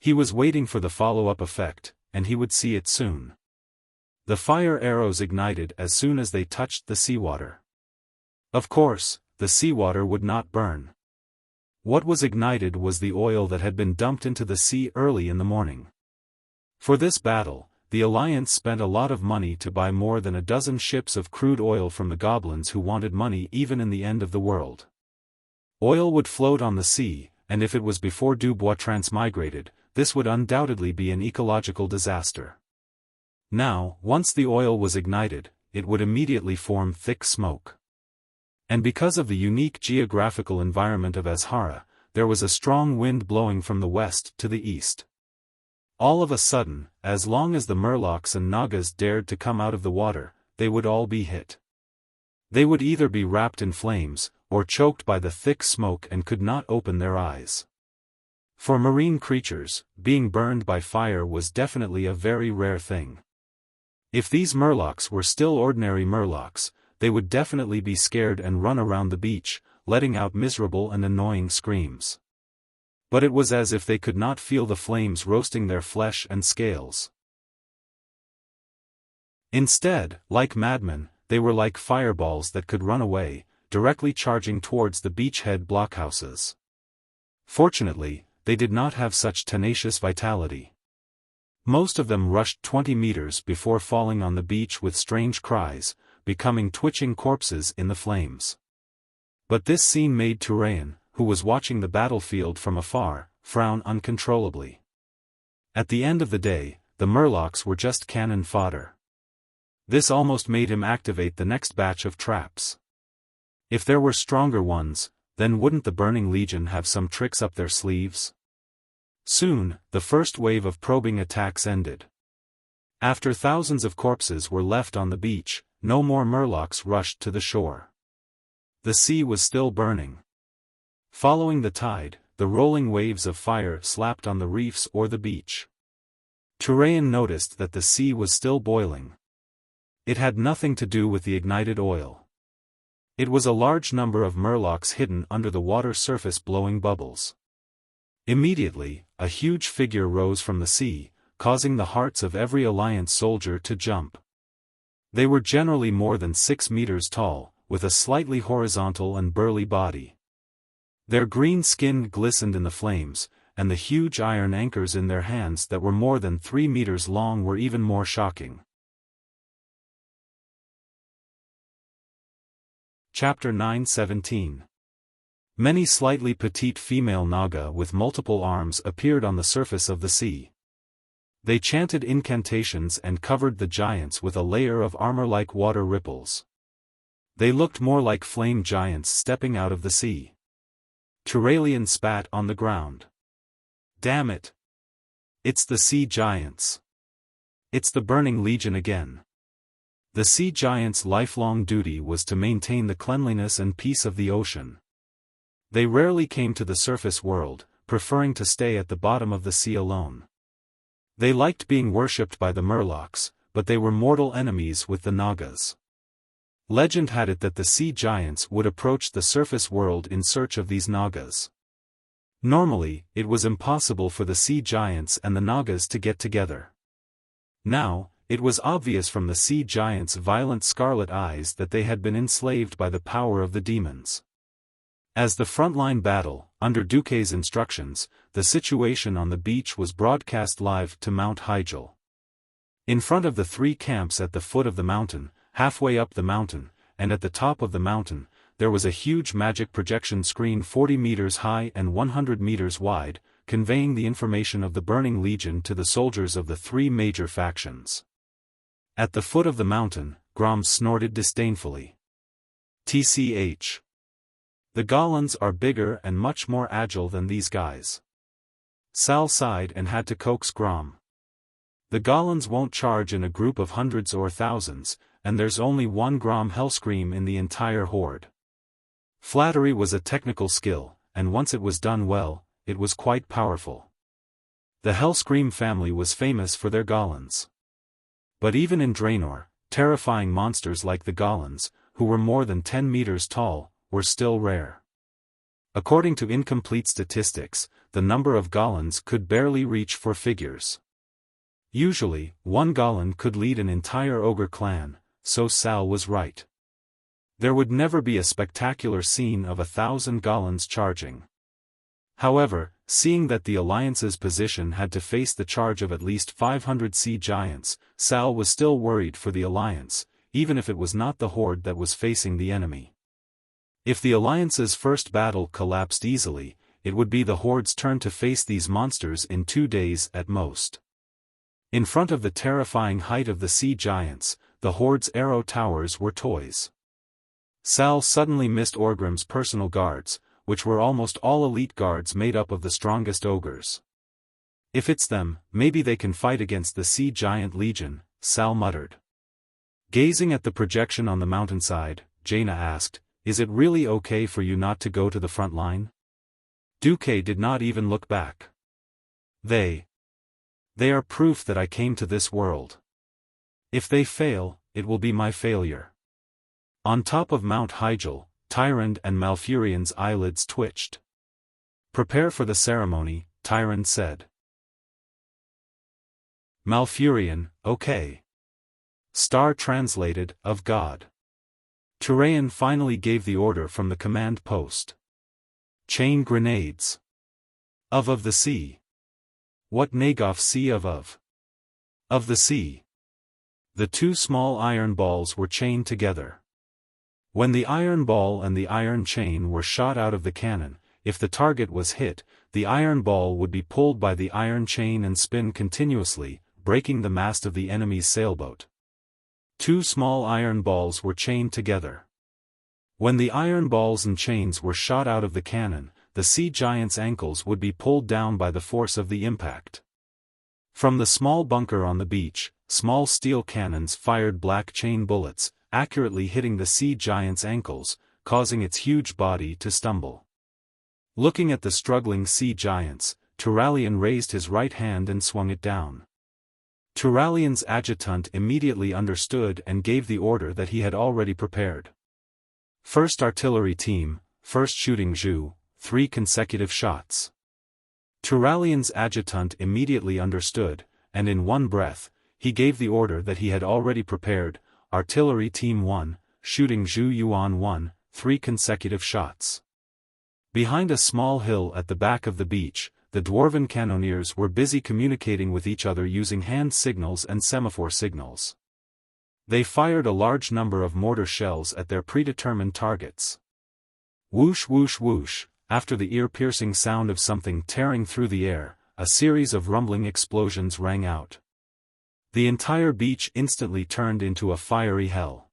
He was waiting for the follow-up effect, and he would see it soon. The fire arrows ignited as soon as they touched the seawater. Of course, the seawater would not burn. What was ignited was the oil that had been dumped into the sea early in the morning. For this battle, the Alliance spent a lot of money to buy more than a dozen ships of crude oil from the goblins who wanted money even in the end of the world. Oil would float on the sea, and if it was before Dubois transmigrated, this would undoubtedly be an ecological disaster. Now, once the oil was ignited, it would immediately form thick smoke. And because of the unique geographical environment of Azhara, there was a strong wind blowing from the west to the east. All of a sudden, as long as the Murlocs and Nagas dared to come out of the water, they would all be hit. They would either be wrapped in flames, or choked by the thick smoke and could not open their eyes. For marine creatures, being burned by fire was definitely a very rare thing. If these Murlocs were still ordinary Murlocs, they would definitely be scared and run around the beach, letting out miserable and annoying screams. But it was as if they could not feel the flames roasting their flesh and scales. Instead, like madmen, they were like fireballs that could run away, directly charging towards the beachhead blockhouses. Fortunately, they did not have such tenacious vitality. Most of them rushed 20 meters before falling on the beach with strange cries, becoming twitching corpses in the flames. But this scene made Turalian, who was watching the battlefield from afar, frown uncontrollably. At the end of the day, the Murlocs were just cannon fodder. This almost made him activate the next batch of traps. If there were stronger ones, then wouldn't the Burning Legion have some tricks up their sleeves? Soon, the first wave of probing attacks ended. After thousands of corpses were left on the beach, no more Murlocs rushed to the shore. The sea was still burning. Following the tide, the rolling waves of fire slapped on the reefs or the beach. Turalian noticed that the sea was still boiling. It had nothing to do with the ignited oil. It was a large number of Murlocs hidden under the water surface blowing bubbles. Immediately, a huge figure rose from the sea, causing the hearts of every Alliance soldier to jump. They were generally more than 6 meters tall, with a slightly horizontal and burly body. Their green skin glistened in the flames, and the huge iron anchors in their hands that were more than 3 meters long were even more shocking. Chapter 9:17. Many slightly petite female Naga with multiple arms appeared on the surface of the sea. They chanted incantations and covered the giants with a layer of armor-like water ripples. They looked more like flame giants stepping out of the sea. Turalian spat on the ground. Damn it! It's the sea giants. It's the Burning Legion again. The sea giants' lifelong duty was to maintain the cleanliness and peace of the ocean. They rarely came to the surface world, preferring to stay at the bottom of the sea alone. They liked being worshipped by the Murlocs, but they were mortal enemies with the Nagas. Legend had it that the sea giants would approach the surface world in search of these Nagas. Normally, it was impossible for the sea giants and the Nagas to get together. Now, it was obvious from the sea giants' violent scarlet eyes that they had been enslaved by the power of the demons. As the frontline battle, under Duque's instructions, the situation on the beach was broadcast live to Mount Hyjal. In front of the 3 camps at the foot of the mountain, halfway up the mountain, and at the top of the mountain, there was a huge magic projection screen 40 meters high and 100 meters wide, conveying the information of the Burning Legion to the soldiers of the 3 major factions. At the foot of the mountain, Grom snorted disdainfully. TCH. The Golans are bigger and much more agile than these guys. Sal sighed and had to coax Grom. The Golans won't charge in a group of hundreds or thousands, and there's only one Grom Hellscream in the entire horde. Flattery was a technical skill, and once it was done well, it was quite powerful. The Hellscream family was famous for their Golans. But even in Draenor, terrifying monsters like the Golans, who were more than 10 meters tall, were still rare. According to incomplete statistics, the number of Golans could barely reach 4 figures. Usually, one Golan could lead an entire ogre clan, so Sal was right. There would never be a spectacular scene of 1,000 Golans charging. However, seeing that the Alliance's position had to face the charge of at least 500 sea giants, Sal was still worried for the Alliance, even if it was not the horde that was facing the enemy. If the Alliance's first battle collapsed easily, it would be the horde's turn to face these monsters in 2 days at most. In front of the terrifying height of the sea giants, the horde's arrow towers were toys. Sal suddenly missed Orgrim's personal guards, which were almost all elite guards made up of the strongest ogres. If it's them, maybe they can fight against the sea giant legion, Sal muttered. Gazing at the projection on the mountainside, Jaina asked, "Is it really okay for you not to go to the front line?" Duque did not even look back. They are proof that I came to this world. If they fail, it will be my failure. On top of Mount Hyjal, Tyrande and Malfurion's eyelids twitched. "Prepare for the ceremony," Tyrande said. Malfurion, okay. Star translated, of God. Turayan finally gave the order from the command post. Chain grenades. Of the sea. What Nagoth sea of? Of the sea. The 2 small iron balls were chained together. When the iron ball and the iron chain were shot out of the cannon, if the target was hit, the iron ball would be pulled by the iron chain and spin continuously, breaking the mast of the enemy's sailboat. 2 small iron balls were chained together. When the iron balls and chains were shot out of the cannon, the sea giant's ankles would be pulled down by the force of the impact. From the small bunker on the beach, small steel cannons fired black chain bullets, accurately hitting the sea giant's ankles, causing its huge body to stumble. Looking at the struggling sea giants, Turalian raised his right hand and swung it down. Turalian's adjutant immediately understood and gave the order that he had already prepared. First artillery team, first shooting Zhu, 3 consecutive shots. Turalian's adjutant immediately understood, and in one breath, he gave the order that he had already prepared. Artillery Team 1, shooting Zhu Yuan 1, 3 consecutive shots. Behind a small hill at the back of the beach, the dwarven cannoneers were busy communicating with each other using hand signals and semaphore signals. They fired a large number of mortar shells at their predetermined targets. Whoosh whoosh whoosh, after the ear-piercing sound of something tearing through the air, a series of rumbling explosions rang out. The entire beach instantly turned into a fiery hell.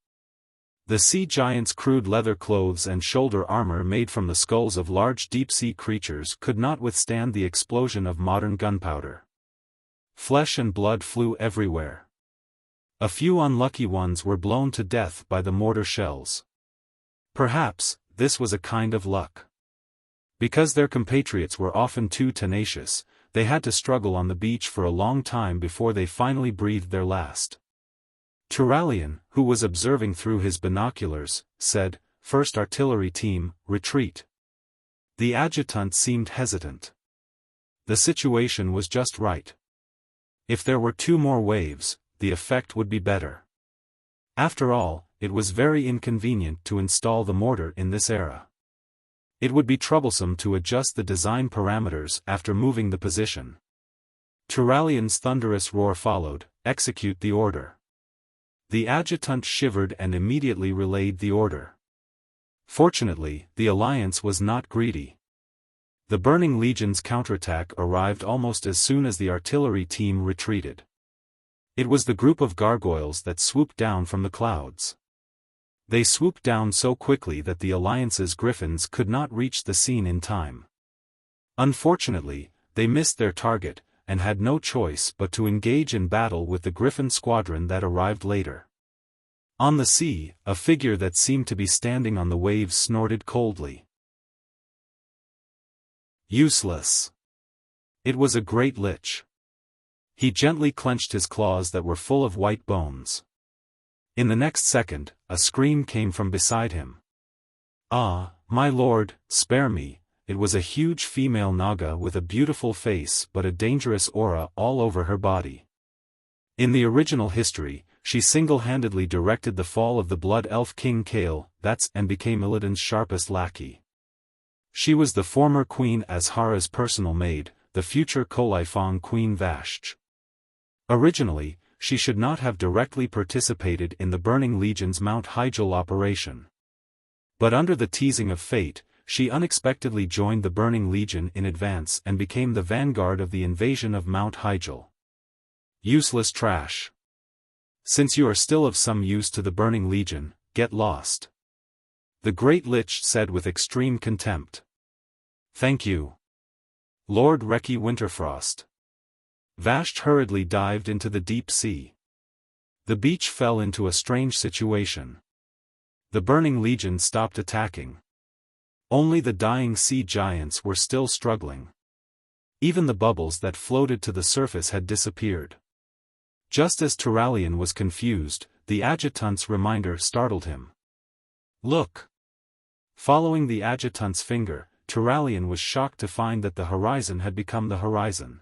The sea giants' crude leather clothes and shoulder armor made from the skulls of large deep-sea creatures could not withstand the explosion of modern gunpowder. Flesh and blood flew everywhere. A few unlucky ones were blown to death by the mortar shells. Perhaps, this was a kind of luck. Because their compatriots were often too tenacious, they had to struggle on the beach for a long time before they finally breathed their last. Turalyon, who was observing through his binoculars, said, "First artillery team, retreat." The adjutant seemed hesitant. The situation was just right. If there were 2 more waves, the effect would be better. After all, it was very inconvenient to install the mortar in this era. It would be troublesome to adjust the design parameters after moving the position. Turalyon's thunderous roar followed, "Execute the order." The adjutant shivered and immediately relayed the order. Fortunately, the alliance was not greedy. The Burning Legion's counterattack arrived almost as soon as the artillery team retreated. It was the group of gargoyles that swooped down from the clouds. They swooped down so quickly that the Alliance's griffins could not reach the scene in time. Unfortunately, they missed their target, and had no choice but to engage in battle with the Griffin squadron that arrived later. On the sea, a figure that seemed to be standing on the waves snorted coldly. Useless. It was a great lich. He gently clenched his claws that were full of white bones. In the next second, a scream came from beside him. "Ah, my lord, spare me." It was a huge female Naga with a beautiful face but a dangerous aura all over her body. In the original history, she single-handedly directed the fall of the Blood Elf King Kale, and became Illidan's sharpest lackey. She was the former Queen Azhara's personal maid, the future Colaifong Queen Vashj. Originally, she should not have directly participated in the Burning Legion's Mount Hyjal operation. But under the teasing of fate, she unexpectedly joined the Burning Legion in advance and became the vanguard of the invasion of Mount Hyjal. Useless trash. Since you are still of some use to the Burning Legion, get lost. The Great Lich said with extreme contempt. Thank you, Lord Reki Winterfrost. Vashj hurriedly dived into the deep sea. The beach fell into a strange situation. The Burning Legion stopped attacking. Only the dying sea giants were still struggling. Even the bubbles that floated to the surface had disappeared. Just as Turalyon was confused, the adjutant's reminder startled him. Look! Following the adjutant's finger, Turalyon was shocked to find that the horizon had become the horizon.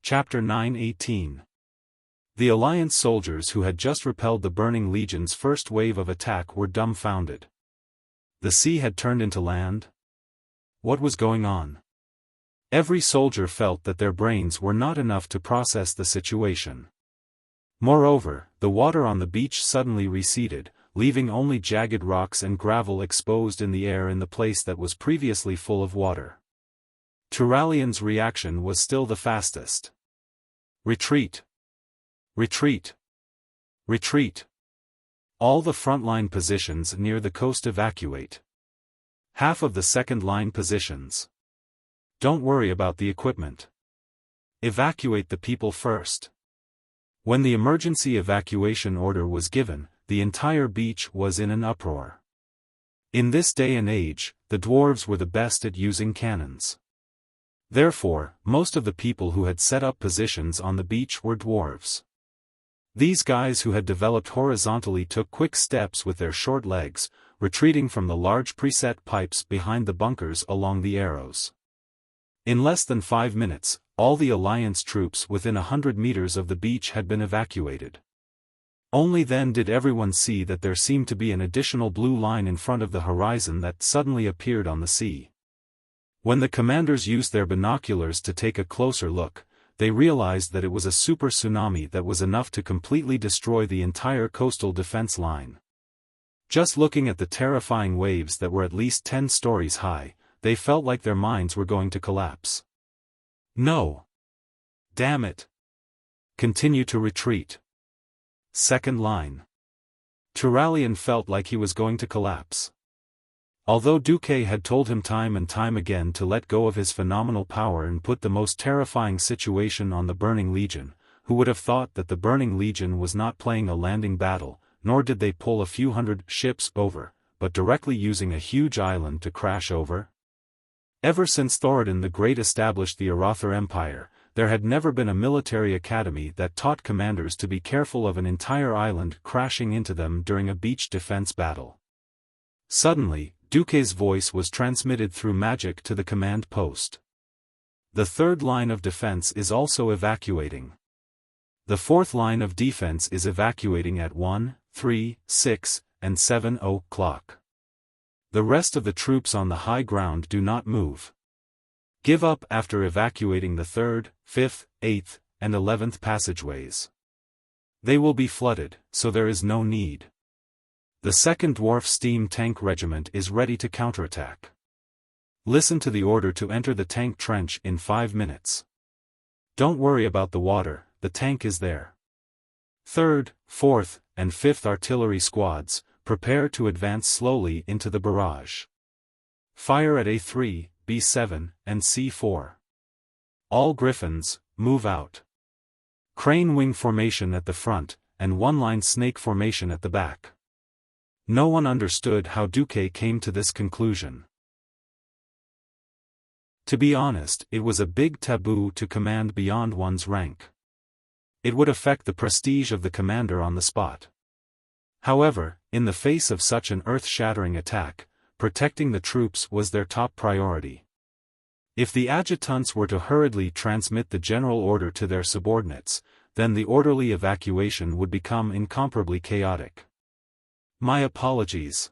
Chapter 9:18. The Alliance soldiers who had just repelled the Burning Legion's first wave of attack were dumbfounded. The sea had turned into land? What was going on? Every soldier felt that their brains were not enough to process the situation. Moreover, the water on the beach suddenly receded, leaving only jagged rocks and gravel exposed in the air in the place that was previously full of water. Turalyon's reaction was still the fastest. Retreat! Retreat! Retreat! All the front-line positions near the coast evacuate. Half of the second-line positions. Don't worry about the equipment. Evacuate the people first. When the emergency evacuation order was given, the entire beach was in an uproar. In this day and age, the dwarves were the best at using cannons. Therefore, most of the people who had set up positions on the beach were dwarves. These guys who had developed horizontally took quick steps with their short legs, retreating from the large preset pipes behind the bunkers along the arrows. In less than 5 minutes, all the Alliance troops within 100 meters of the beach had been evacuated. Only then did everyone see that there seemed to be an additional blue line in front of the horizon that suddenly appeared on the sea. When the commanders used their binoculars to take a closer look, they realized that it was a super tsunami that was enough to completely destroy the entire coastal defense line. Just looking at the terrifying waves that were at least 10 stories high, they felt like their minds were going to collapse. No! Damn it! Continue to retreat. Second line. Turalyon felt like he was going to collapse. Although Duque had told him time and time again to let go of his phenomenal power and put the most terrifying situation on the Burning Legion, who would have thought that the Burning Legion was not playing a landing battle, nor did they pull a few hundred ships over, but directly using a huge island to crash over? Ever since Thoradin the Great established the Arathar Empire, there had never been a military academy that taught commanders to be careful of an entire island crashing into them during a beach defense battle. Suddenly, Duque's voice was transmitted through magic to the command post. The third line of defense is also evacuating. The fourth line of defense is evacuating at 1, 3, 6, and 7 o'clock. The rest of the troops on the high ground do not move. Give up after evacuating the 3rd, 5th, 8th, and 11th passageways. They will be flooded, so there is no need. The 2nd Dwarf Steam Tank Regiment is ready to counterattack. Listen to the order to enter the tank trench in 5 minutes. Don't worry about the water, the tank is there. 3rd, 4th, and 5th Artillery Squads, prepare to advance slowly into the barrage. Fire at A3, B7, and C4. All Griffins, move out. Crane wing formation at the front, and one-line snake formation at the back. No one understood how Duque came to this conclusion. To be honest, it was a big taboo to command beyond one's rank. It would affect the prestige of the commander on the spot. However, in the face of such an earth-shattering attack, protecting the troops was their top priority. If the adjutants were to hurriedly transmit the general order to their subordinates, then the orderly evacuation would become incomparably chaotic. My apologies.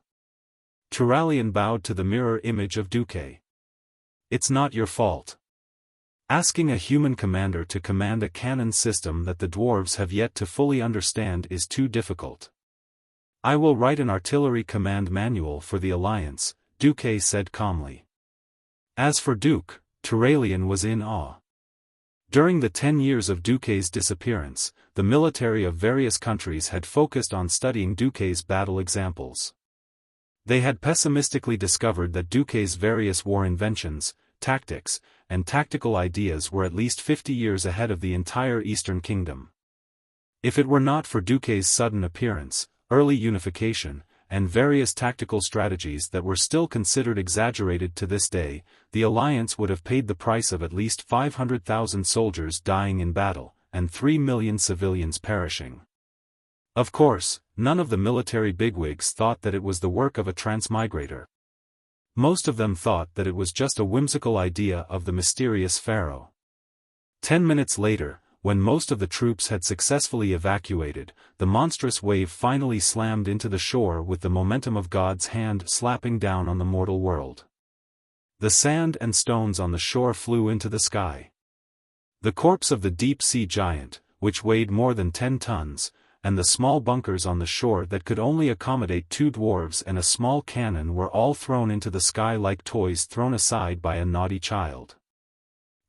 Turalian bowed to the mirror image of Duque. It's not your fault. Asking a human commander to command a cannon system that the dwarves have yet to fully understand is too difficult. I will write an artillery command manual for the Alliance, Duque said calmly. As for Duke, Turalian was in awe. During the 10 years of Duque's disappearance, the military of various countries had focused on studying Duque's battle examples. They had pessimistically discovered that Duque's various war inventions, tactics, and tactical ideas were at least 50 years ahead of the entire Eastern Kingdom. If it were not for Duque's sudden appearance, early unification, and various tactical strategies that were still considered exaggerated to this day, the Alliance would have paid the price of at least 500,000 soldiers dying in battle, and 3 million civilians perishing. Of course, none of the military bigwigs thought that it was the work of a transmigrator. Most of them thought that it was just a whimsical idea of the mysterious pharaoh. 10 minutes later, when most of the troops had successfully evacuated, the monstrous wave finally slammed into the shore with the momentum of God's hand slapping down on the mortal world. The sand and stones on the shore flew into the sky. The corpse of the deep-sea giant, which weighed more than 10 tons, and the small bunkers on the shore that could only accommodate 2 dwarves and a small cannon were all thrown into the sky like toys thrown aside by a naughty child.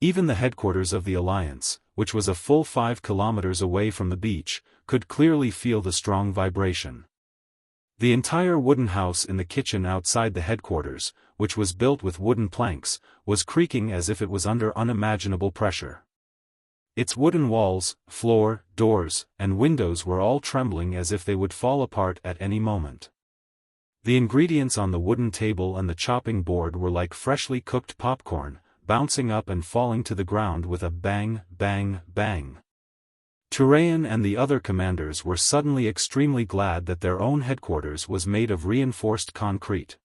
Even the headquarters of the Alliance, which was a full 5 kilometers away from the beach, could clearly feel the strong vibration. The entire wooden house in the kitchen outside the headquarters, which was built with wooden planks, was creaking as if it was under unimaginable pressure. Its wooden walls, floor, doors, and windows were all trembling as if they would fall apart at any moment. The ingredients on the wooden table and the chopping board were like freshly cooked popcorn, bouncing up and falling to the ground with a bang, bang, bang. Turalian and the other commanders were suddenly extremely glad that their own headquarters was made of reinforced concrete.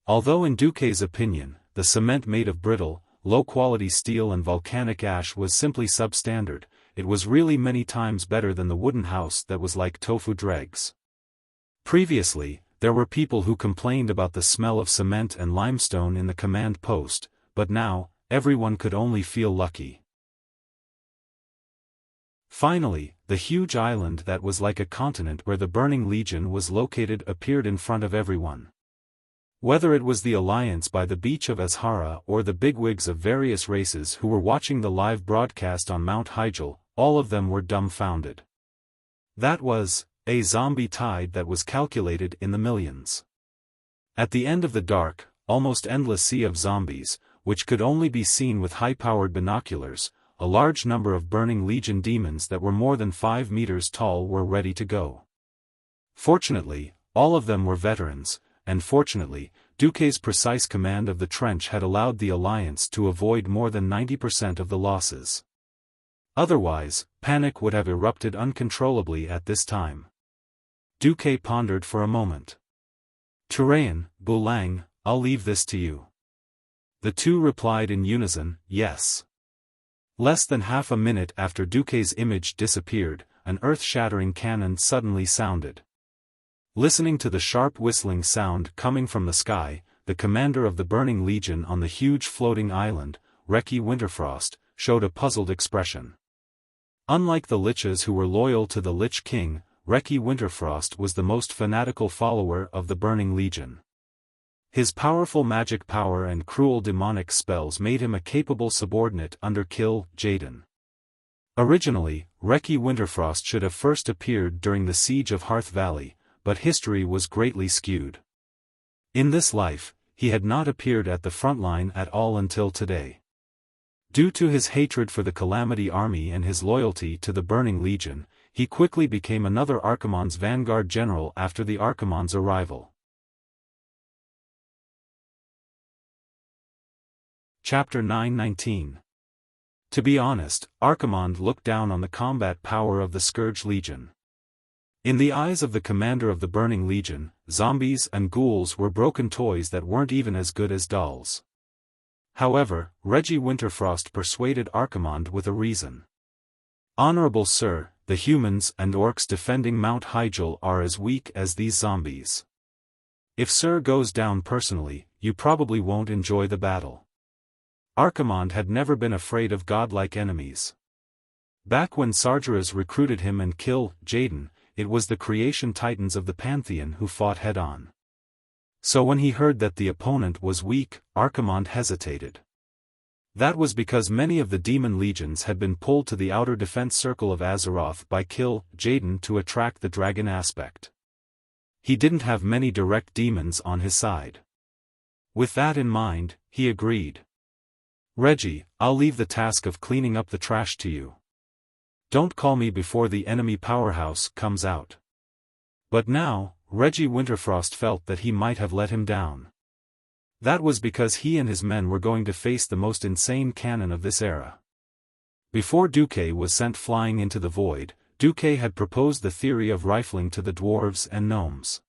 Although in Duque's opinion, the cement made of brittle, low-quality steel and volcanic ash was simply substandard, it was really many times better than the wooden house that was like tofu dregs. Previously, there were people who complained about the smell of cement and limestone in the command post, but now, everyone could only feel lucky. Finally, the huge island that was like a continent where the Burning Legion was located appeared in front of everyone. Whether it was the Alliance by the beach of Azhara or the bigwigs of various races who were watching the live broadcast on Mount Hyjal, all of them were dumbfounded. That was a zombie tide that was calculated in the millions. At the end of the dark, almost endless sea of zombies, which could only be seen with high-powered binoculars, a large number of Burning Legion demons that were more than 5 meters tall were ready to go. Fortunately, all of them were veterans, and fortunately, Duque's precise command of the trench had allowed the Alliance to avoid more than 90% of the losses. Otherwise, panic would have erupted uncontrollably at this time. Duque pondered for a moment. Turayan, Bulang, I'll leave this to you. The two replied in unison, yes. Less than half a minute after Duque's image disappeared, an earth-shattering cannon suddenly sounded. Listening to the sharp whistling sound coming from the sky, the commander of the Burning Legion on the huge floating island, Reki Winterfrost, showed a puzzled expression. Unlike the Liches who were loyal to the Lich King, Reki Winterfrost was the most fanatical follower of the Burning Legion. His powerful magic power and cruel demonic spells made him a capable subordinate under Kill Jaden. Originally, Reki Winterfrost should have first appeared during the siege of Hearth Valley, but history was greatly skewed. In this life, he had not appeared at the front line at all until today. Due to his hatred for the Calamity Army and his loyalty to the Burning Legion, he quickly became another Archimonde's vanguard general after the Archimonde's arrival. Chapter 919. To be honest, Archimonde looked down on the combat power of the Scourge Legion. In the eyes of the commander of the Burning Legion, zombies and ghouls were broken toys that weren't even as good as dolls. However, Reki Winterfrost persuaded Archimonde with a reason. Honorable Sir, the humans and orcs defending Mount Hyjal are as weak as these zombies. If Sir goes down personally, you probably won't enjoy the battle. Archimonde had never been afraid of godlike enemies. Back when Sargeras recruited him and Kill Jaden, it was the creation titans of the Pantheon who fought head-on. So when he heard that the opponent was weak, Archimonde hesitated. That was because many of the demon legions had been pulled to the outer defense circle of Azeroth by Kill Jaden to attract the dragon aspect. He didn't have many direct demons on his side. With that in mind, he agreed. Reki, I'll leave the task of cleaning up the trash to you. Don't call me before the enemy powerhouse comes out. But now, Reki Winterfrost felt that he might have let him down. That was because he and his men were going to face the most insane cannon of this era. Before Duque was sent flying into the void, Duque had proposed the theory of rifling to the dwarves and gnomes.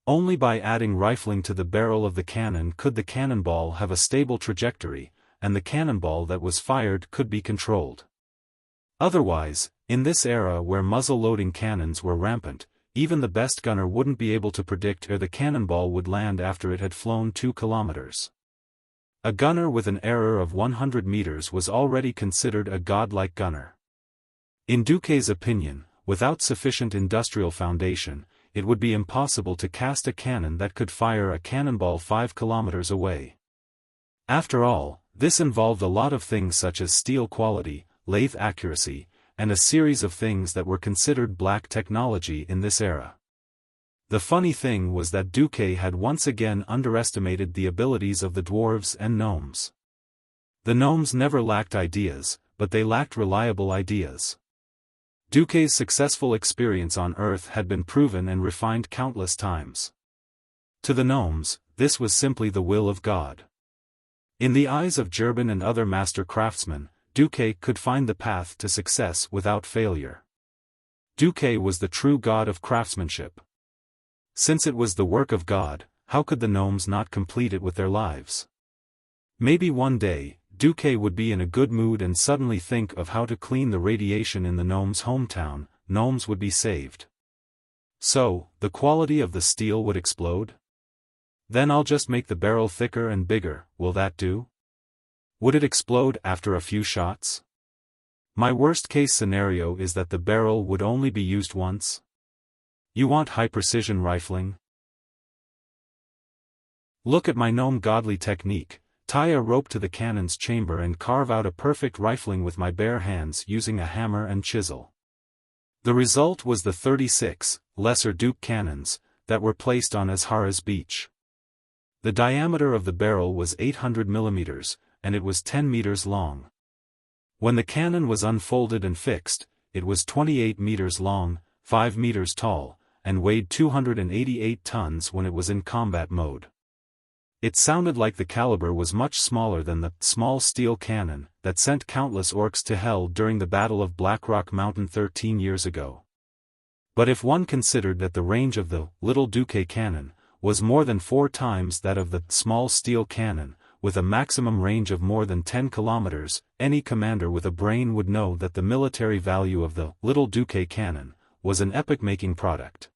Only by adding rifling to the barrel of the cannon could the cannonball have a stable trajectory, and the cannonball that was fired could be controlled. Otherwise, in this era where muzzle-loading cannons were rampant, even the best gunner wouldn't be able to predict where the cannonball would land after it had flown 2 kilometers. A gunner with an error of 100 meters was already considered a godlike gunner. In Duque's opinion, without sufficient industrial foundation, it would be impossible to cast a cannon that could fire a cannonball 5 kilometers away. After all, this involved a lot of things such as steel quality, lathe accuracy, and a series of things that were considered black technology in this era. The funny thing was that Duque had once again underestimated the abilities of the dwarves and gnomes. The gnomes never lacked ideas, but they lacked reliable ideas. Duque's successful experience on Earth had been proven and refined countless times. To the gnomes, this was simply the will of God. In the eyes of Gerben and other master craftsmen, Duque could find the path to success without failure. Duque was the true god of craftsmanship. Since it was the work of God, how could the gnomes not complete it with their lives? Maybe one day, Duque would be in a good mood and suddenly think of how to clean the radiation in the gnomes' hometown, gnomes would be saved. So, the quality of the steel would explode? Then I'll just make the barrel thicker and bigger, will that do? Would it explode after a few shots? My worst-case scenario is that the barrel would only be used once. You want high-precision rifling? Look at my gnome godly technique, tie a rope to the cannon's chamber and carve out a perfect rifling with my bare hands using a hammer and chisel. The result was the 36, lesser Duke cannons, that were placed on Azhara's beach. The diameter of the barrel was 800 millimeters, and it was 10 meters long. When the cannon was unfolded and fixed, it was 28 meters long, 5 meters tall, and weighed 288 tons when it was in combat mode. It sounded like the caliber was much smaller than the small steel cannon that sent countless orcs to hell during the Battle of Blackrock Mountain 13 years ago. But if one considered that the range of the little Duque cannon was more than 4 times that of the small steel cannon, with a maximum range of more than 10 kilometers, any commander with a brain would know that the military value of the little Duque cannon was an epoch-making product.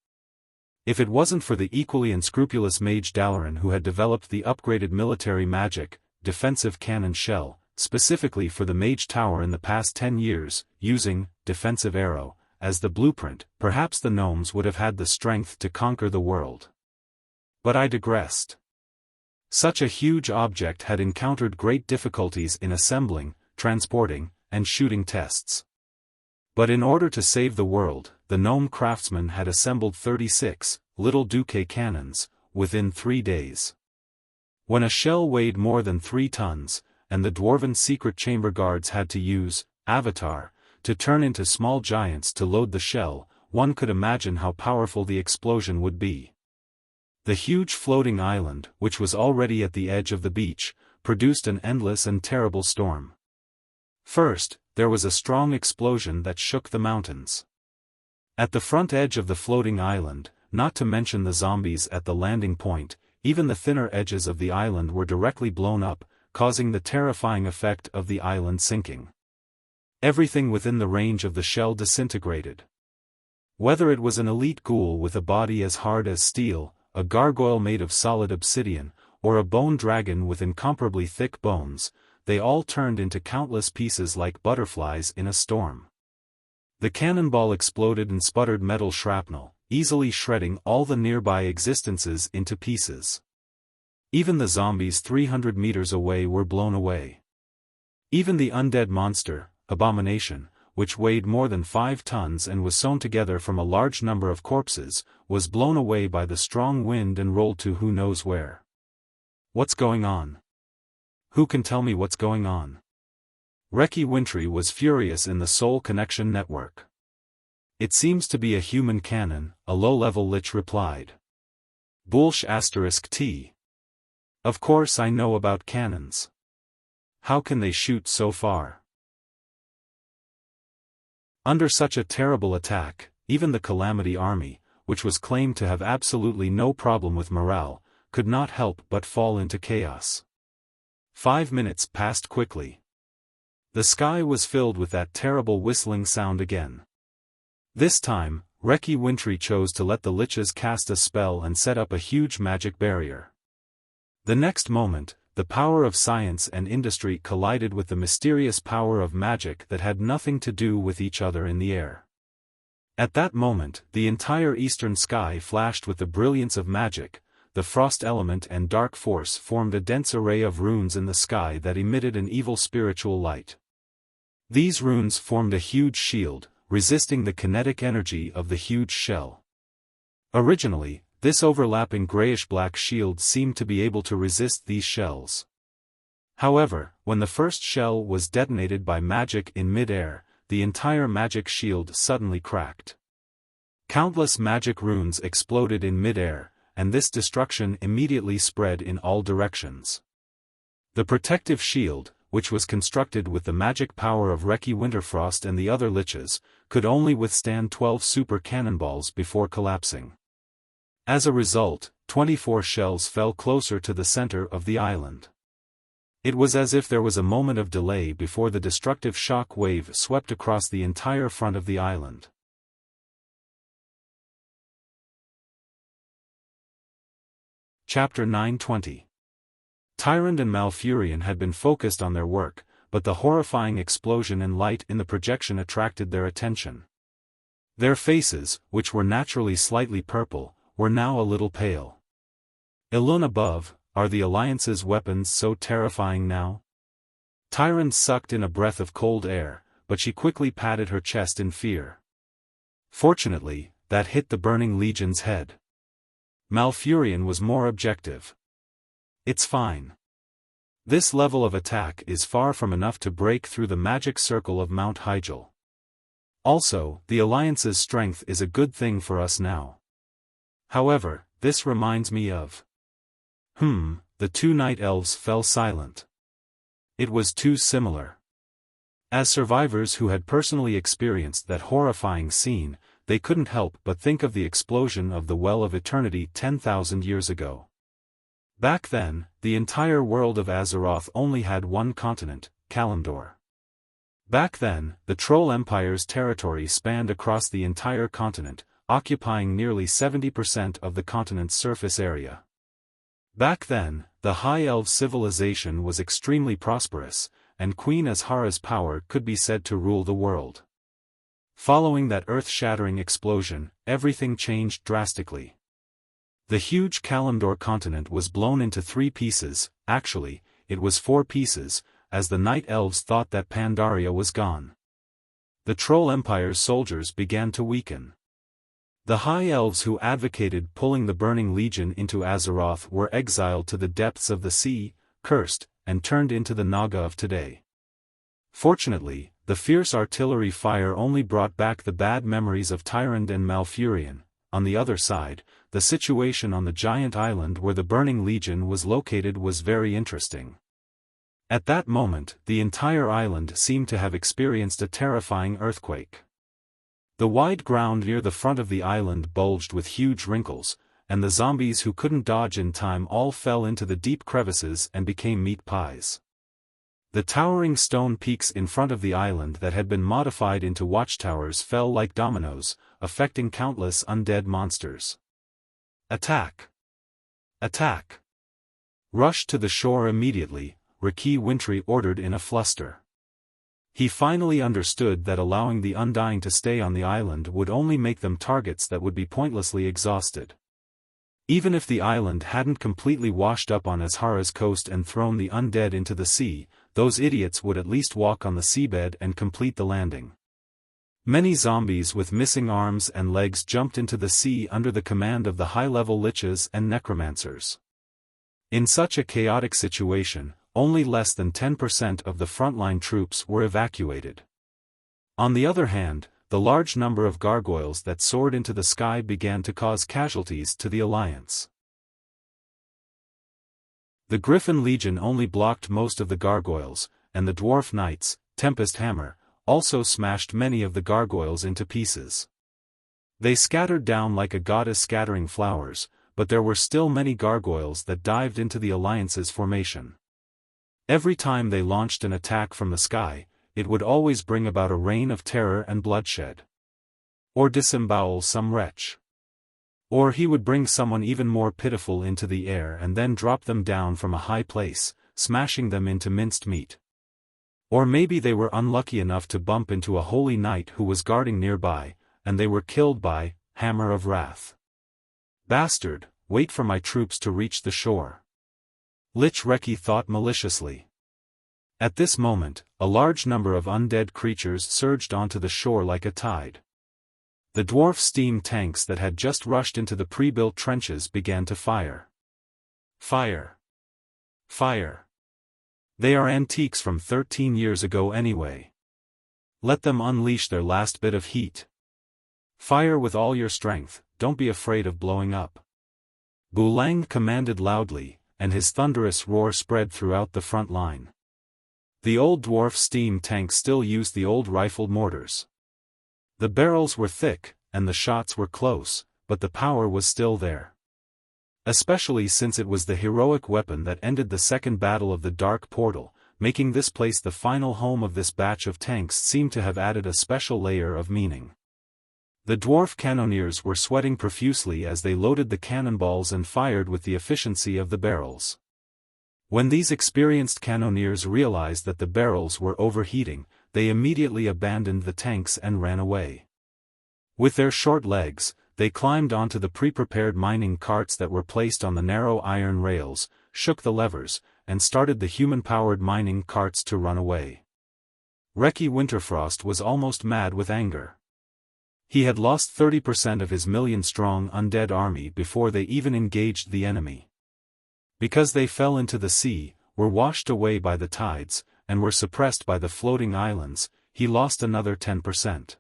If it wasn't for the equally unscrupulous Mage Dalaran who had developed the upgraded military magic, defensive cannon shell, specifically for the Mage Tower in the past 10 years, using defensive arrow as the blueprint, perhaps the gnomes would have had the strength to conquer the world. But I digressed. Such a huge object had encountered great difficulties in assembling, transporting, and shooting tests. But in order to save the world, the gnome craftsmen had assembled 36 little Duque cannons within 3 days. When a shell weighed more than 3 tons, and the dwarven secret chamber guards had to use Avatar to turn into small giants to load the shell, one could imagine how powerful the explosion would be. The huge floating island, which was already at the edge of the beach, produced an endless and terrible storm. First, there was a strong explosion that shook the mountains. At the front edge of the floating island, not to mention the zombies at the landing point, even the thinner edges of the island were directly blown up, causing the terrifying effect of the island sinking. Everything within the range of the shell disintegrated. Whether it was an elite ghoul with a body as hard as steel, a gargoyle made of solid obsidian, or a bone dragon with incomparably thick bones, they all turned into countless pieces like butterflies in a storm. The cannonball exploded and sputtered metal shrapnel, easily shredding all the nearby existences into pieces. Even the zombies 300 meters away were blown away. Even the undead monster, Abomination, which weighed more than 5 tons and was sewn together from a large number of corpses, was blown away by the strong wind and rolled to who knows where. What's going on? Who can tell me what's going on? Reki Wintry was furious in the Soul Connection network. It seems to be a human cannon, a low-level lich replied. Bullsh *T. Of course I know about cannons. How can they shoot so far? Under such a terrible attack, even the Calamity Army, which was claimed to have absolutely no problem with morale, could not help but fall into chaos. 5 minutes passed quickly. The sky was filled with that terrible whistling sound again. This time, Reki Wintry chose to let the liches cast a spell and set up a huge magic barrier. The next moment, the power of science and industry collided with the mysterious power of magic that had nothing to do with each other in the air. At that moment, the entire eastern sky flashed with the brilliance of magic. The frost element and dark force formed a dense array of runes in the sky that emitted an evil spiritual light. These runes formed a huge shield, resisting the kinetic energy of the huge shell. Originally, this overlapping grayish-black shield seemed to be able to resist these shells. However, when the first shell was detonated by magic in mid-air, the entire magic shield suddenly cracked. Countless magic runes exploded in mid-air, and this destruction immediately spread in all directions. The protective shield, which was constructed with the magic power of Reki Winterfrost and the other liches, could only withstand 12 super cannonballs before collapsing. As a result, 24 shells fell closer to the center of the island. It was as if there was a moment of delay before the destructive shock wave swept across the entire front of the island. Chapter 920. Tyrant and Malfurion had been focused on their work, but the horrifying explosion and light in the projection attracted their attention. Their faces, which were naturally slightly purple, were now a little pale. Elun above, are the Alliance's weapons so terrifying now? Tyrant sucked in a breath of cold air, but she quickly patted her chest in fear. Fortunately, that hit the Burning Legion's head. Malfurion was more objective. It's fine. This level of attack is far from enough to break through the magic circle of Mount Hyjal. Also, the Alliance's strength is a good thing for us now. However, this reminds me of... The two night elves fell silent. It was too similar. As survivors who had personally experienced that horrifying scene, they couldn't help but think of the explosion of the Well of Eternity 10,000 years ago. Back then, the entire world of Azeroth only had one continent, Kalimdor. Back then, the Troll Empire's territory spanned across the entire continent, occupying nearly 70% of the continent's surface area. Back then, the High Elf civilization was extremely prosperous, and Queen Azhara's power could be said to rule the world. Following that earth-shattering explosion, everything changed drastically. The huge Kalimdor continent was blown into 3 pieces, actually, it was 4 pieces, as the Night Elves thought that Pandaria was gone. The Troll Empire's soldiers began to weaken. The High Elves who advocated pulling the Burning Legion into Azeroth were exiled to the depths of the sea, cursed, and turned into the Naga of today. Fortunately, the fierce artillery fire only brought back the bad memories of Tyrande and Malfurion. On the other side, the situation on the giant island where the Burning Legion was located was very interesting. At that moment, the entire island seemed to have experienced a terrifying earthquake. The wide ground near the front of the island bulged with huge wrinkles, and the zombies who couldn't dodge in time all fell into the deep crevices and became meat pies. The towering stone peaks in front of the island that had been modified into watchtowers fell like dominoes, affecting countless undead monsters. Attack! Attack! Rush to the shore immediately, Riki Wintry ordered in a fluster. He finally understood that allowing the Undying to stay on the island would only make them targets that would be pointlessly exhausted. Even if the island hadn't completely washed up on Azhara's coast and thrown the undead into the sea, those idiots would at least walk on the seabed and complete the landing. Many zombies with missing arms and legs jumped into the sea under the command of the high-level liches and necromancers. In such a chaotic situation, only less than 10% of the frontline troops were evacuated. On the other hand, the large number of gargoyles that soared into the sky began to cause casualties to the Alliance. The Griffin Legion only blocked most of the gargoyles, and the Dwarf Knights, Tempest Hammer, also smashed many of the gargoyles into pieces. They scattered down like a goddess scattering flowers, but there were still many gargoyles that dived into the Alliance's formation. Every time they launched an attack from the sky, it would always bring about a reign of terror and bloodshed. Or disembowel some wretch. Or he would bring someone even more pitiful into the air and then drop them down from a high place, smashing them into minced meat. Or maybe they were unlucky enough to bump into a holy knight who was guarding nearby, and they were killed by Hammer of Wrath. Bastard, wait for my troops to reach the shore. Lich Reki thought maliciously. At this moment, a large number of undead creatures surged onto the shore like a tide. The dwarf steam tanks that had just rushed into the pre-built trenches began to fire. Fire! Fire! They are antiques from 13 years ago anyway. Let them unleash their last bit of heat. Fire with all your strength, don't be afraid of blowing up. Bulang commanded loudly, and his thunderous roar spread throughout the front line. The old dwarf steam tanks still used the old rifled mortars. The barrels were thick, and the shots were close, but the power was still there. Especially since it was the heroic weapon that ended the second battle of the Dark Portal, making this place the final home of this batch of tanks seemed to have added a special layer of meaning. The dwarf cannoneers were sweating profusely as they loaded the cannonballs and fired with the efficiency of the barrels. When these experienced cannoneers realized that the barrels were overheating, they immediately abandoned the tanks and ran away. With their short legs, they climbed onto the pre-prepared mining carts that were placed on the narrow iron rails, shook the levers, and started the human-powered mining carts to run away. Reki Winterfrost was almost mad with anger. He had lost 30% of his million-strong undead army before they even engaged the enemy. Because they fell into the sea, were washed away by the tides, and were suppressed by the floating islands, he lost another 10%.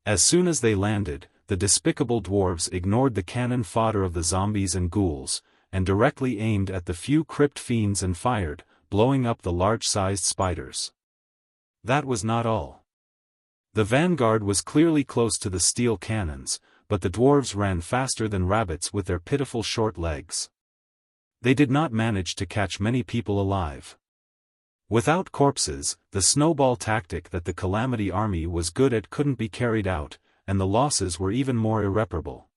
As soon as they landed, the despicable dwarves ignored the cannon fodder of the zombies and ghouls, and directly aimed at the few crypt fiends and fired, blowing up the large-sized spiders. That was not all. The vanguard was clearly close to the steel cannons, but the dwarves ran faster than rabbits with their pitiful short legs. They did not manage to catch many people alive. Without corpses, the snowball tactic that the Calamity Army was good at couldn't be carried out, and the losses were even more irreparable.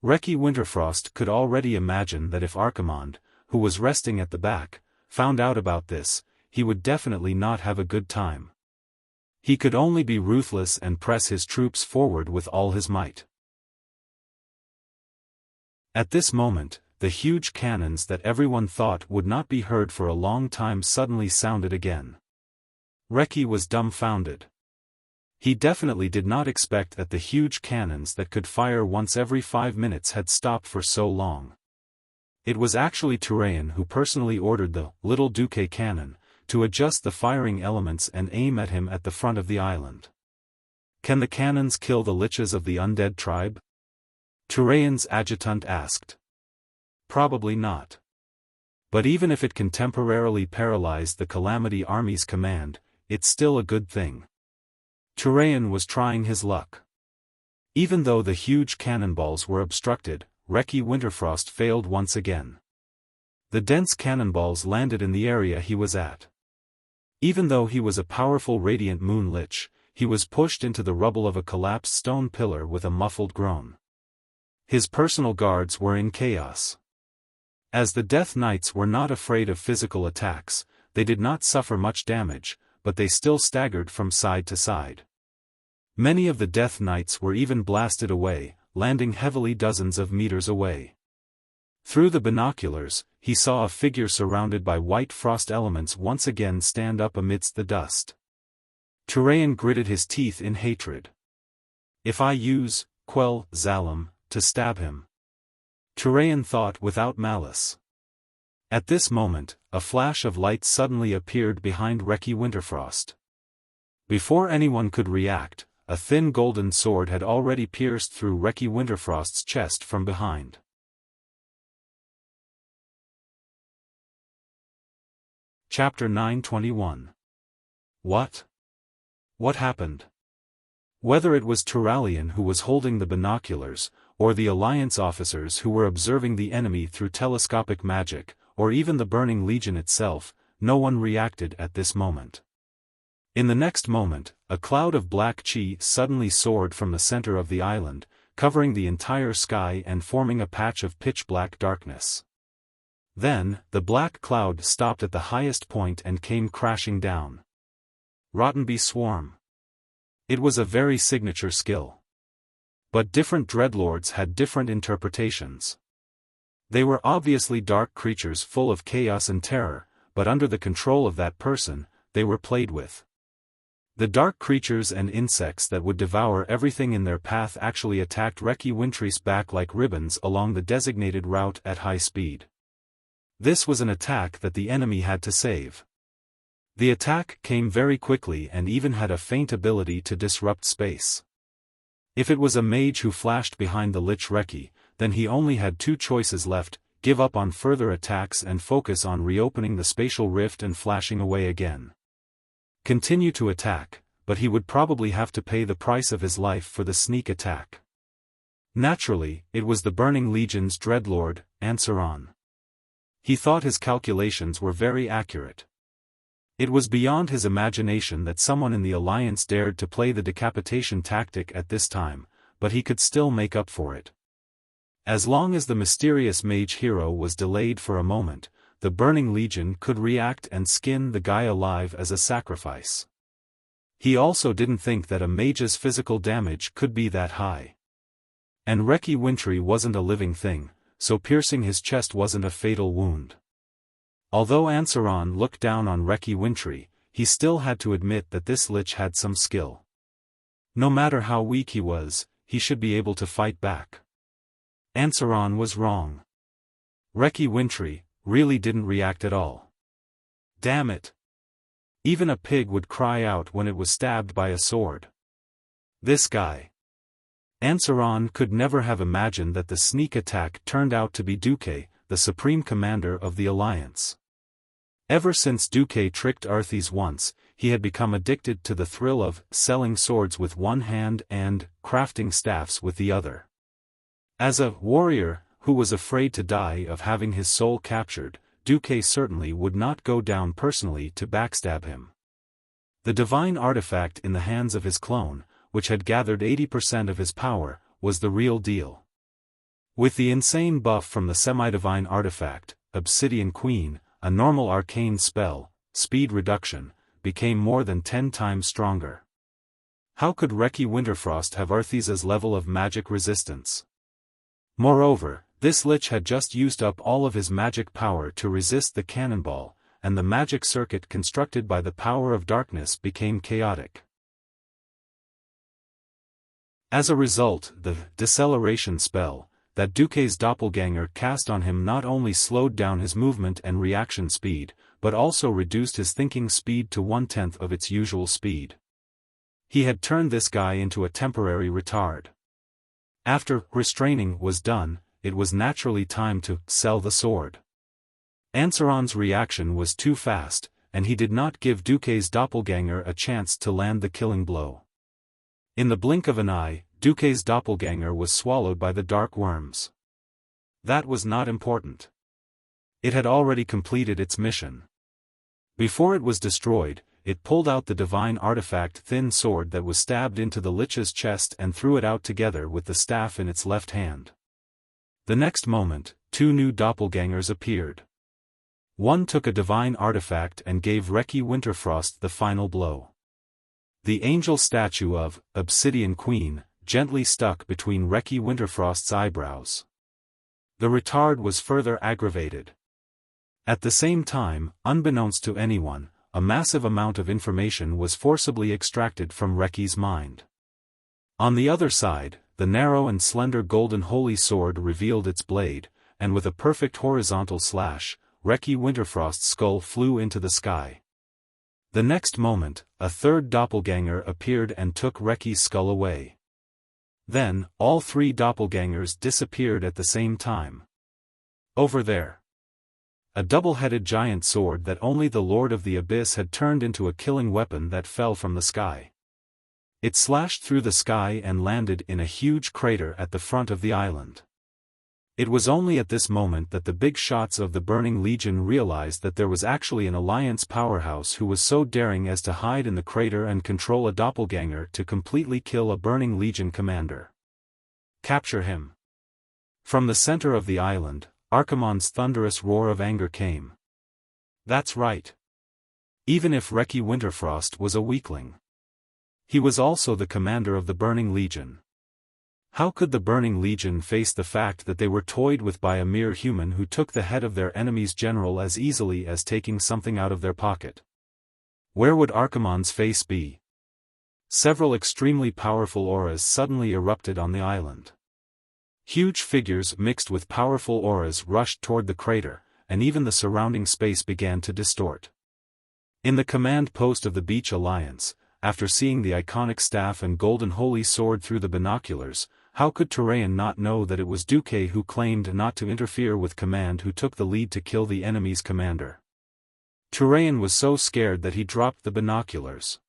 Reki Winterfrost could already imagine that if Archimonde, who was resting at the back, found out about this, he would definitely not have a good time. He could only be ruthless and press his troops forward with all his might. At this moment, the huge cannons that everyone thought would not be heard for a long time suddenly sounded again. Reki was dumbfounded. He definitely did not expect that the huge cannons that could fire once every 5 minutes had stopped for so long. It was actually Turayan who personally ordered the Little Duque cannon to adjust the firing elements and aim at him at the front of the island. Can the cannons kill the liches of the undead tribe? Turayan's adjutant asked. Probably not. But even if it can temporarily paralyze the Calamity Army's command, it's still a good thing. Turayan was trying his luck. Even though the huge cannonballs were obstructed, Reki Winterfrost failed once again. The dense cannonballs landed in the area he was at. Even though he was a powerful Radiant Moon Lich, he was pushed into the rubble of a collapsed stone pillar with a muffled groan. His personal guards were in chaos. As the Death Knights were not afraid of physical attacks, they did not suffer much damage, but they still staggered from side to side. Many of the Death Knights were even blasted away, landing heavily dozens of meters away. Through the binoculars, he saw a figure surrounded by white frost elements once again stand up amidst the dust. Turayan gritted his teeth in hatred. If I use Quell Zalim to stab him. Turayan thought without malice. At this moment, a flash of light suddenly appeared behind Reki Winterfrost. Before anyone could react, a thin golden sword had already pierced through Reki Winterfrost's chest from behind. Chapter 921. What? What happened? Whether it was Turalian who was holding the binoculars, or the Alliance officers who were observing the enemy through telescopic magic, or even the Burning Legion itself, no one reacted at this moment. In the next moment, a cloud of black chi suddenly soared from the center of the island, covering the entire sky and forming a patch of pitch-black darkness. Then, the black cloud stopped at the highest point and came crashing down. Rottenby Swarm. It was a very signature skill. But different dreadlords had different interpretations. They were obviously dark creatures full of chaos and terror, but under the control of that person, they were played with. The dark creatures and insects that would devour everything in their path actually attacked Reki Winterfrost's back like ribbons along the designated route at high speed. This was an attack that the enemy had to save. The attack came very quickly and even had a faint ability to disrupt space. If it was a mage who flashed behind the Lich Reki, then he only had two choices left: give up on further attacks and focus on reopening the spatial rift and flashing away again. Continue to attack, but he would probably have to pay the price of his life for the sneak attack. Naturally, it was the Burning Legion's dreadlord, Ansaron. He thought his calculations were very accurate. It was beyond his imagination that someone in the Alliance dared to play the decapitation tactic at this time, but he could still make up for it. As long as the mysterious mage hero was delayed for a moment, the Burning Legion could react and skin the guy alive as a sacrifice. He also didn't think that a mage's physical damage could be that high. And Reki Winterfrost wasn't a living thing, so piercing his chest wasn't a fatal wound. Although Ansaron looked down on Reki Winterfrost, he still had to admit that this lich had some skill. No matter how weak he was, he should be able to fight back. Ansaron was wrong. Reki Winterfrost really didn't react at all. Damn it! Even a pig would cry out when it was stabbed by a sword. This guy. Ansaran could never have imagined that the sneak attack turned out to be Duque, the supreme commander of the Alliance. Ever since Duque tricked Arthas once, he had become addicted to the thrill of selling swords with one hand and crafting staffs with the other. As a warrior who was afraid to die of having his soul captured, Duque certainly would not go down personally to backstab him. The divine artifact in the hands of his clone, which had gathered 80% of his power, was the real deal. With the insane buff from the semi-divine artifact, Obsidian Queen, a normal arcane spell, speed reduction, became more than 10 times stronger. How could Reki Winterfrost have Arthas' level of magic resistance? Moreover, this lich had just used up all of his magic power to resist the cannonball, and the magic circuit constructed by the power of darkness became chaotic. As a result, the deceleration spell that Duque's doppelganger cast on him not only slowed down his movement and reaction speed, but also reduced his thinking speed to 1/10 of its usual speed. He had turned this guy into a temporary retard. After restraining was done, it was naturally time to sell the sword. Ansaran's reaction was too fast, and he did not give Duque's doppelganger a chance to land the killing blow. In the blink of an eye, Duque's doppelganger was swallowed by the dark worms. That was not important. It had already completed its mission. Before it was destroyed, it pulled out the divine artifact thin sword that was stabbed into the lich's chest and threw it out together with the staff in its left hand. The next moment, 2 new doppelgangers appeared. One took a divine artifact and gave Reki Winterfrost the final blow. The angel statue of Obsidian Queen gently stuck between Reki Winterfrost's eyebrows. The retard was further aggravated. At the same time, unbeknownst to anyone, a massive amount of information was forcibly extracted from Reki's mind. On the other side, the narrow and slender golden holy sword revealed its blade, and with a perfect horizontal slash, Reki Winterfrost's skull flew into the sky. The next moment, a third doppelganger appeared and took Reki's skull away. Then, all 3 doppelgangers disappeared at the same time. Over there. A double-headed giant sword that only the Lord of the Abyss had turned into a killing weapon that fell from the sky. It slashed through the sky and landed in a huge crater at the front of the island. It was only at this moment that the big shots of the Burning Legion realized that there was actually an Alliance powerhouse who was so daring as to hide in the crater and control a doppelganger to completely kill a Burning Legion commander. Capture him. From the center of the island, Archimonde's thunderous roar of anger came. That's right. Even if Reki Winterfrost was a weakling, he was also the commander of the Burning Legion. How could the Burning Legion face the fact that they were toyed with by a mere human who took the head of their enemy's general as easily as taking something out of their pocket? Where would Archimonde's face be? Several extremely powerful auras suddenly erupted on the island. Huge figures mixed with powerful auras rushed toward the crater, and even the surrounding space began to distort. In the command post of the Beach Alliance, after seeing the iconic staff and golden holy sword through the binoculars, how could Turayan not know that it was Duque who claimed not to interfere with command who took the lead to kill the enemy's commander? Turayan was so scared that he dropped the binoculars.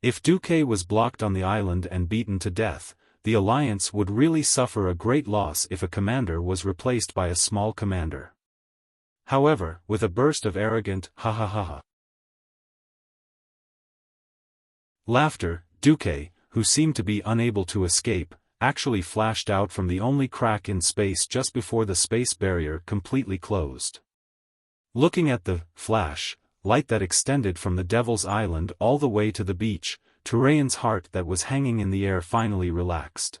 If Duque was blocked on the island and beaten to death, the Alliance would really suffer a great loss if a commander was replaced by a small commander. However, with a burst of arrogant ha ha ha ha laughter, Duque, who seemed to be unable to escape, actually flashed out from the only crack in space just before the space barrier completely closed. Looking at the flash light that extended from the Devil's Island all the way to the beach, Turayan's heart that was hanging in the air finally relaxed.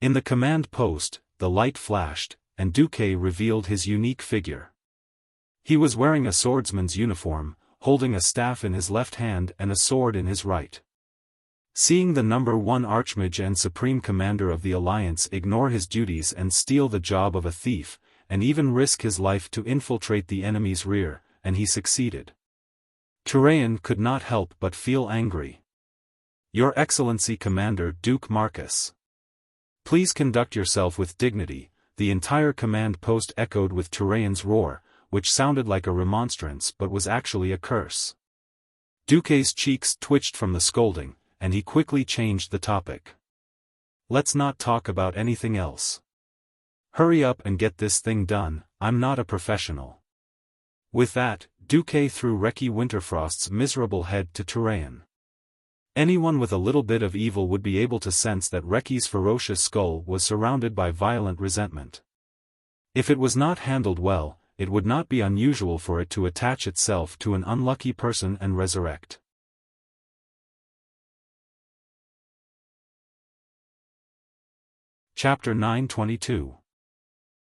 In the command post, the light flashed, and Duque revealed his unique figure. He was wearing a swordsman's uniform, holding a staff in his left hand and a sword in his right. Seeing the number 1 Archmage and Supreme Commander of the Alliance ignore his duties and steal the job of a thief, and even risk his life to infiltrate the enemy's rear, and he succeeded. Turayan could not help but feel angry. Your Excellency Commander Duke Marcus. Please conduct yourself with dignity. The entire command post echoed with Turayan's roar, which sounded like a remonstrance but was actually a curse. Duque's cheeks twitched from the scolding, and he quickly changed the topic. Let's not talk about anything else. Hurry up and get this thing done, I'm not a professional. With that, Duque threw Reki Winterfrost's miserable head to Turayan. Anyone with a little bit of evil would be able to sense that Reki's ferocious skull was surrounded by violent resentment. If it was not handled well, it would not be unusual for it to attach itself to an unlucky person and resurrect. Chapter 922.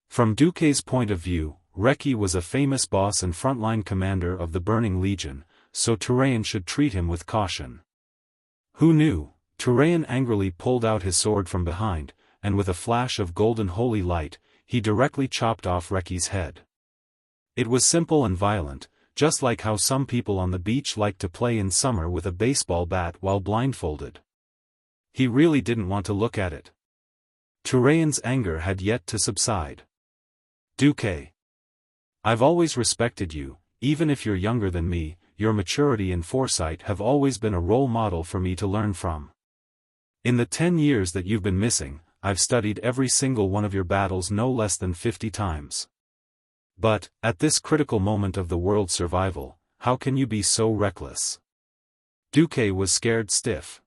From Duque's point of view, Reki was a famous boss and frontline commander of the Burning Legion, so Turayan should treat him with caution. Who knew? Turayan angrily pulled out his sword from behind, and with a flash of golden holy light, he directly chopped off Reki's head. It was simple and violent, just like how some people on the beach like to play in summer with a baseball bat while blindfolded. He really didn't want to look at it. Turayan's anger had yet to subside. Duque. I've always respected you, even if you're younger than me. Your maturity and foresight have always been a role model for me to learn from. In the 10 years that you've been missing, I've studied every single one of your battles no less than 50 times. But, at this critical moment of the world's survival, how can you be so reckless? Duque was scared stiff.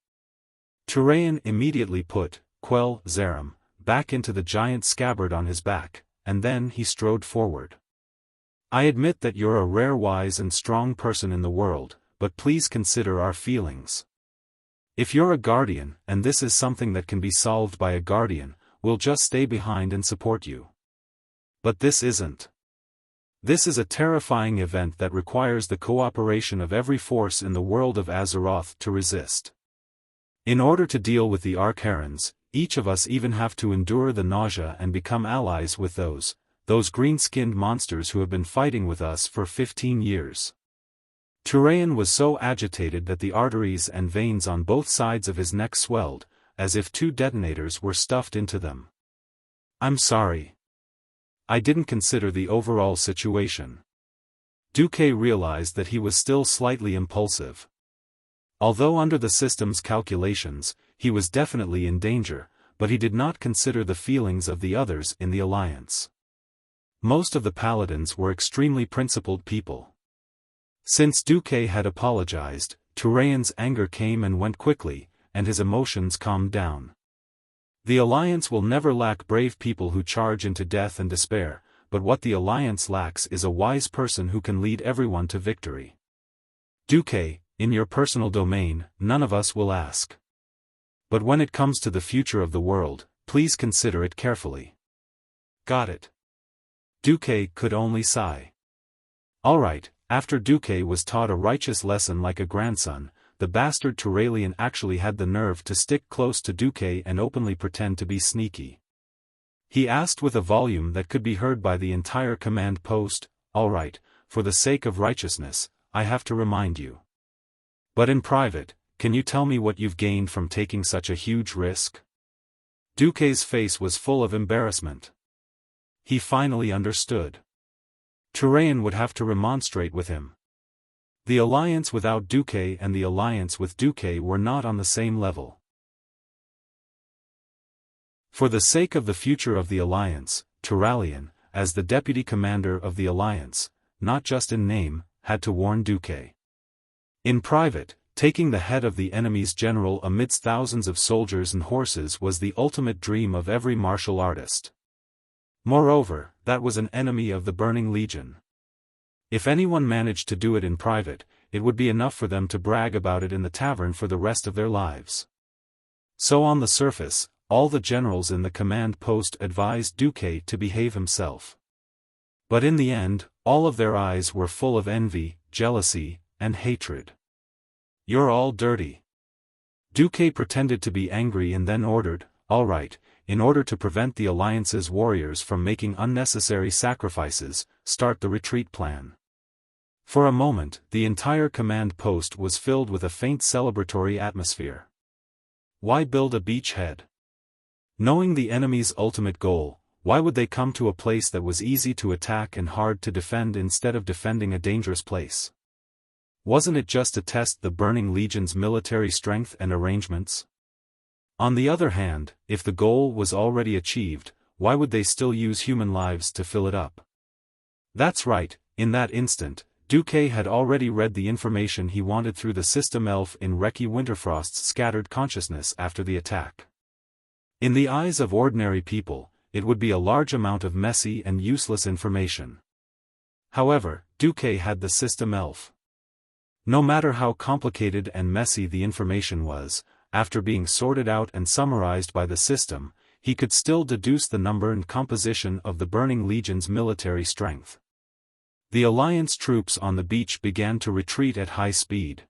Turayan immediately put Quell Zerum back into the giant scabbard on his back, and then he strode forward. I admit that you're a rare wise and strong person in the world, but please consider our feelings. If you're a guardian, and this is something that can be solved by a guardian, we'll just stay behind and support you. But this isn't. This is a terrifying event that requires the cooperation of every force in the world of Azeroth to resist. In order to deal with the Archerons, each of us even have to endure the nausea and become allies with those green-skinned monsters who have been fighting with us for 15 years. Turayan was so agitated that the arteries and veins on both sides of his neck swelled, as if 2 detonators were stuffed into them. I'm sorry. I didn't consider the overall situation. Duque realized that he was still slightly impulsive. Although under the system's calculations, he was definitely in danger, but he did not consider the feelings of the others in the Alliance. Most of the paladins were extremely principled people. Since Duque had apologized, Turayan's anger came and went quickly, and his emotions calmed down. The Alliance will never lack brave people who charge into death and despair, but what the Alliance lacks is a wise person who can lead everyone to victory. Duque, in your personal domain, none of us will ask. But when it comes to the future of the world, please consider it carefully. Got it. Duque could only sigh. All right. After Duque was taught a righteous lesson like a grandson, the bastard Turalian actually had the nerve to stick close to Duque and openly pretend to be sneaky. He asked with a volume that could be heard by the entire command post, all right, for the sake of righteousness, I have to remind you. But in private, can you tell me what you've gained from taking such a huge risk? Duque's face was full of embarrassment. He finally understood. Turayan would have to remonstrate with him. The alliance without Duque and the alliance with Duque were not on the same level. For the sake of the future of the alliance, Turalian, as the deputy commander of the alliance, not just in name, had to warn Duque. In private, taking the head of the enemy's general amidst thousands of soldiers and horses was the ultimate dream of every martial artist. Moreover, that was an enemy of the Burning Legion. If anyone managed to do it in private, it would be enough for them to brag about it in the tavern for the rest of their lives. So on the surface, all the generals in the command post advised Duque to behave himself. But in the end, all of their eyes were full of envy, jealousy, and hatred. You're all dirty. Duque pretended to be angry and then ordered, all right, in order to prevent the Alliance's warriors from making unnecessary sacrifices, start the retreat plan. For a moment, the entire command post was filled with a faint celebratory atmosphere. Why build a beachhead? Knowing the enemy's ultimate goal, why would they come to a place that was easy to attack and hard to defend instead of defending a dangerous place? Wasn't it just to test the Burning Legion's military strength and arrangements? On the other hand, if the goal was already achieved, why would they still use human lives to fill it up? That's right, in that instant, Duque had already read the information he wanted through the system elf in Reki Winterfrost's scattered consciousness after the attack. In the eyes of ordinary people, it would be a large amount of messy and useless information. However, Duque had the system elf. No matter how complicated and messy the information was, after being sorted out and summarized by the system, he could still deduce the number and composition of the Burning Legion's military strength. The Alliance troops on the beach began to retreat at high speed.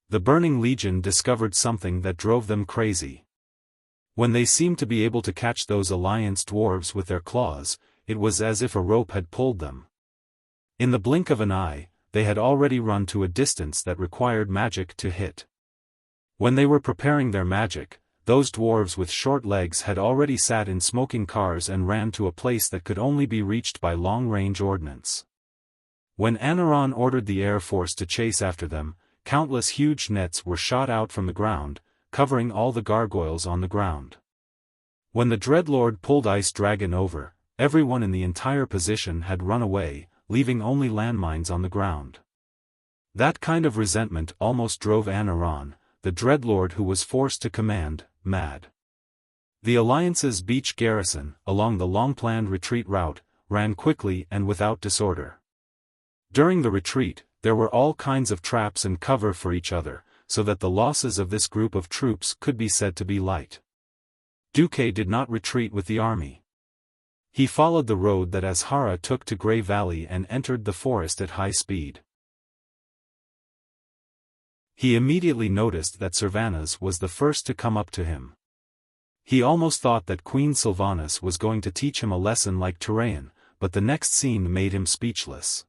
The Burning Legion discovered something that drove them crazy. When they seemed to be able to catch those Alliance dwarves with their claws, it was as if a rope had pulled them. In the blink of an eye, they had already run to a distance that required magic to hit. When they were preparing their magic, those dwarves with short legs had already sat in smoking cars and ran to a place that could only be reached by long-range ordnance. When Anaron ordered the Air Force to chase after them, countless huge nets were shot out from the ground, covering all the gargoyles on the ground. When the Dreadlord pulled Ice Dragon over, everyone in the entire position had run away, leaving only landmines on the ground. That kind of resentment almost drove Anaron, the Dreadlord who was forced to command, mad. The Alliance's beach garrison, along the long-planned retreat route, ran quickly and without disorder. During the retreat, there were all kinds of traps and cover for each other, so that the losses of this group of troops could be said to be light. Duque did not retreat with the army. He followed the road that Azhara took to Grey Valley and entered the forest at high speed. He immediately noticed that Sylvanas was the first to come up to him. He almost thought that Queen Sylvanas was going to teach him a lesson like Tyraean, but the next scene made him speechless.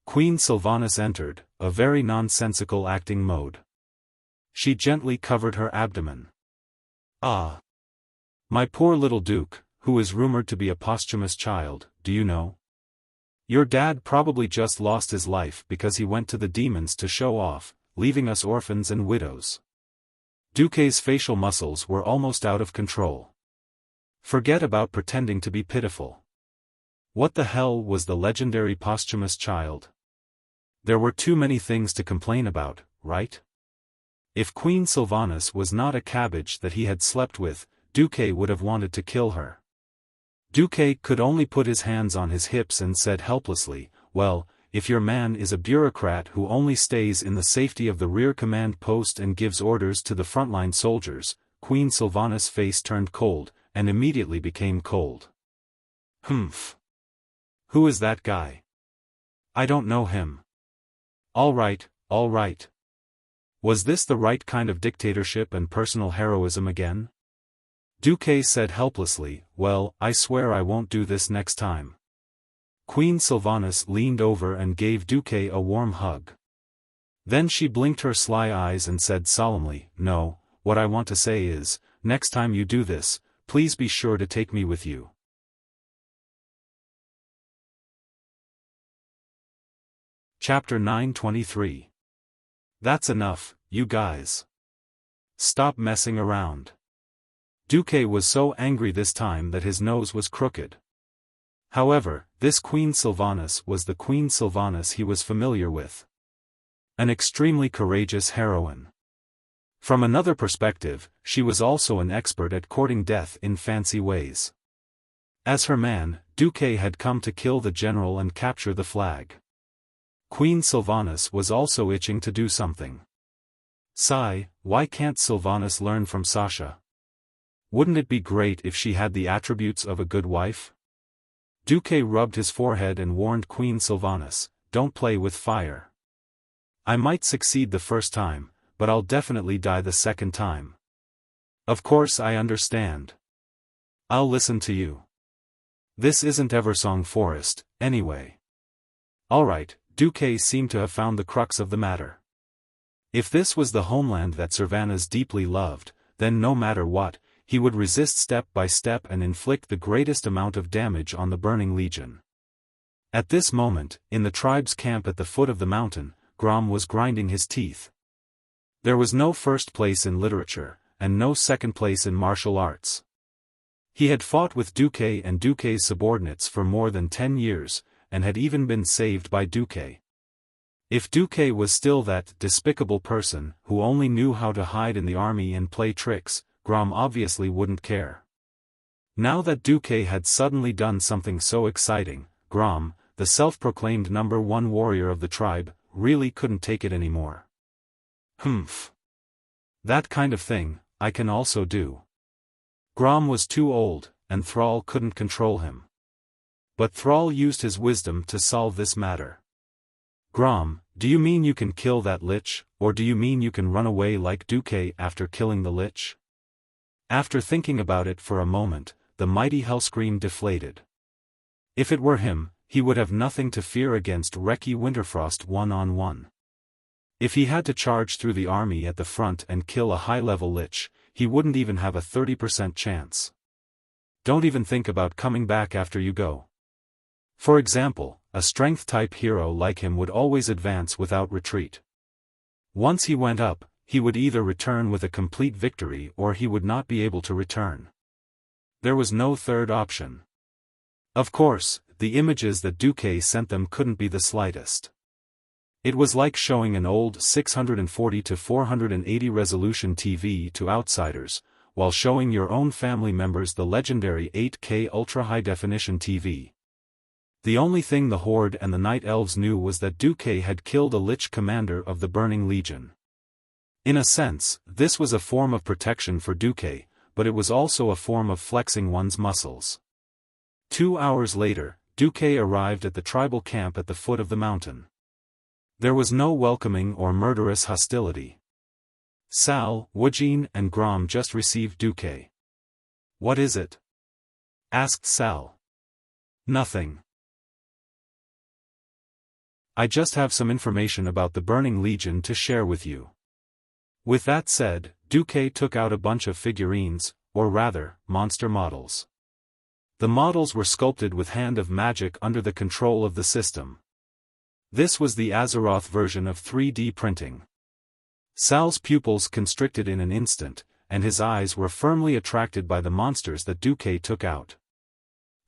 Queen Sylvanas entered, a very nonsensical acting mode. She gently covered her abdomen. "Ah! My poor little Duke, who is rumored to be a posthumous child, do you know? Your dad probably just lost his life because he went to the demons to show off, leaving us orphans and widows." Duque's facial muscles were almost out of control. Forget about pretending to be pitiful. What the hell was the legendary posthumous child? There were too many things to complain about, right? If Queen Sylvanas was not a cabbage that he had slept with, Duque would have wanted to kill her. Duque could only put his hands on his hips and said helplessly, "Well, if your man is a bureaucrat who only stays in the safety of the rear command post and gives orders to the frontline soldiers," Queen Sylvanas' face turned cold, and immediately became cold. "Humph. Who is that guy? I don't know him." All right. Was this the right kind of dictatorship and personal heroism again? Duque said helplessly, "Well, I swear I won't do this next time." Queen Sylvanas leaned over and gave Duque a warm hug. Then she blinked her sly eyes and said solemnly, "No, what I want to say is, next time you do this, please be sure to take me with you." Chapter 923. That's enough, you guys. Stop messing around. Duque was so angry this time that his nose was crooked. However, this Queen Sylvanas was the Queen Sylvanas he was familiar with. An extremely courageous heroine. From another perspective, she was also an expert at courting death in fancy ways. As her man, Duque had come to kill the general and capture the flag. Queen Sylvanas was also itching to do something. Sigh, why can't Sylvanas learn from Sasha? Wouldn't it be great if she had the attributes of a good wife? Duque rubbed his forehead and warned Queen Sylvanas, "Don't play with fire. I might succeed the first time, but I'll definitely die the second time." "Of course I understand. I'll listen to you. This isn't Eversong Forest, anyway." Alright, Duque seemed to have found the crux of the matter. If this was the homeland that Sylvanas deeply loved, then no matter what, he would resist step by step and inflict the greatest amount of damage on the Burning Legion. At this moment, in the tribe's camp at the foot of the mountain, Grom was grinding his teeth. There was no first place in literature, and no second place in martial arts. He had fought with Duque and Duque's subordinates for more than 10 years, and had even been saved by Duque. If Duque was still that despicable person who only knew how to hide in the army and play tricks, Grom obviously wouldn't care. Now that Duque had suddenly done something so exciting, Grom, the self-proclaimed #1 warrior of the tribe, really couldn't take it anymore. Humph. That kind of thing, I can also do. Grom was too old, and Thrall couldn't control him. But Thrall used his wisdom to solve this matter. Grom, do you mean you can kill that lich, or do you mean you can run away like Duque after killing the lich? After thinking about it for a moment, the mighty Hellscream deflated. If it were him, he would have nothing to fear against Reki Winterfrost one-on-one. If he had to charge through the army at the front and kill a high-level lich, he wouldn't even have a 30% chance. Don't even think about coming back after you go. For example, a strength-type hero like him would always advance without retreat. Once he went up, he would either return with a complete victory or he would not be able to return. There was no third option. Of course, the images that Duque sent them couldn't be the slightest. It was like showing an old 640 to 480 resolution TV to outsiders, while showing your own family members the legendary 8K ultra-high definition TV. The only thing the Horde and the Night Elves knew was that Duque had killed a Lich commander of the Burning Legion. In a sense, this was a form of protection for Duque, but it was also a form of flexing one's muscles. 2 hours later, Duque arrived at the tribal camp at the foot of the mountain. There was no welcoming or murderous hostility. Sal, Wujin and Grom just received Duque. "What is it?" asked Sal. "Nothing. I just have some information about the Burning Legion to share with you." With that said, Duque took out a bunch of figurines, or rather, monster models. The models were sculpted with Hand of Magic under the control of the system. This was the Azeroth version of 3D printing. Sal's pupils constricted in an instant, and his eyes were firmly attracted by the monsters that Duque took out.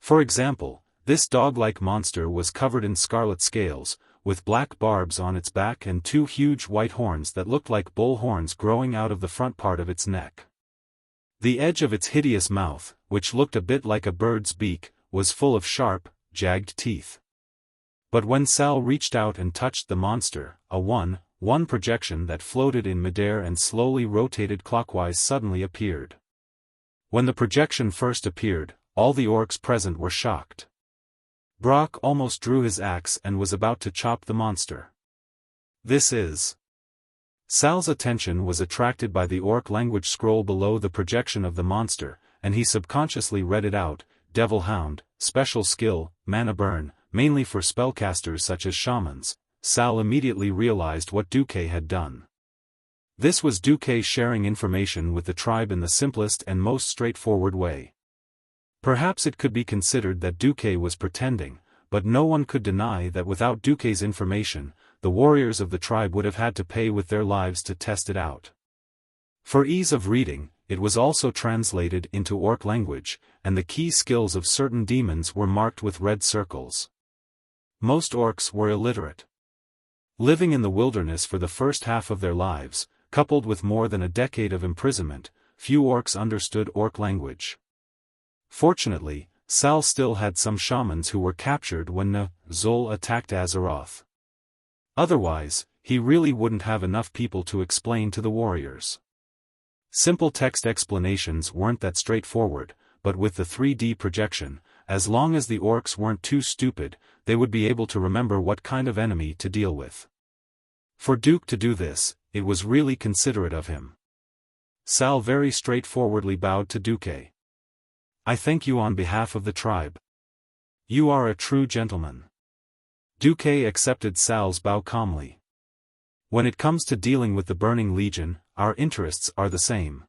For example, this dog-like monster was covered in scarlet scales, with black barbs on its back and 2 huge white horns that looked like bull horns growing out of the front part of its neck. The edge of its hideous mouth, which looked a bit like a bird's beak, was full of sharp, jagged teeth. But when Sal reached out and touched the monster, a 1/1 projection that floated in midair and slowly rotated clockwise suddenly appeared. When the projection first appeared, all the orcs present were shocked. Brock almost drew his axe and was about to chop the monster. "This is..." Sal's attention was attracted by the orc language scroll below the projection of the monster, and he subconsciously read it out: Devil Hound, special skill, mana burn, mainly for spellcasters such as shamans. Sal immediately realized what Duque had done. This was Duque sharing information with the tribe in the simplest and most straightforward way. Perhaps it could be considered that Duque was pretending, but no one could deny that without Duque's information, the warriors of the tribe would have had to pay with their lives to test it out. For ease of reading, it was also translated into orc language, and the key skills of certain demons were marked with red circles. Most orcs were illiterate. Living in the wilderness for the first half of their lives, coupled with more than a decade of imprisonment, few orcs understood orc language. Fortunately, Sal still had some shamans who were captured when Zol attacked Azeroth. Otherwise, he really wouldn't have enough people to explain to the warriors. Simple text explanations weren't that straightforward, but with the 3D projection, as long as the orcs weren't too stupid, they would be able to remember what kind of enemy to deal with. For Duke to do this, it was really considerate of him. Sal very straightforwardly bowed to Duque. "I thank you on behalf of the tribe. You are a true gentleman." Duque accepted Sal's bow calmly. "When it comes to dealing with the Burning Legion, our interests are the same.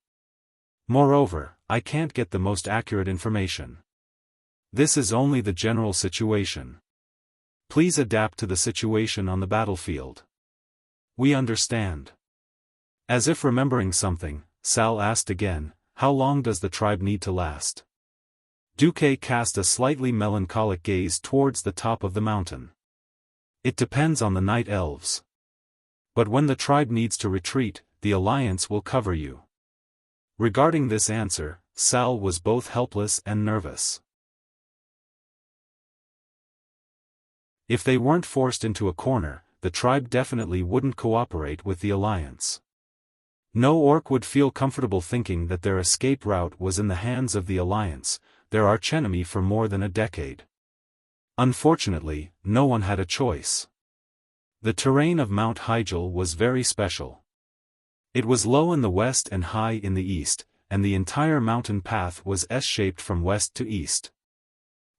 Moreover, I can't get the most accurate information. This is only the general situation. Please adapt to the situation on the battlefield. We understand. As if remembering something, Sal asked again, how long does the tribe need to last? Duque cast a slightly melancholic gaze towards the top of the mountain. It depends on the night elves. But when the tribe needs to retreat, the alliance will cover you. Regarding this answer, Sal was both helpless and nervous. If they weren't forced into a corner, the tribe definitely wouldn't cooperate with the alliance. No orc would feel comfortable thinking that their escape route was in the hands of the alliance, their archenemy for more than a decade. Unfortunately, no one had a choice. The terrain of Mount Hyjal was very special. It was low in the west and high in the east, and the entire mountain path was S-shaped from west to east.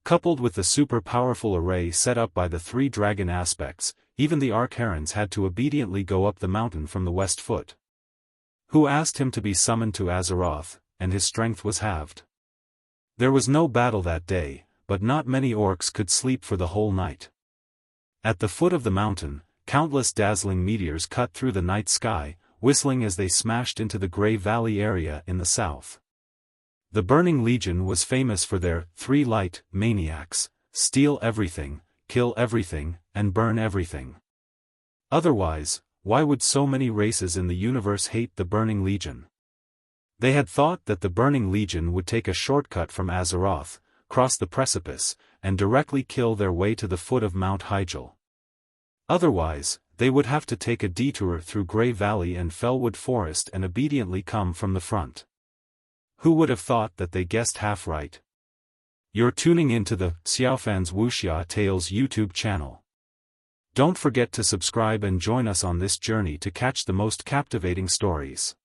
Coupled with the super-powerful array set up by the three dragon aspects, even the Arch-Herons had to obediently go up the mountain from the west foot. Who asked him to be summoned to Azeroth, and his strength was halved. There was no battle that day, but not many orcs could sleep for the whole night. At the foot of the mountain, countless dazzling meteors cut through the night sky, whistling as they smashed into the Grey Valley area in the south. The Burning Legion was famous for their three light maniacs: steal everything, kill everything, and burn everything. Otherwise, why would so many races in the universe hate the Burning Legion? They had thought that the Burning Legion would take a shortcut from Azeroth, cross the precipice, and directly kill their way to the foot of Mount Hyjal. Otherwise, they would have to take a detour through Grey Valley and Fellwood Forest and obediently come from the front. Who would have thought that they guessed half right? You're tuning into the Xiaofan's Wuxia Tales YouTube channel. Don't forget to subscribe and join us on this journey to catch the most captivating stories.